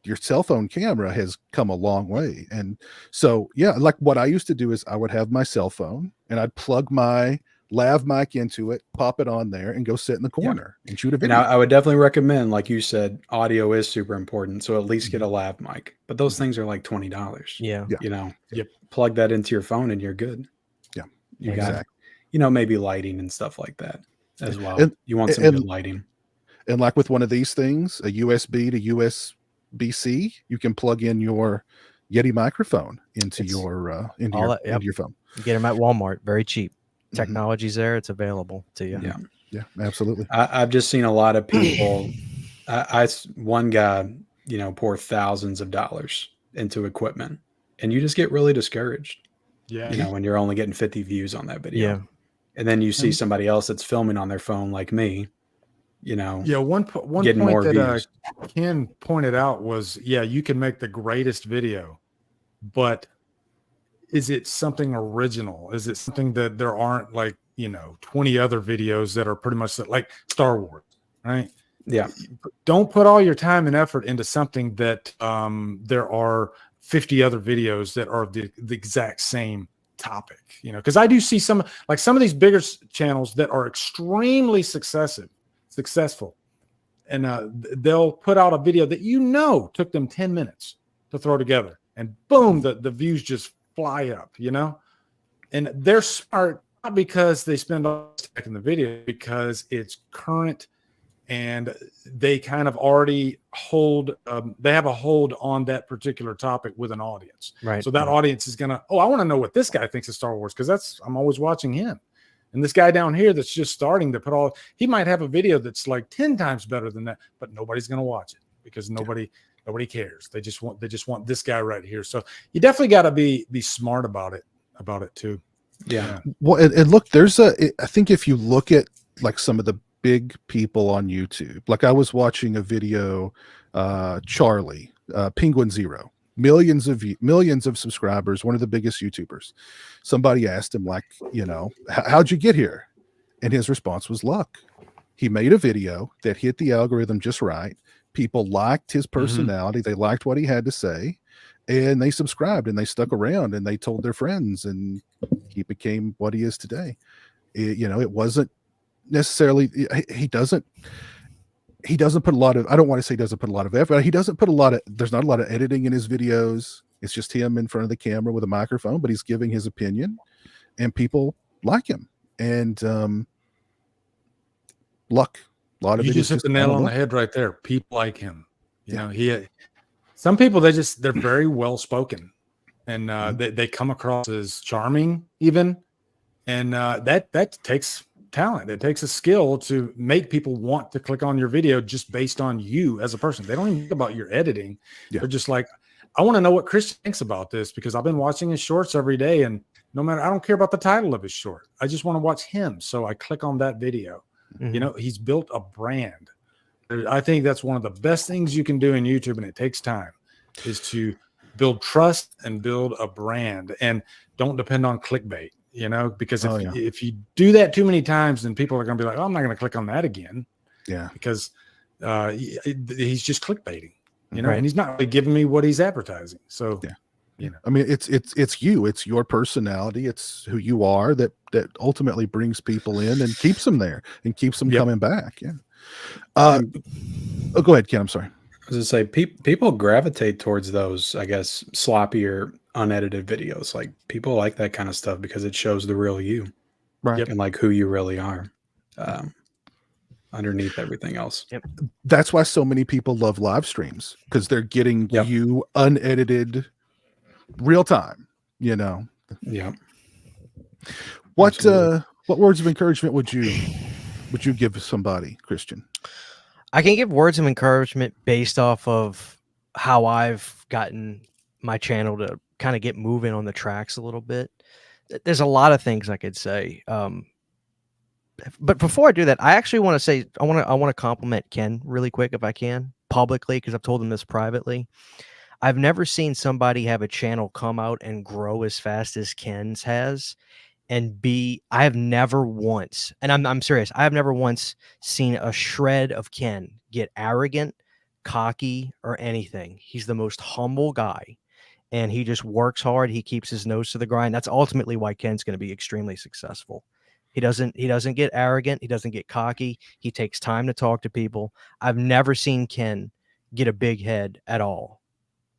your cell phone camera has come a long way. And so, yeah, like, what I used to do is I would have my cell phone and I'd plug my lav mic into it, pop it on there, and go sit in the corner and shoot a video. And I would definitely recommend, like you said, audio is super important. So at least get a lav mic. But those things are like $20. Yeah. Plug that into your phone and you're good. Yeah. You got, maybe lighting and stuff like that as well. And you want some good lighting. And like with one of these things, a USB to USB-C, you can plug in your Yeti microphone into your phone. You get them at Walmart, very cheap. Technology's there, it's available to you. Yeah, absolutely. I've just seen a lot of people. One guy, pour thousands of dollars into equipment, and you just get really discouraged. Yeah, when you're only getting 50 views on that video. Yeah, and then you see somebody else that's filming on their phone, like me. One point that Ken pointed out was, you can make the greatest video, but is it something original? Is it something that there aren't, like, 20 other videos that are pretty much like Star Wars, right? Yeah. Don't put all your time and effort into something that there are 50 other videos that are the exact same topic, because I do see some of these bigger channels that are extremely successful. And they'll put out a video that took them 10 minutes to throw together, and boom, the views just fly up, and they're smart, not because they spend all this time in the video, because it's current and they kind of already they have a hold on that particular topic with an audience. Right. So that audience is gonna, I want to know what this guy thinks of Star Wars, because I'm always watching him. And this guy down here that's just starting to he might have a video that's like 10 times better than that, but nobody's gonna watch it because nobody cares. They just want this guy right here. So you definitely got to be smart about it too. Yeah. Well, and look, I think if you look at, like, some of the big people on YouTube, like, I was watching a video, Charlie, Penguin Zero, millions of subscribers, one of the biggest YouTubers. Somebody asked him, like, how'd you get here? And his response was luck. He made a video that hit the algorithm just right. People liked his Mm-hmm. personality. They liked what he had to say, and they subscribed and they stuck around and they told their friends, and he became what he is today. It wasn't necessarily, he doesn't put a lot of, I don't want to say he doesn't put a lot of effort. He doesn't put there's not a lot of editing in his videos. It's just him in front of the camera with a microphone, but he's giving his opinion and people like him. And luck. A lot of You it is just hit the nail on the head right there. People like him. You know, some people, they're very well spoken, and they come across as charming even. And that takes talent. It takes a skill to make people want to click on your video just based on you as a person. They don't even think about your editing. Yeah. They're just like, I want to know what Christian thinks about this because I've been watching his shorts every day, and I don't care about the title of his short. I just want to watch him. So I click on that video. Mhm. You know, he's built a brand. I think that's one of the best things you can do in YouTube, and it takes time, is to build trust and build a brand, and don't depend on clickbait, because if you do that too many times, then people are going to be like, oh, I'm not going to click on that again. Yeah. Because he's just clickbaiting, Right. and he's not really giving me what he's advertising. So, I mean, it's you, it's your personality, it's who you are that ultimately brings people in and keeps them there and keeps them coming back. Yeah. Go ahead, Ken. I'm sorry. I was going to say, people gravitate towards those, I guess, sloppier, unedited videos. Like, people like that kind of stuff because it shows the real you, right? And like who you really are underneath everything else. Yep. That's why so many people love live streams, because they're getting you unedited, real time. Yeah. What words of encouragement would you give somebody, Christian? I can give words of encouragement based off of how I've gotten my channel to kind of get moving on the tracks a little bit. There's a lot of things I could say. But before I do that, I actually want to say, I want to compliment Ken really quick, if I can, publicly, because I've told him this privately. I've never seen somebody have a channel come out and grow as fast as Ken's has. And I have never once, and I'm serious, I have never once seen a shred of Ken get arrogant, cocky, or anything. He's the most humble guy, and he just works hard. He keeps his nose to the grind. That's ultimately why Ken's going to be extremely successful. He doesn't get arrogant. He doesn't get cocky. He takes time to talk to people. I've never seen Ken get a big head at all.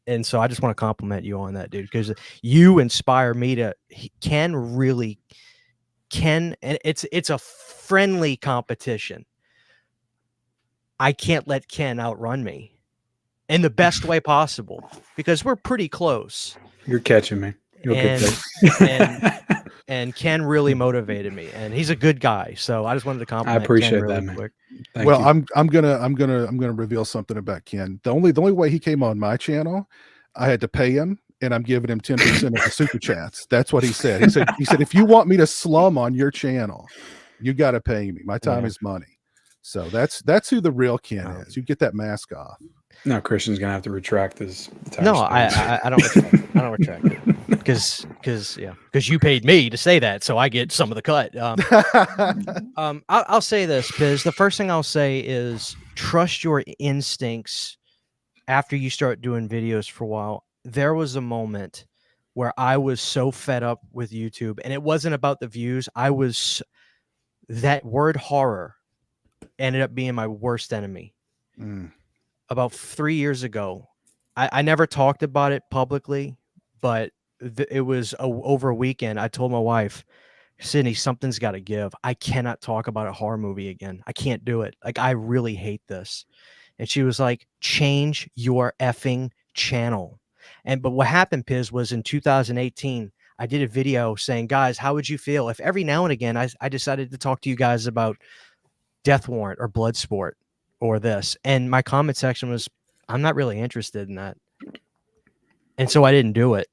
And so I just want to compliment you on that, dude, because you inspire me to and it's a friendly competition. I can't let Ken outrun me in the best way possible because we're pretty close. You're catching me. You'll get there. And Ken really motivated me, and he's a good guy. So I just wanted to compliment. I appreciate Ken really that, man. quick. Thank Well, you. I'm gonna reveal something about Ken. The only way he came on my channel, I had to pay him, and I'm giving him 10% of the super chats. That's what he said. He said if you want me to slum on your channel, you got to pay me. My time is money. So that's who the real Ken is. You get that mask off. No, Christian's gonna have to retract his. No, I don't. I don't retract it because you paid me to say that, so I get some of the cut. I'll say this, Biz. The first thing I'll say is trust your instincts. After you start doing videos for a while, there was a moment where I was so fed up with YouTube, and it wasn't about the views. That word horror ended up being my worst enemy. About 3 years ago, I never talked about it publicly, but it was over a weekend. I told my wife, Sydney, something's got to give. I cannot talk about a horror movie again. I can't do it. Like, I really hate this. And she was like, change your effing channel. But what happened, Piz, was in 2018, I did a video saying, guys, how would you feel if every now and again I decided to talk to you guys about Death Warrant or Bloodsport or this? And my comment section was, I'm not really interested in that. And so I didn't do it.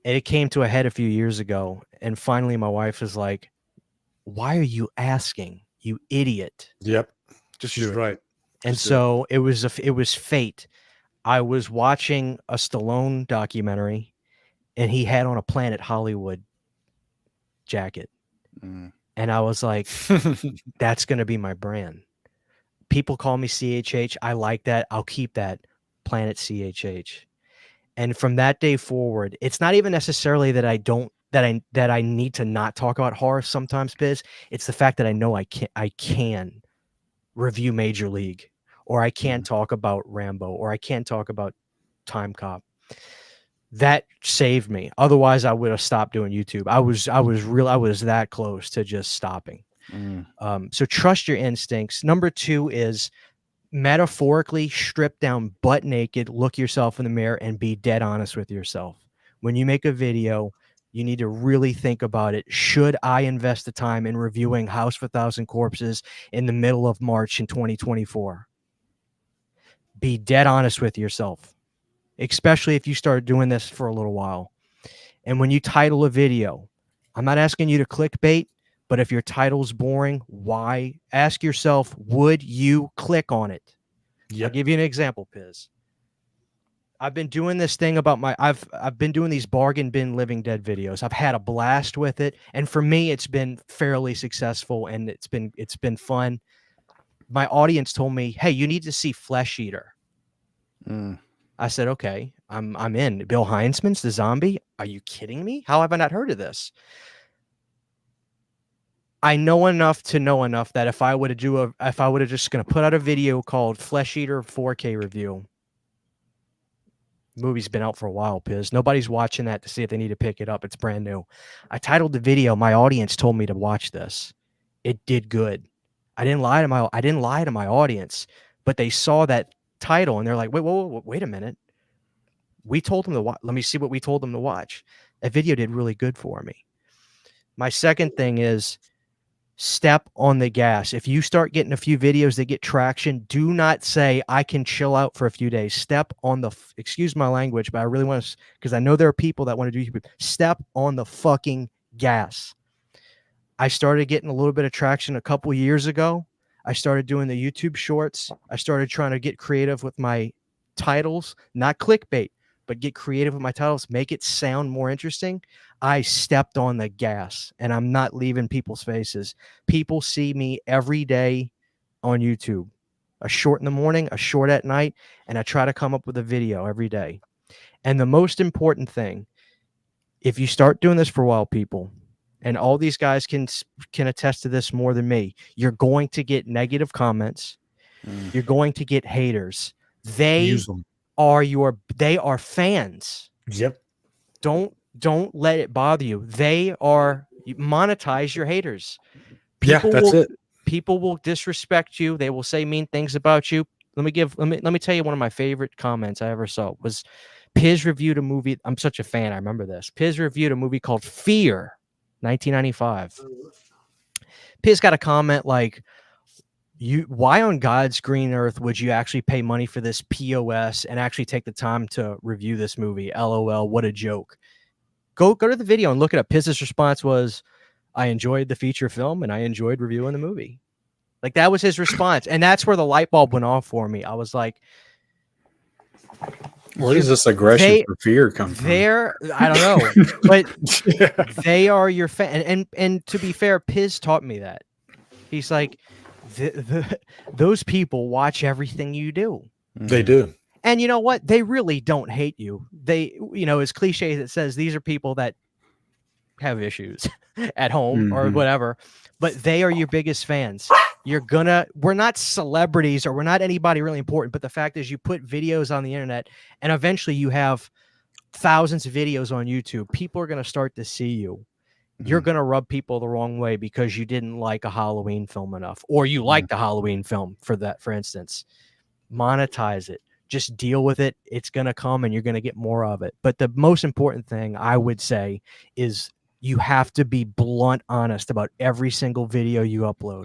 And it came to a head a few years ago. And finally, my wife was like, why are you asking, you idiot? Yep. Just right. And so it was fate. I was watching a Stallone documentary, and he had on a Planet Hollywood jacket. And I was like, that's going to be my brand. People call me CHH. I like that. I'll keep that. PlanetCHH. And from that day forward, it's not even necessarily that I need to not talk about horror sometimes, Biz. It's the fact that I know I can review Major League, or I can talk about Rambo, or I can talk about Time Cop. That saved me. Otherwise, I would have stopped doing YouTube. I was that close to just stopping. So trust your instincts. Number 2 is metaphorically strip down butt naked, look yourself in the mirror, and be dead honest with yourself. When you make a video, you need to really think about it. Should I invest the time in reviewing House of a Thousand Corpses in the middle of March in 2024? Be dead honest with yourself, especially if you start doing this for a little while. And when you title a video, I'm not asking you to clickbait, but if your title's boring, why? Ask yourself, would you click on it? I'll give you an example, Piz. I've been doing this thing about I've been doing these bargain bin Living Dead videos. I've had a blast with it, and for me, it's been fairly successful, and it's been fun. My audience told me, "Hey, you need to see Flesh Eater." I said, "Okay, I'm in." Bill Heinzman's the zombie. Are you kidding me? How have I not heard of this? I know enough to know enough that if I would have just gonna put out a video called Flesh Eater 4K review. Movie's been out for a while, Piz. Nobody's watching that to see if they need to pick it up. It's brand new. I titled the video. My audience told me to watch this. It did good. I didn't lie to my audience, but they saw that title and they're like, wait a minute. We told them to watch. Let me see what we told them to watch. That video did really good for me. My second thing is step on the gas. If you start getting a few videos that get traction, do not say, I can chill out for a few days. Step on the, excuse my language, but I really want to, because I know there are people that want to do YouTube. Step on the fucking gas. I started getting a little bit of traction a couple years ago. I started doing the YouTube shorts. I started trying to get creative with my titles, not clickbait, but get creative with my titles, make it sound more interesting. I stepped on the gas, and I'm not leaving people's faces. People see me every day on YouTube, a short in the morning, a short at night, and I try to come up with a video every day. And the most important thing, if you start doing this for a while, people, and all these guys can attest to this more than me, you're going to get negative comments. You're going to get haters. They are fans. Yep. Don't let it bother you. Monetize your haters. People will disrespect you. They will say mean things about you. Let me tell you one of my favorite comments I ever saw was Piz reviewed a movie. I'm such a fan. I remember this. Piz reviewed a movie called Fear, 1995. Piz got a comment like, why on God's green earth would you actually pay money for this POS and actually take the time to review this movie? LOL, what a joke. Go to the video and look it up. Piz's response was, I enjoyed the feature film and I enjoyed reviewing the movie. Like, that was his response. And that's where the light bulb went off for me. I was like, where does this aggression for fear come from? I don't know, but they are your fan. And to be fair, Piz taught me that. He's like, those people watch everything you do. They do. And you know what? They really don't hate you. They, as cliche as it says, these are people that have issues at home or whatever, but they are your biggest fans. We're not celebrities or we're not anybody really important, but the fact is you put videos on the internet and eventually you have thousands of videos on YouTube. People are going to start to see you. You're going to rub people the wrong way because you didn't like a Halloween film enough, or you liked the Halloween film for instance. Monetize it. Just deal with it. It's going to come and you're going to get more of it. But the most important thing I would say is you have to be blunt honest about every single video you upload.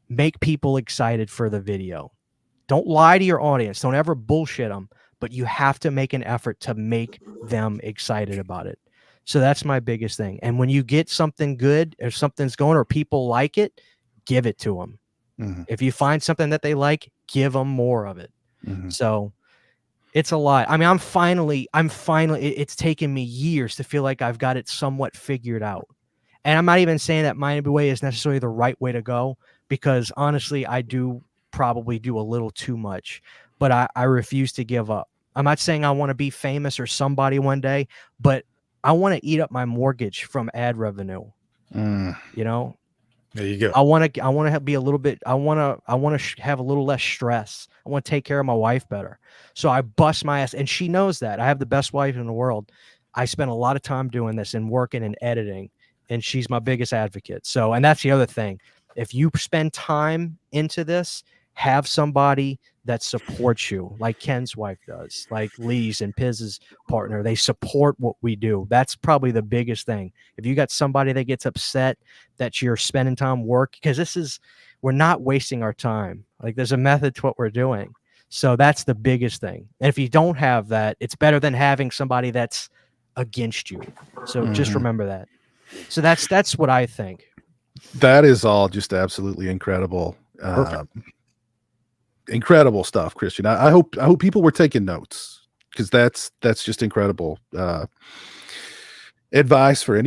Make people excited for the video. Don't lie to your audience. Don't ever bullshit them, but you have to make an effort to make them excited about it. So that's my biggest thing. And when you get something good or something's going or people like it, give it to them. If you find something that they like, give them more of it. So it's a lot. I mean, I'm finally, it's taken me years to feel like I've got it somewhat figured out. And I'm not even saying that my way is necessarily the right way to go, because honestly, I do probably do a little too much, but I refuse to give up. I'm not saying I want to be famous or somebody one day, but I want to eat up my mortgage from ad revenue. You know, There you go. I want to be a little bit, I want to have a little less stress. I want to take care of my wife better. So I bust my ass, and she knows that. I have the best wife in the world. I spend a lot of time doing this and working and editing, and she's my biggest advocate. So, and that's the other thing. If you spend time into this, have somebody that supports you, like Ken's wife does, like Lee's and Piz's partner. They support what we do. That's probably the biggest thing. If you got somebody that gets upset that you're spending time work, because we're not wasting our time. Like, there's a method to what we're doing. So that's the biggest thing. And if you don't have that, it's better than having somebody that's against you. So just remember that. So that's what I think. That is all just absolutely incredible. Incredible stuff, Christian. I hope people were taking notes, because that's just incredible advice for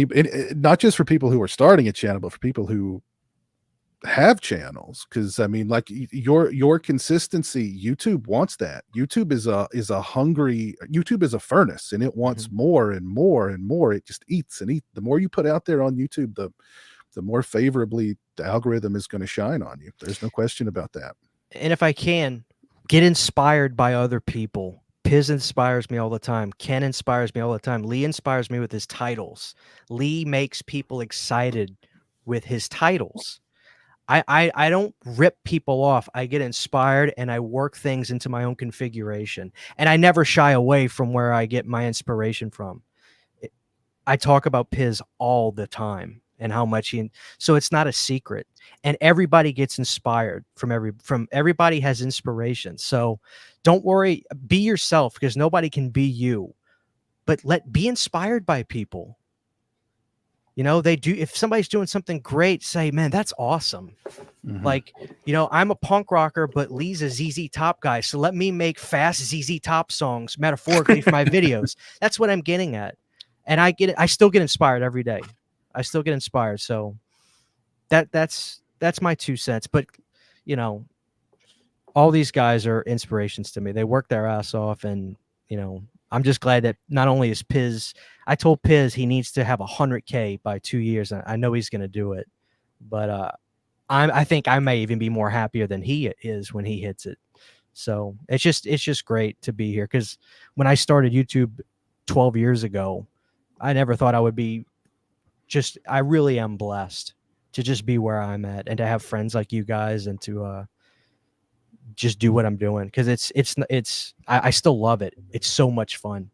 not just for people who are starting a channel, but for people who have channels. Because I mean, like, your consistency, YouTube wants that. YouTube is a furnace, and it wants more and more and more. It just eats and eats. The more you put out there on YouTube, the more favorably the algorithm is going to shine on you. There's no question about that. And if I can, get inspired by other people. Piz inspires me all the time. Ken inspires me all the time. Lee inspires me with his titles. Lee makes people excited with his titles. I don't rip people off. I get inspired, and I work things into my own configuration. And I never shy away from where I get my inspiration from. I talk about Piz all the time, and how much so it's not a secret. And everybody gets inspired from everybody has inspiration. So don't worry, be yourself, because nobody can be you. But be inspired by people. You know, if somebody's doing something great, say, man, that's awesome. Like, you know, I'm a punk rocker, but Lee's a ZZ Top guy. So let me make fast ZZ Top songs metaphorically for my videos. That's what I'm getting at. And I still get inspired every day. I still get inspired. So that's my 2 cents. But, you know, all these guys are inspirations to me. They work their ass off, and, you know, I'm just glad that not only is Piz, I told Piz he needs to have 100K by 2 years. And I know he's going to do it, but I think I may even be more happier than he is when he hits it. So it's just great to be here, because when I started YouTube 12 years ago, I never thought I would be I really am blessed to just be where I'm at, and to have friends like you guys, and to just do what I'm doing, because I still love it. It's so much fun.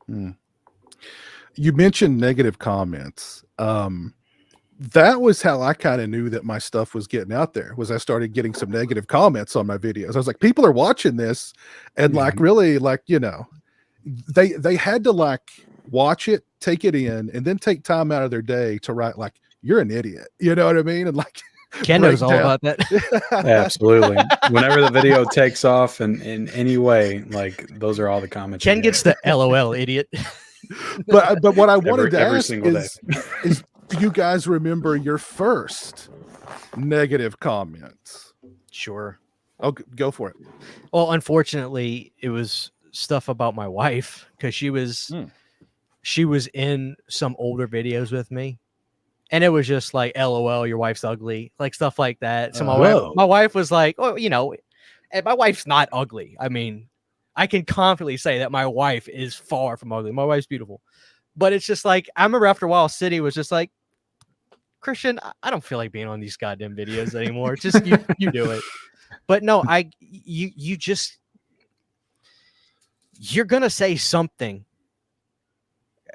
You mentioned negative comments. That was how I kind of knew that my stuff was getting out there, was I started getting some negative comments on my videos. I was like, people are watching this, and like, really, like, you know, they had to like watch it, take it in, and then take time out of their day to write like, you're an idiot. You know what I mean? And like, Ken knows all about that. Absolutely. Whenever the video takes off in any way, like, those are all the comments. Ken gets the LOL idiot. But what I wanted to every ask single is, do you guys remember your first negative comments? Sure. Oh, go for it. Well, unfortunately, it was stuff about my wife, because she was in some older videos with me, and it was just like, LOL, your wife's ugly, like stuff like that. So my wife was like, oh, you know, and my wife's not ugly. I mean, I can confidently say that my wife is far from ugly. My wife's beautiful. But it's just like, I remember after a while, City was just like, Christian, I don't feel like being on these goddamn videos anymore. Just you do it. But no, you're gonna say something.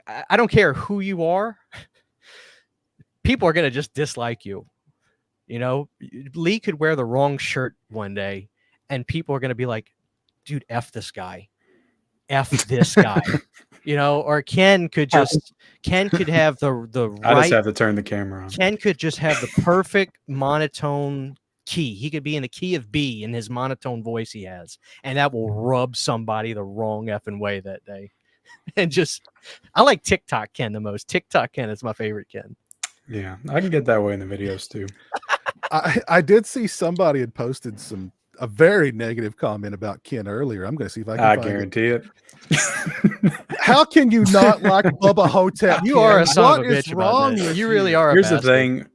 I don't care who you are. People are gonna just dislike you. You know, Lee could wear the wrong shirt one day, and people are gonna be like, dude, F this guy. F this guy. You know, or Ken could have the I right. just have to turn the camera on. Ken could just have the perfect monotone key. He could be in the key of B in his monotone voice he has, and that will rub somebody the wrong effing way that day. And just, I like TikTok Ken the most. TikTok Ken is my favorite Ken. Yeah, I can get that way in the videos too. I did see somebody had posted a very negative comment about Ken earlier. I'm going to see if I can I find it. guarantee it. How can you not like Bubba Hotep? You are a Ken? son What of a is bitch about wrong this. with You really are. Here's a the thing.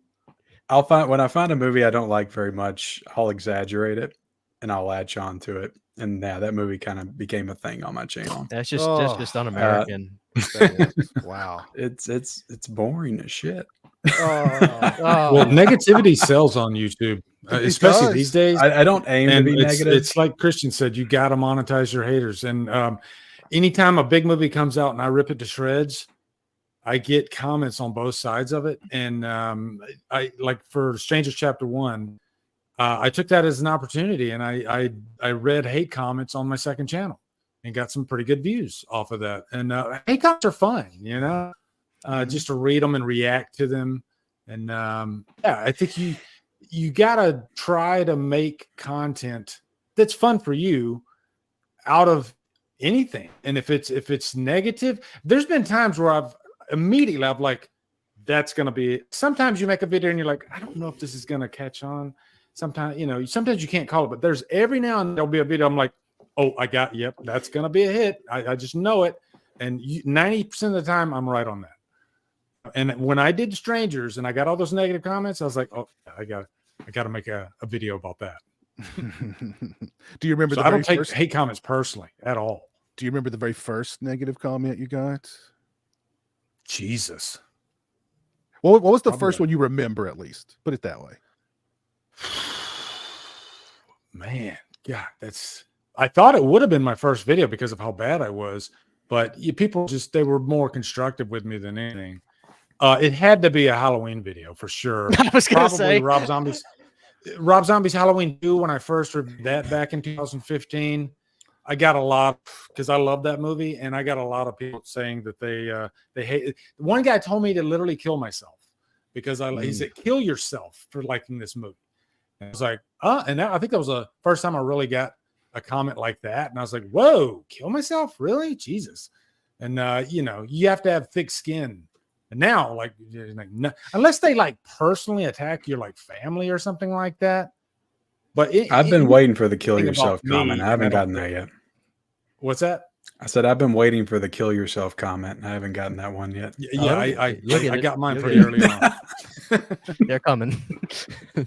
When I find a movie I don't like very much, I'll exaggerate it and I'll latch on to it. And yeah, that movie kind of became a thing on my channel. That's just un-American. Wow. It's boring as shit. Well, negativity sells on YouTube, especially these days. I don't aim to be negative. It's like Christian said, you got to monetize your haters. And anytime a big movie comes out and I rip it to shreds, I get comments on both sides of it. And I like for Strangers Chapter 1, I took that as an opportunity, and I read hate comments on my second channel and got some pretty good views off of that. And hate comments are fun, you know, just to read them and react to them. And yeah, I think you gotta try to make content that's fun for you out of anything. And if it's negative, there's been times where I've like, that's gonna be. Sometimes you make a video and you're like, I don't know if this is gonna catch on. Sometimes, you know, sometimes you can't call it, but there's every now and then there'll be a video I'm like, oh, yep, that's going to be a hit. I just know it. And 90% of the time I'm right on that. And when I did Strangers and I got all those negative comments, I was like, oh, I got to make a video about that. Do you remember I don't take hate comments personally at all. Do you remember the very first negative comment you got? Jesus. What was the first one you remember, at least? Put it that way. Man, yeah, I thought it would have been my first video because of how bad I was, but people they were more constructive with me than anything. It had to be a Halloween video for sure. I was going to say Rob Zombie's Halloween 2 when I first reviewed that back in 2015. I got a lot because I love that movie, and I got a lot of people saying that they hate it. One guy told me to literally kill myself because he said, kill yourself for liking this movie. And I was like, and I think that was the first time I really got a comment like that. And I was like, whoa, kill myself? Really? Jesus. And, you know, you have to have thick skin. And now, like no, unless they like personally attack your like family or something like that. But I've been waiting for the kill yourself comment. I haven't gotten there yet. What's that? I said I've been waiting for the kill yourself comment, and I haven't gotten that one yet. Yeah, I got mine pretty early on. They're coming.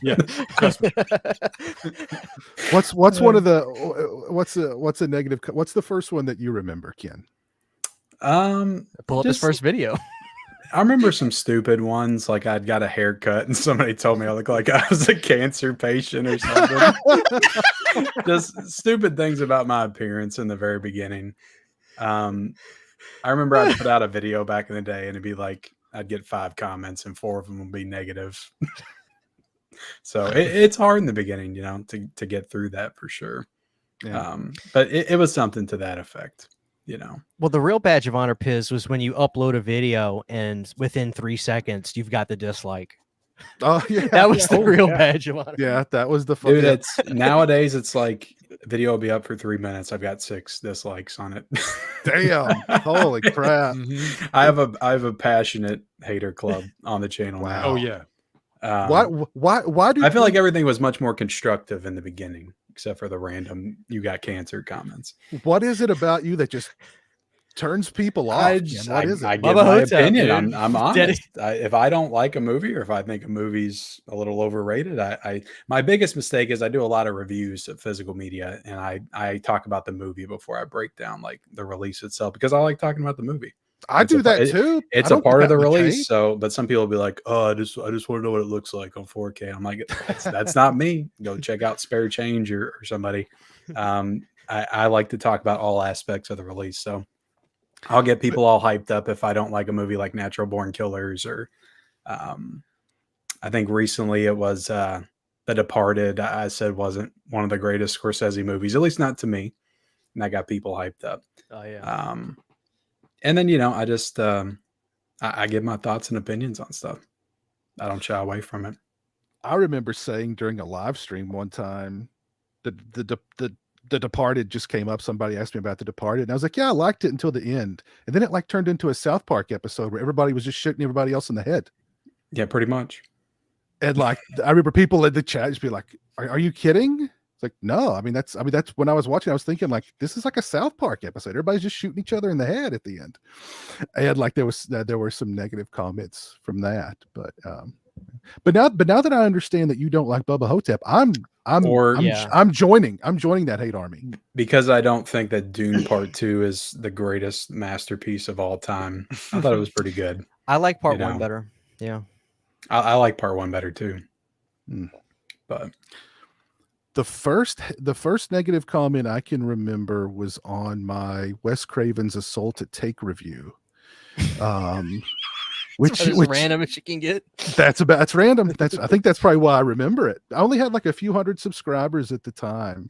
Yeah. Trust me. What's one of the what's a negative? What's the first one that you remember, Ken? Pull up his first video. I remember some stupid ones, like I'd got a haircut and somebody told me I looked like I was a cancer patient or something. Just stupid things about my appearance in the very beginning. I remember I'd put out a video back in the day and it'd be like, I'd get 5 comments and 4 of them would be negative. So it's hard in the beginning, you know, to get through that for sure. Yeah. But it was something to that effect. You know, well, the real badge of honor, Piz, was when you upload a video and within 3 seconds you've got the dislike. Oh yeah, that was the real badge of honor. Yeah, that was the fun. Dude, it's nowadays it's like video will be up for 3 minutes. I've got 6 dislikes on it. Damn! Holy crap! I have a passionate hater club on the channel. Wow. Now. Oh yeah. Why do I feel like everything was much more constructive in the beginning, except for the random "you got cancer" comments. What is it about you that just turns people off? I give my opinion. I'm honest. If I don't like a movie or if I think a movie's a little overrated, my biggest mistake is I do a lot of reviews of physical media and I talk about the movie before I break down like the release itself because I like talking about the movie. I do that too. It's a part of the release. So, but some people will be like, "Oh, I just want to know what it looks like on 4K." I'm like, that's not me. Go check out Spare Change or somebody. I like to talk about all aspects of the release. So I'll get people all hyped up if I don't like a movie like Natural Born Killers or I think recently it was The Departed. I said wasn't one of the greatest Scorsese movies, at least not to me, and that got people hyped up. Oh yeah. And then, you know, I just, I give my thoughts and opinions on stuff. I don't shy away from it. I remember saying during a live stream one time, the Departed just came up. Somebody asked me about The Departed. And I was like, yeah, I liked it until the end. And then it like turned into a South Park episode where everybody was just shooting everybody else in the head. Yeah, pretty much. And like, I remember people in the chat just be like, are you kidding? It's like, no, I mean, that's when I was watching, I was thinking like, this is like a South Park episode. Everybody's just shooting each other in the head at the end. And like, there were some negative comments from that, but now that I understand that you don't like Bubba Hotep, I'm joining that hate army. Because I don't think that Dune Part 2 is the greatest masterpiece of all time. I thought it was pretty good. I like part 1 better. Yeah. I like part 1 better too. But the first negative comment I can remember was on my Wes Craven's Assault at Take review. Which random as you can get. That's random. I think that's probably why I remember it. I only had like a few hundred subscribers at the time.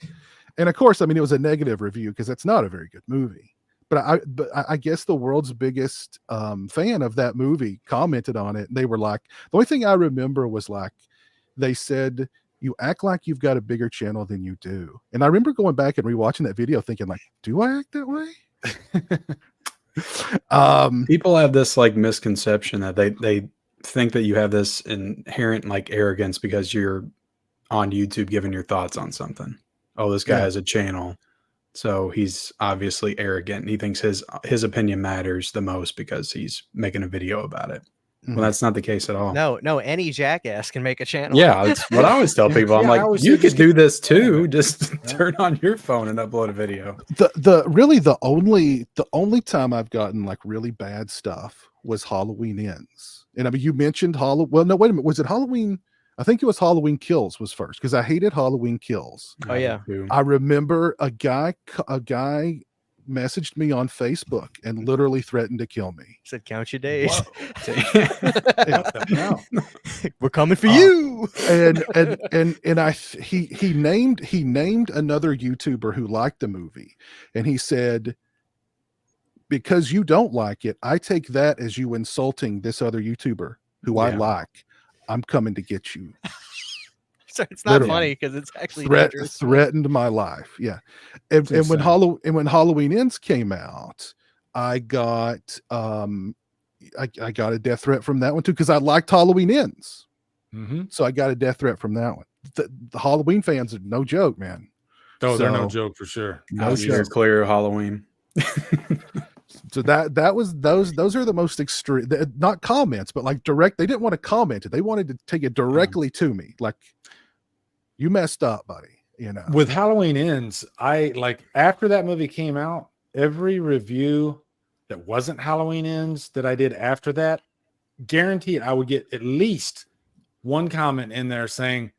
And of course, I mean, it was a negative review because that's not a very good movie. But I guess the world's biggest fan of that movie commented on it. And they were like, the only thing I remember was like, they said, you act like you've got a bigger channel than you do. And I remember going back and rewatching that video thinking like, do I act that way? People have this like misconception that they think that you have this inherent like arrogance because you're on YouTube giving your thoughts on something. Oh, this guy has a channel. So he's obviously arrogant. He thinks his opinion matters the most because he's making a video about it. Well, that's not the case at all. No, any jackass can make a channel. Yeah, that's what I always tell people. I'm like, you could do this too. Just turn on your phone and upload a video. The only time I've gotten like really bad stuff was Halloween Ends. And I mean, you mentioned Halloween. Well, no, wait a minute. Was it Halloween? I think it was Halloween Kills was first because I hated Halloween Kills. Oh yeah. I remember a guy messaged me on Facebook and literally threatened to kill me. He said, "Count your days. We're coming for you." And he named another YouTuber who liked the movie, and he said, because you don't like it, I take that as you insulting this other YouTuber who I like. I'm coming to get you. So it's not funny because it's actually threatened my life. Yeah. And when Halloween Ends came out, I got I got a death threat from that one too, because I liked Halloween Ends. So I got a death threat from that one. The Halloween fans are no joke, man. Oh, they're no joke for sure. No joke. Clear Halloween. So that was those are the most extreme, not comments, but like direct. They didn't want to comment it. They wanted to take it directly to me. Like, you messed up, buddy. You know, with Halloween Ends, I like after that movie came out, every review that wasn't Halloween Ends that I did after that, guaranteed I would get at least one comment in there saying,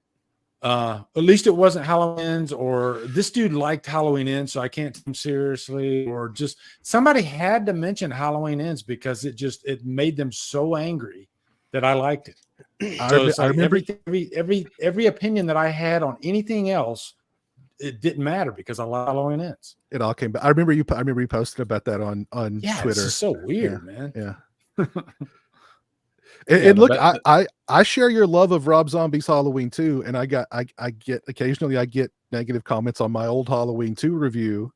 at least it wasn't Halloween Ends, or this dude liked Halloween Ends, so I can't take him seriously, or just somebody had to mention Halloween Ends because it made them so angry that I liked it. So I remember every opinion that I had on anything else, it didn't matter because I love Halloween Ends. It all came back. I remember you posted about that on Twitter. It's so weird, man. Yeah. And look, I share your love of Rob Zombie's Halloween 2, and I get occasionally negative comments on my old Halloween 2 review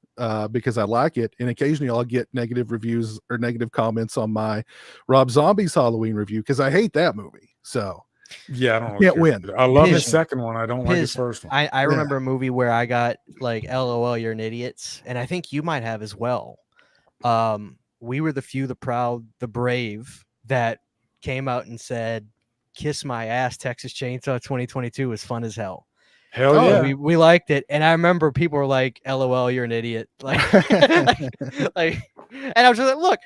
because I like it, and occasionally I'll get negative reviews or negative comments on my Rob Zombie's Halloween review because I hate that movie. So yeah, I don't can't win. I love his second one. I don't like his first one. I remember a movie where I got like, LOL, you're an idiot, and I think you might have as well. We were the few, the proud, the brave that came out and said, "Kiss my ass, Texas Chainsaw 2022 was fun as hell." Hell yeah. We liked it. And I remember people were like, "LOL, you're an idiot." Like, and I was just like, look,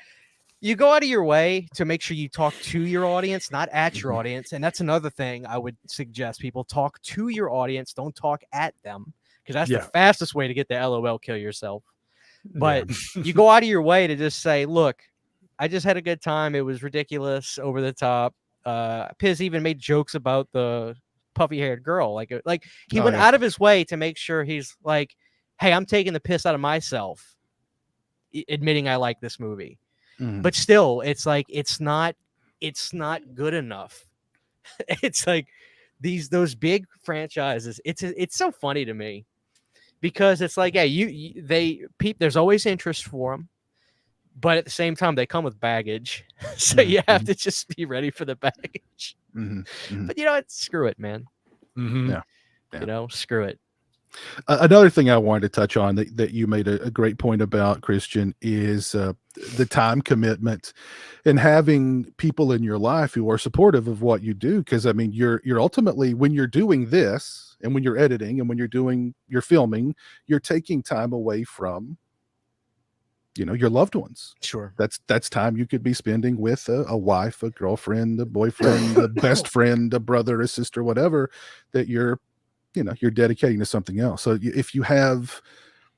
you go out of your way to make sure you talk to your audience, not at your audience. And that's another thing I would suggest people talk to your audience. Don't talk at them, because that's the fastest way to get the LOL kill yourself. But you go out of your way to just say, look, I just had a good time. It was ridiculous, over the top. Piz even made jokes about the puffy-haired girl. Like he went out of his way to make sure he's like, hey, I'm taking the piss out of myself, admitting I like this movie. But still, it's like it's not good enough. It's like those big franchises. It's so funny to me because it's like, there's always interest for them. But at the same time, they come with baggage. So you have to just be ready for the baggage. But you know what? Screw it, man. Mhm. Yeah. Yeah. You know, screw it. Another thing I wanted to touch on that you made a great point about, Christian, is the time commitment and having people in your life who are supportive of what you do. Because I mean, you're ultimately, when you're doing this and when you're editing and when you're filming, you're taking time away from, you know, your loved ones. Sure. That's time you could be spending with a wife, a girlfriend, a boyfriend, a best friend, a brother, a sister, whatever, that you're dedicating to something else. So if you have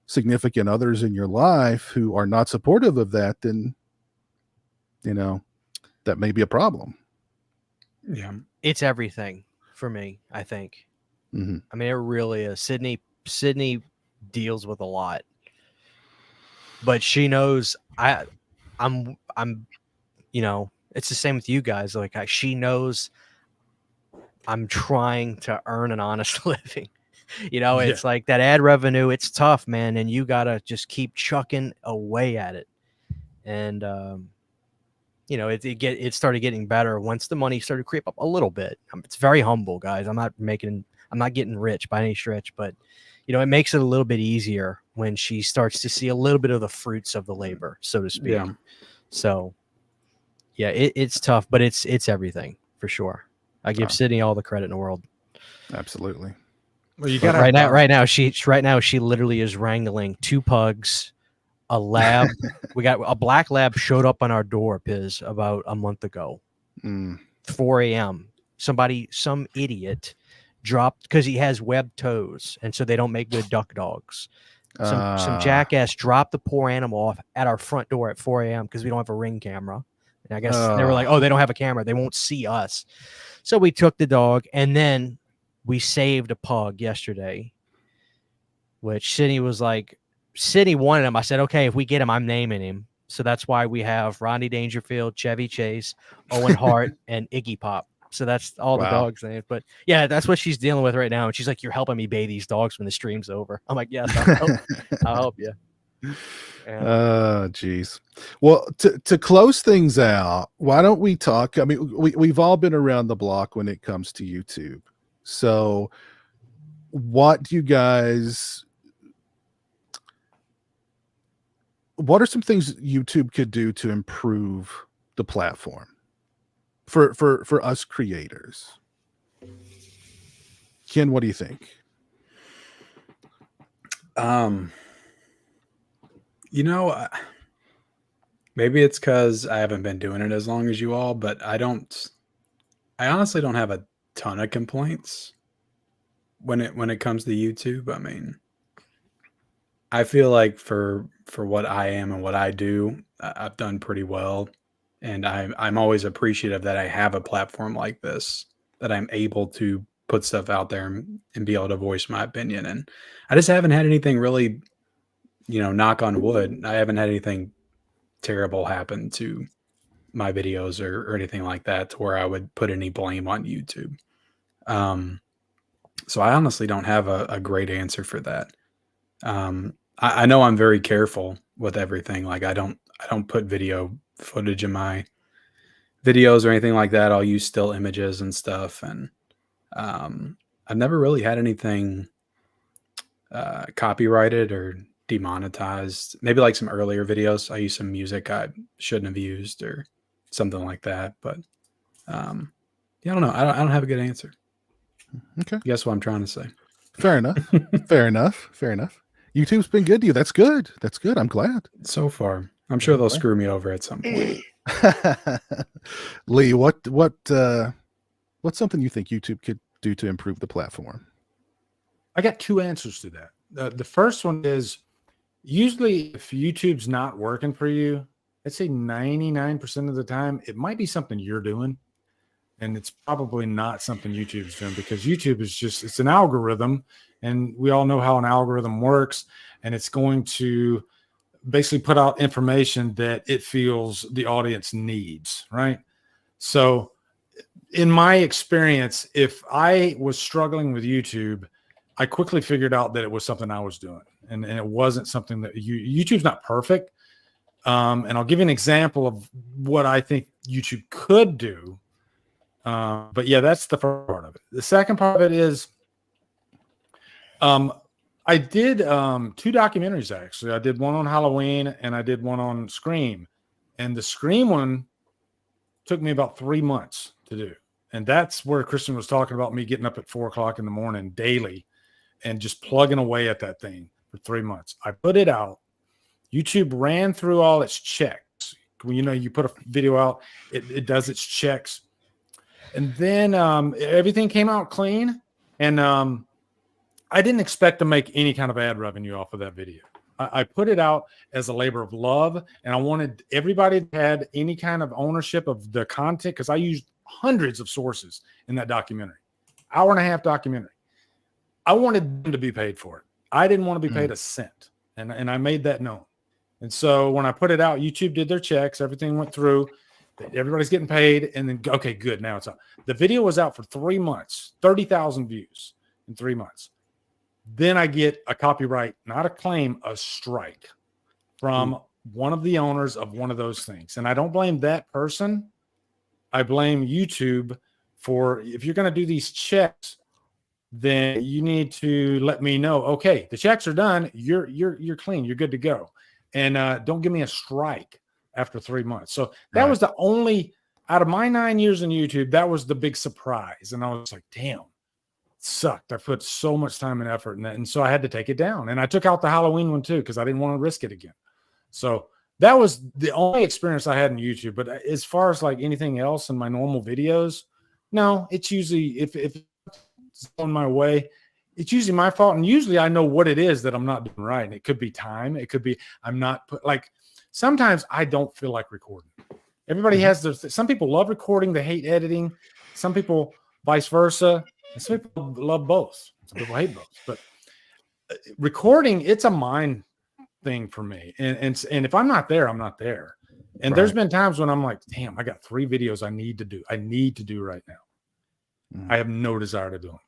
significant others in your life who are not supportive of that, then, you know, that may be a problem. Yeah. It's everything for me, I think. Mm-hmm. I mean, it really is. Sydney deals with a lot, but she knows I'm, you know, it's the same with you guys. Like she knows I'm trying to earn an honest living. You know, it's like that ad revenue. It's tough, man. And you got to just keep chucking away at it. And, you know, it started getting better once the money started to creep up a little bit. It's very humble, guys. I'm not getting rich by any stretch, but you know, it makes it a little bit easier when she starts to see a little bit of the fruits of the labor, so to speak. Yeah. So yeah, it's tough, but it's everything for sure. I give Sydney all the credit in the world. Absolutely. Well, you got right now she literally is wrangling 2 pugs, a lab. We got a black lab showed up on our door, Piz, about a month ago. 4 a.m. Some idiot dropped, because he has webbed toes, and so they don't make good duck dogs. Some jackass dropped the poor animal off at our front door at 4 a.m. because we don't have a Ring camera. And I guess they were like, oh, they don't have a camera, they won't see us. So we took the dog, and then we saved a pug yesterday, which Sydney was like, Sydney wanted him. I said, okay, if we get him, I'm naming him. So that's why we have Rodney Dangerfield, Chevy Chase, Owen Hart, and Iggy Pop. So that's all the dogs' names. But yeah, that's what she's dealing with right now. And she's like, you're helping me bathe these dogs when the stream's over. I'm like, yes, I'll help you. Geez. Well, to close things out, why don't we talk? I mean, we've all been around the block when it comes to YouTube. So what are some things YouTube could do to improve the platform for us creators? Ken, what do you think? You know, maybe it's because I haven't been doing it as long as you all, but I honestly don't have a ton of complaints when it comes to YouTube. I mean, I feel like for what I am and what I do, I've done pretty well, and I'm always appreciative that I have a platform like this, that I'm able to put stuff out there and be able to voice my opinion. And I just haven't had anything really, you know, knock on wood, I haven't had anything terrible happen to my videos or anything like that to where I would put any blame on YouTube. So I honestly don't have a great answer for that. I know I'm very careful with everything. Like I don't put video footage in my videos or anything like that. I'll use still images and stuff. And I've never really had anything copyrighted or demonetized. Maybe like some earlier videos, I used some music I shouldn't have used or something like that. But yeah, I don't know. I don't have a good answer. Okay. Guess what I'm trying to say. Fair enough. Fair enough. YouTube's been good to you. That's good. I'm glad. So far. I'm sure they'll screw me over at some point. Lee, what's something you think YouTube could do to improve the platform? I got 2 answers to that. The first one is, usually if YouTube's not working for you, I'd say 99% of the time, it might be something you're doing. And it's probably not something YouTube's doing, because YouTube is it's an algorithm, and we all know how an algorithm works, and it's going to basically put out information that it feels the audience needs, right? So in my experience, if I was struggling with YouTube, I quickly figured out that it was something I was doing, and it wasn't something that YouTube's not perfect. And I'll give you an example of what I think YouTube could do. But yeah, that's the first part of it. The second part of it is, I did 2 documentaries actually. I did one on Halloween and I did one on Scream. And the Scream one took me about 3 months to do. And that's where Christian was talking about me getting up at 4 o'clock in the morning daily and just plugging away at that thing for 3 months. I put it out. YouTube ran through all its checks. When you put a video out, it does its checks. And then everything came out clean. And I didn't expect to make any kind of ad revenue off of that video. I put it out as a labor of love, and I wanted everybody that had any kind of ownership of the content, because I used hundreds of sources in that documentary, 1.5-hour documentary. I wanted them to be paid for it. I didn't want to be paid a cent, and I made that known. And so when I put it out, YouTube did their checks, everything went through, everybody's getting paid, and then okay, good, now it's out. The video was out for 3 months, 30,000 views in 3 months. Then I get a copyright, not a claim, a strike from one of the owners of one of those things. And I don't blame that person. I blame YouTube for, if you're going to do these checks, then you need to let me know, okay, the checks are done. You're clean. You're good to go. And don't give me a strike after 3 months. So that was the only, out of my 9 years in YouTube, that was the big surprise. And I was like, damn. Sucked. I put so much time and effort in that. And so I had to take it down. And I took out the Halloween one too, because I didn't want to risk it again. So that was the only experience I had in YouTube. But as far as like anything else in my normal videos, no, it's usually, if it's on my way, it's usually my fault. And usually I know what it is that I'm not doing right. And it could be time. It could be, I'm not like, sometimes I don't feel like recording. Everybody has some people love recording. They hate editing. Some people vice versa. And some people love both. Some people hate both. But recording, it's a mind thing for me. And if I'm not there, I'm not there. And there's been times when I'm like, damn, I got 3 videos I need to do right now. I have no desire to do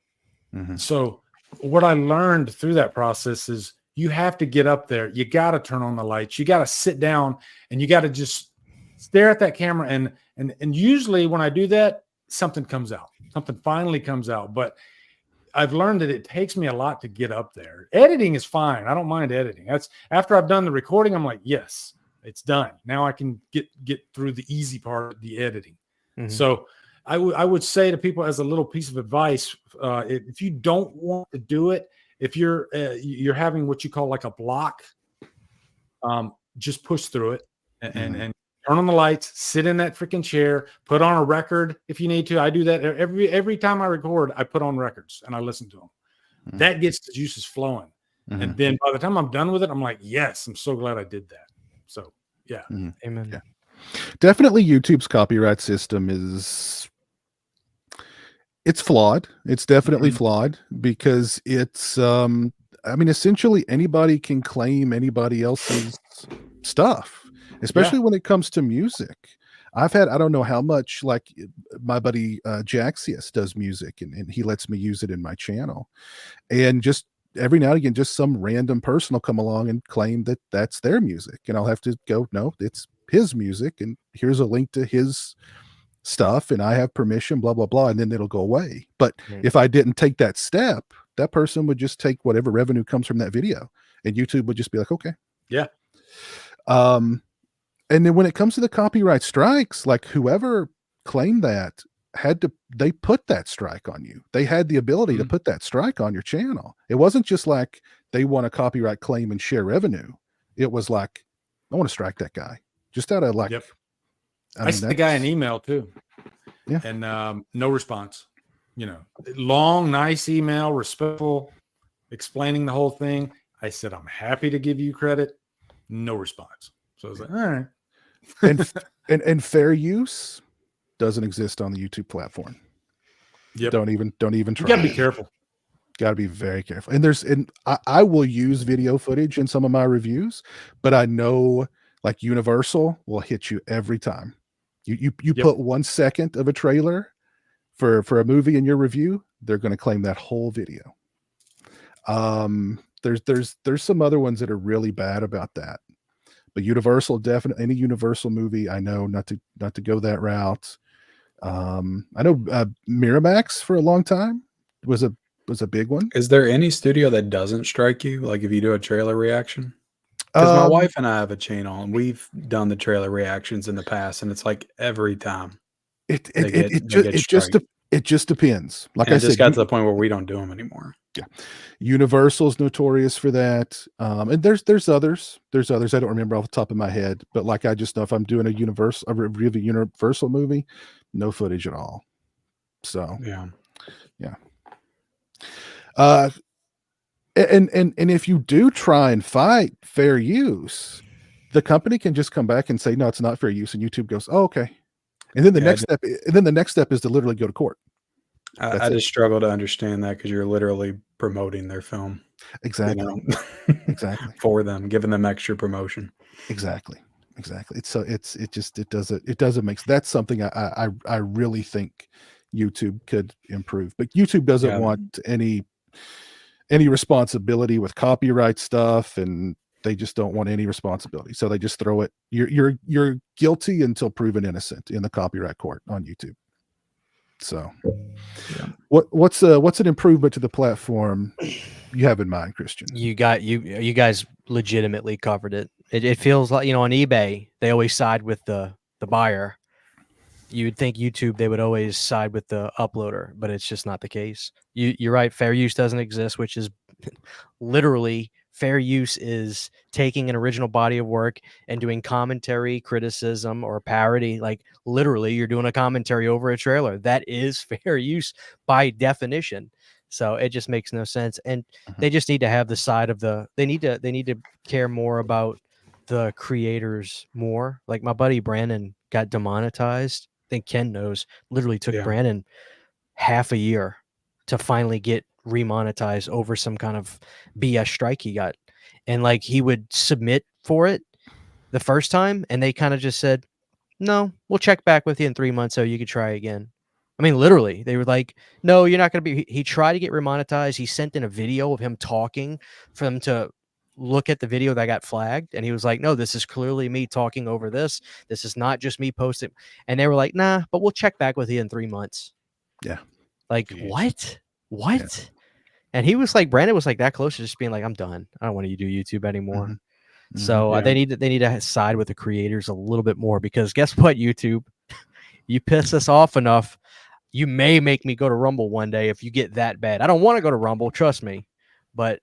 them. So what I learned through that process is you have to get up there. You got to turn on the lights. You got to sit down and you got to just stare at that camera. And usually when I do that, something comes out. Something finally comes out. But I've learned that it takes me a lot to get up there. Editing is fine. I don't mind editing. That's after I've done the recording, I'm like, yes, it's done. Now I can get through the easy part, the editing. So I would say to people, as a little piece of advice, if you don't want to do it, if you're having what you call like a block, just push through it and turn on the lights, sit in that freaking chair, put on a record if you need to. I do that every time I record. I put on records and I listen to them. That gets the juices flowing. And then by the time I'm done with it, I'm like, yes, I'm so glad I did that. So yeah. Amen. Yeah. Definitely YouTube's copyright system it's flawed. It's definitely flawed because it's essentially anybody can claim anybody else's stuff. Especially when it comes to music. I don't know how much, like my buddy Jaxius does music and he lets me use it in my channel. And just every now and again, just some random person will come along and claim that that's their music. And I'll have to go, no, it's his music. And here's a link to his stuff. And I have permission, blah, blah, blah. And then it'll go away. But if I didn't take that step, that person would just take whatever revenue comes from that video. And YouTube would just be like, okay. Yeah. And then when it comes to the copyright strikes, like whoever claimed that they put that strike on you. They had the ability to put that strike on your channel. It wasn't just like they want a copyright claim and share revenue. It was like, I want to strike that guy. Just out of like, I sent the guy an email too. Yeah. And no response. Long, nice email, respectful, explaining the whole thing. I said, I'm happy to give you credit. No response. So I was like, all right. and fair use doesn't exist on the YouTube platform. Don't even try. You gotta be careful. Got to be very careful. And I will use video footage in some of my reviews, but I know like Universal will hit you every time. You put 1 second of a trailer for a movie in your review, they're going to claim that whole video. There's some other ones that are really bad about that. But Universal, definitely any Universal movie, I know not to go that route. I know Miramax for a long time was a big one. Is there any studio that doesn't strike you? Like if you do a trailer reaction? Because my wife and I have a channel, and we've done the trailer reactions in the past, and it's like every time It they get striked. it just depends. Like And I it just said, got to the point where we don't do them anymore. yeah, Universal's notorious for that. And there's others. There's others I don't remember off the top of my head, but like I just know if I'm doing a review of a Universal movie, no footage at all. So Yeah. And if you do try and fight fair use, the company can just come back and say, no, it's not fair use. And YouTube goes, oh, okay. And then the next step is to literally go to court. I just struggle to understand that because you're literally promoting their film. Exactly. You know, Exactly. for them, giving them extra promotion. Exactly. It doesn't make, that's something I really think YouTube could improve, but YouTube doesn't want any responsibility with copyright stuff, and they just don't want any responsibility. So they just throw it. You're guilty until proven innocent in the copyright court on YouTube. So what's an improvement to the platform you have in mind, Christian? You guys legitimately covered it. It feels like, on eBay, they always side with the buyer. You would think YouTube, they would always side with the uploader, but it's just not the case. You're right. Fair use doesn't exist, which is literally fair use is taking an original body of work and doing commentary, criticism, or parody. Like literally you're doing a commentary over a trailer. That is fair use by definition. So it just makes no sense. And they just need to have the side of they need to care more about the creators more. Like my buddy Brandon got demonetized. I think Ken knows, literally took Brandon half a year to finally get remonetized over some kind of BS strike he got. And like he would submit for it the first time and they kind of just said, no, we'll check back with you in 3 months so you could try again. I mean, literally, they were like, no, you're not going to be. He tried to get remonetized. He sent in a video of him talking for them to look at the video that got flagged. And he was like, no, this is clearly me talking over this. This is not just me posting. And they were like, nah, but we'll check back with you in 3 months. Yeah. Like, what? Yeah. And he was like, Brandon was like that close to just being like, I'm done. I don't want to do YouTube anymore. Mm-hmm. So they need to side with the creators a little bit more, because guess what, YouTube? You piss us off enough, you may make me go to Rumble one day if you get that bad. I don't want to go to Rumble, trust me. But,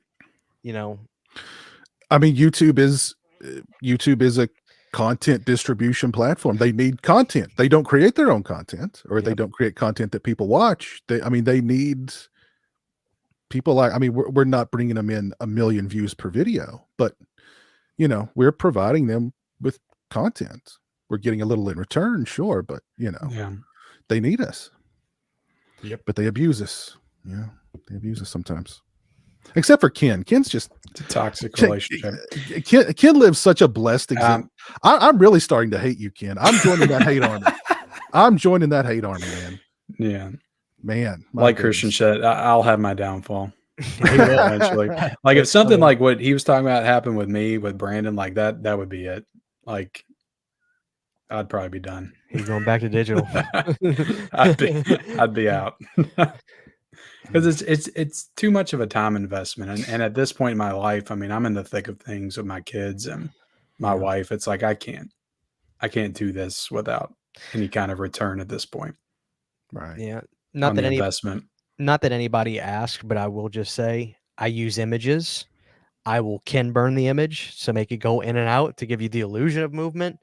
I mean, YouTube is a content distribution platform. They need content. They don't create their own content, or they don't create content that people watch. They need people we're not bringing them in 1 million views per video, but we're providing them with content. We're getting a little in return, sure, but they need us. Yep. But they abuse us. Yeah, they abuse us sometimes. Except for Ken. Ken's just a toxic relationship. Ken lives such a blessed example. I'm really starting to hate you, Ken. I'm joining that hate army. I'm joining that hate army, man. Yeah. Man. Like goodness. Christian said, I'll have my downfall. Eventually. Like if something like what he was talking about happened with me, with Brandon, like that would be it. Like I'd probably be done. He's going back to digital. I'd be out. Because it's too much of a time investment. And at this point in my life, I mean, I'm in the thick of things with my kids and my wife. It's like I can't do this without any kind of return at this point. Right. Yeah. Not that anybody asked, but I will just say I use images. I will Ken burn the image to make it go in and out to give you the illusion of movement.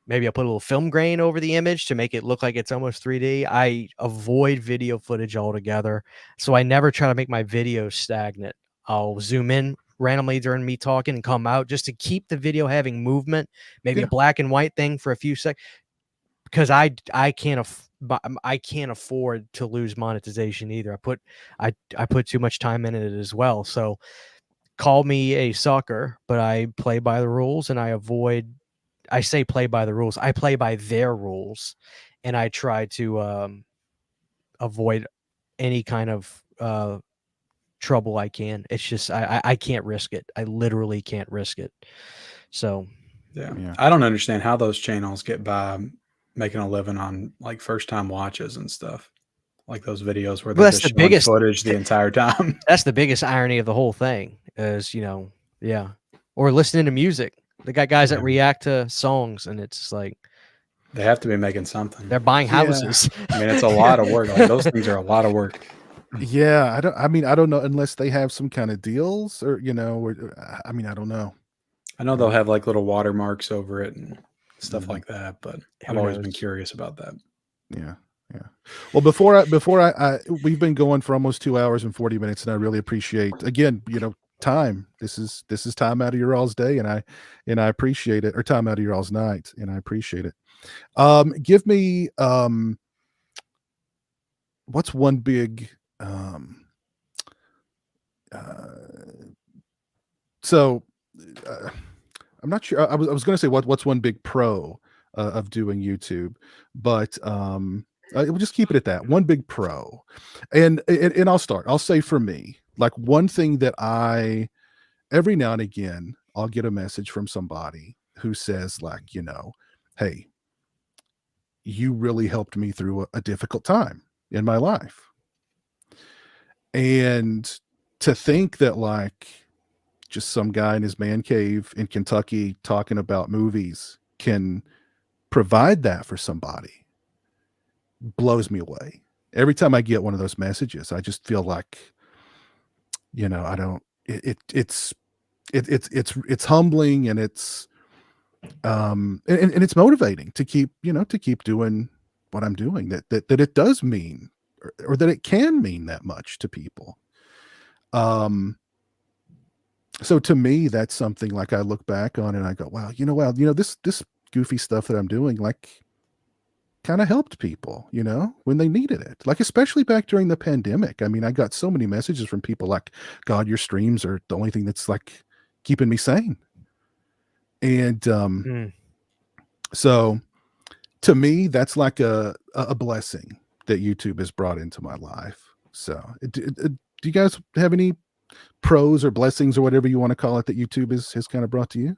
Maybe I'll put a little film grain over the image to make it look like it's almost 3D. I avoid video footage altogether. So I never try to make my videos stagnant. I'll zoom in randomly during me talking and come out just to keep the video having movement, maybe a black and white thing for a few seconds, because I can't afford to lose monetization either. I put too much time in it as well. So call me a sucker, but I play by the rules, and I say play by the rules. I play by their rules, and I try to avoid any kind of trouble I can. It's just I can't risk it. I literally can't risk it. So yeah. I don't understand how those channels get by making a living on like first time watches and stuff, like those videos where Well, they're that's just the showing biggest- footage the entire time. That's the biggest irony of the whole thing is, or listening to music. They got guys that Yeah. react to songs, and it's like They have to be making something. they're buying Yeah. houses. I mean, it's a lot of work. Like those things are a lot of work. Yeah, I don't know unless they have some kind of deals or I mean, I don't know. I know they'll have like little watermarks over it and stuff like that, but I've Who always been knows? curious about that. Yeah. Well, before I we've been going for almost 2 hours and 40 minutes, and I really appreciate, again, time. This is time out of your all's day, and I appreciate it, or time out of your all's night, and I appreciate it. Give me what's one big so I'm not sure. I was going to say what's one big pro of doing YouTube, but we'll just keep it at that. One big pro, and I'll start. I'll say for me, like one thing that every now and again I'll get a message from somebody who says like, hey, you really helped me through a difficult time in my life, and to think that like just some guy in his man cave in Kentucky talking about movies can provide that for somebody blows me away. Every time I get one of those messages, I just feel like, I don't, it's humbling, and it's, and it's motivating to keep doing what I'm doing, that it does mean, or that it can mean that much to people. So to me, that's something like I look back on and I go, wow, this goofy stuff that I'm doing, like, kind of helped people, when they needed it. Like, especially back during the pandemic. I mean, I got so many messages from people like, God, your streams are the only thing that's like keeping me sane. And so to me, that's like a blessing that YouTube has brought into my life. So do you guys have any pros or blessings or whatever you want to call it that YouTube has kind of brought to you?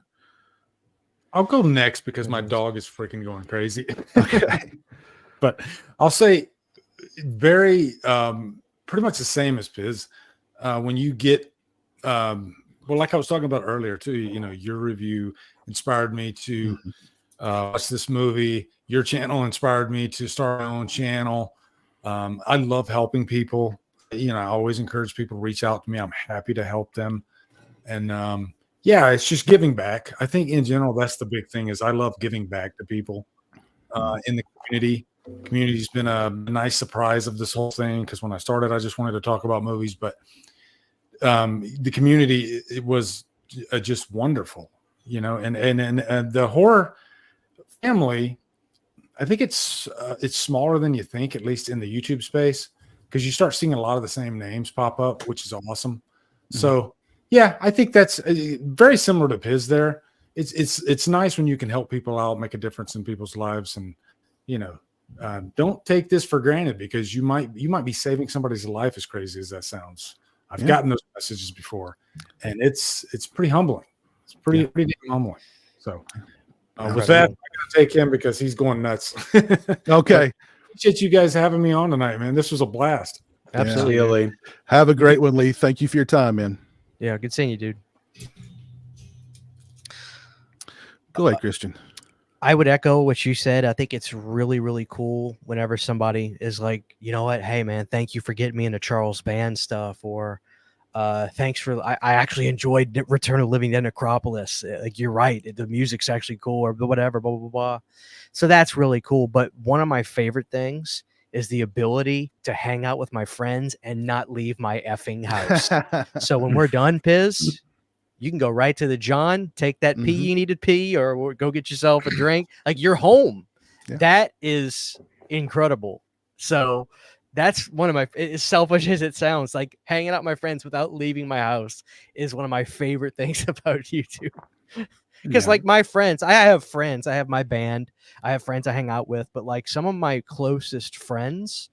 I'll go next because my dog is freaking going crazy. Okay. But I'll say very pretty much the same as Piz. When you get well, like I was talking about earlier too, your review inspired me to watch this movie. Your channel inspired me to start my own channel. I love helping people. I always encourage people to reach out to me. I'm happy to help them. And it's just giving back. I think in general, that's the big thing is I love giving back to people in the community. Community's been a nice surprise of this whole thing, because when I started, I just wanted to talk about movies, but the community, it was just wonderful, and the horror family, I think it's smaller than you think, at least in the YouTube space, because you start seeing a lot of the same names pop up, which is awesome. So yeah, I think that's very similar to Piz there. It's nice when you can help people out, make a difference in people's lives, and don't take this for granted, because you might be saving somebody's life, as crazy as that sounds. I've gotten those messages before, and it's pretty humbling. It's pretty damn humbling. So with that, I'm gonna take him because he's going nuts. Okay. Appreciate you guys having me on tonight, man. This was a blast. Absolutely. Yeah. Have a great one, Lee. Thank you for your time, man. Yeah, good seeing you, dude. Go ahead, Christian. I would echo what you said. I think it's really, really cool whenever somebody is like, you know what, hey man, thank you for getting me into Charles Band stuff, or thanks for, I actually enjoyed Return of the Living Dead Necropolis. Like, you're right, the music's actually cool, or whatever, blah, blah, blah. So that's really cool. But one of my favorite things is the ability to hang out with my friends and not leave my effing house. So when we're done, Piz, you can go right to the John, take that pee you need to pee, or go get yourself a drink. Like, you're home. Yeah. That is incredible. So that's one of my, as selfish as it sounds, like hanging out with my friends without leaving my house is one of my favorite things about YouTube. Because like my friends, I have friends, I have my band, I have friends I hang out with, but like some of my closest friends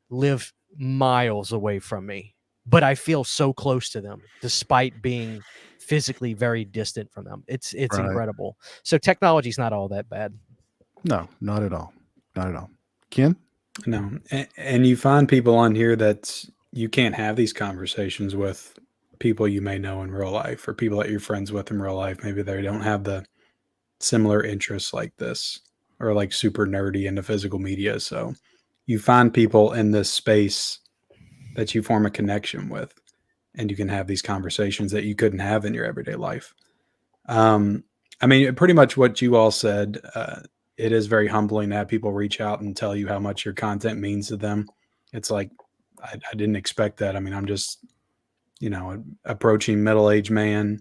live miles away from me, but I feel so close to them despite being physically very distant from them. It's Right. incredible. So technology's not all that bad. No, not at all. Not at all. Ken? No, and you find people on here that you can't have these conversations with people you may know in real life or people that you're friends with in real life. Maybe they don't have the similar interests like this or like super nerdy into physical media. So you find people in this space that you form a connection with and you can have these conversations that you couldn't have in your everyday life. I mean, pretty much what you all said. It is very humbling to have people reach out and tell you how much your content means to them. It's like, I didn't expect that. I mean, I'm just, approaching middle-aged man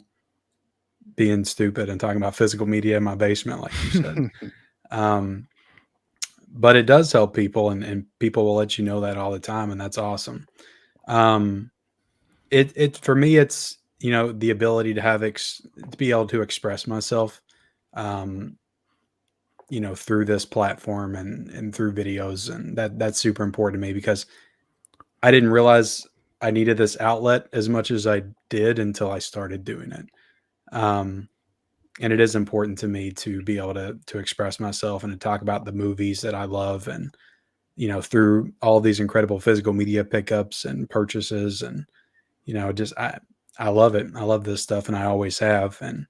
being stupid and talking about physical media in my basement, like you said. But it does help people and people will let you know that all the time. And that's awesome. For me, it's, the ability to have, to be able to express myself, through this platform and through videos. And that's super important to me because I didn't realize I needed this outlet as much as I did until I started doing it. And it is important to me to be able to express myself and to talk about the movies that I love. And, through all these incredible physical media pickups and purchases and, I love it. I love this stuff and I always have. And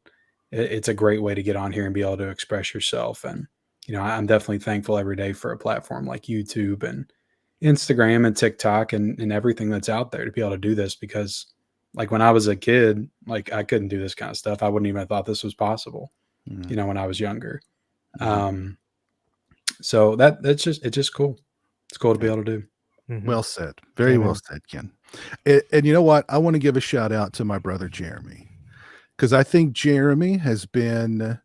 it's a great way to get on here and be able to express yourself. And, I'm definitely thankful every day for a platform like YouTube and Instagram and TikTok and everything that's out there to be able to do this because like when I was a kid, like I couldn't do this kind of stuff. I wouldn't even have thought this was possible, when I was younger. So it's just cool. It's cool to be able to do. Well said. Very well said, Ken. And you know what? I want to give a shout out to my brother, Jeremy, because I think Jeremy has been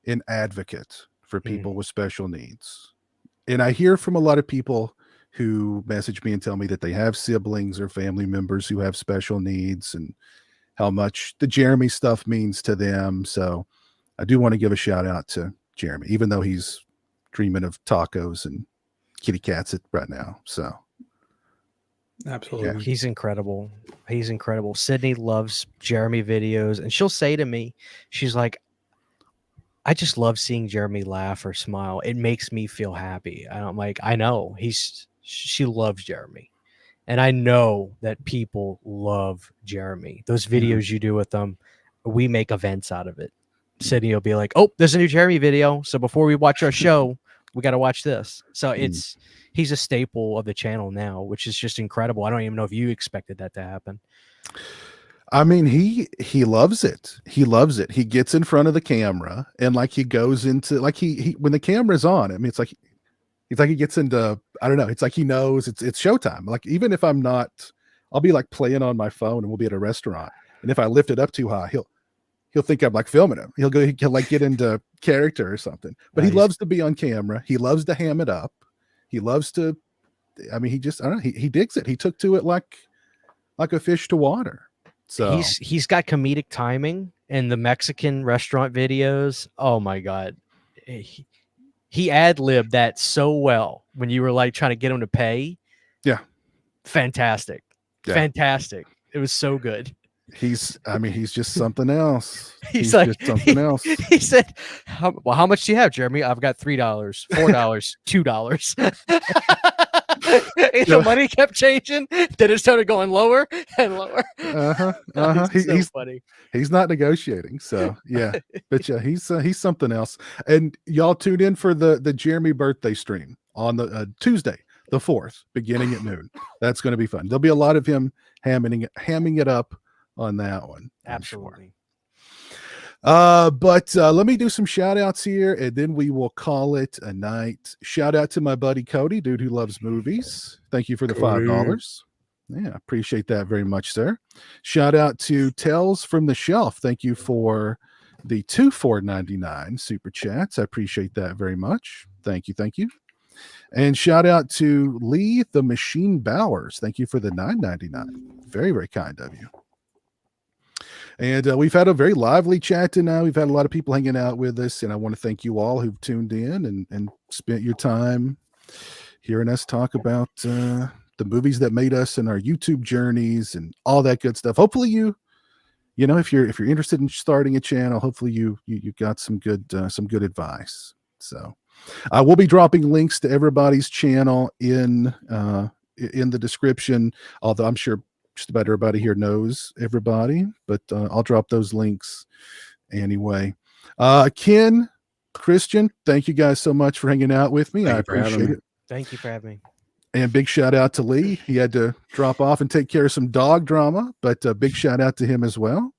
an advocate for people with special needs. And I hear from a lot of people who message me and tell me that they have siblings or family members who have special needs and how much the Jeremy stuff means to them. So I do want to give a shout out to Jeremy, even though he's dreaming of tacos and kitty cats right now. So absolutely. Yeah. He's incredible. He's incredible. Sydney loves Jeremy videos and she'll say to me, she's like, I just love seeing Jeremy laugh or smile. It makes me feel happy. And I'm like, I know she loves Jeremy. And I know that people love Jeremy. Those videos you do with them, we make events out of it. Sydney will be like, oh, there's a new Jeremy video. So before we watch our show, we got to watch this. So he's a staple of the channel now, which is just incredible. I don't even know if you expected that to happen. I mean, he loves it. He loves it. He gets in front of the camera and like he goes into like he when the camera's on, I mean, it's like he gets into, I don't know. It's like he knows it's showtime. Like even if I'm not, I'll be like playing on my phone and we'll be at a restaurant. And if I lift it up too high, he'll think I'm like filming him. He'll like get into character or something. But he loves to be on camera. He loves to ham it up. He loves to. I mean, I don't know. He digs it. He took to it like a fish to water. So he's got comedic timing in the Mexican restaurant videos. Oh my God. He ad-libbed that so well when you were like trying to get him to pay. Yeah. Fantastic. Yeah. Fantastic. It was so good. He's just something else. He's like just something else. He said, how much do you have, Jeremy? I've got $3, $4, $2. The money kept changing. Then it started going lower and lower. He's funny. He's not negotiating. So yeah, but yeah, he's something else. And y'all tune in for the Jeremy birthday stream on the Tuesday, the 4th, beginning at noon. That's going to be fun. There'll be a lot of him hamming it up on that one. Absolutely. But let me do some shout outs here and then we will call it a night. Shout out to my buddy Cody, dude who loves movies. Thank you for the $5. Yeah, appreciate that very much, sir. Shout out to Tells from the Shelf. Thank you for the 2 $4.99 super chats. I appreciate that very much. Thank you. And shout out to Lee the Machine Bowers. Thank you for the $9.99. Very, very kind of you. And we've had a very lively chat tonight. We've had a lot of people hanging out with us, and I want to thank you all who've tuned in and spent your time hearing us talk about the movies that made us and our YouTube journeys and all that good stuff. Hopefully you know, if you're interested in starting a channel, hopefully you got some good advice. So I will be dropping links to everybody's channel in the description, although I'm sure just about everybody here knows everybody, but I'll drop those links anyway. Ken, Christian, thank you guys so much for hanging out with me. Thank I you for having appreciate me. it. Thank you for having me. And big shout out to Lee. He had to drop off and take care of some dog drama, but big shout out to him as well.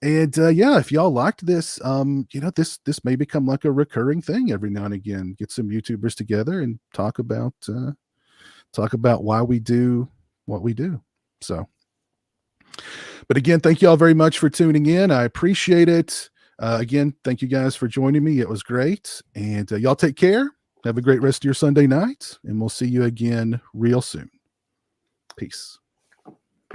And yeah, if y'all liked this, this may become like a recurring thing every now and again. Get some YouTubers together and talk about why we do what we do. So, but again, thank you all very much for tuning in. I appreciate it. Again, thank you guys for joining me. It was great. And y'all take care. Have a great rest of your Sunday night. And we'll see you again real soon. Peace.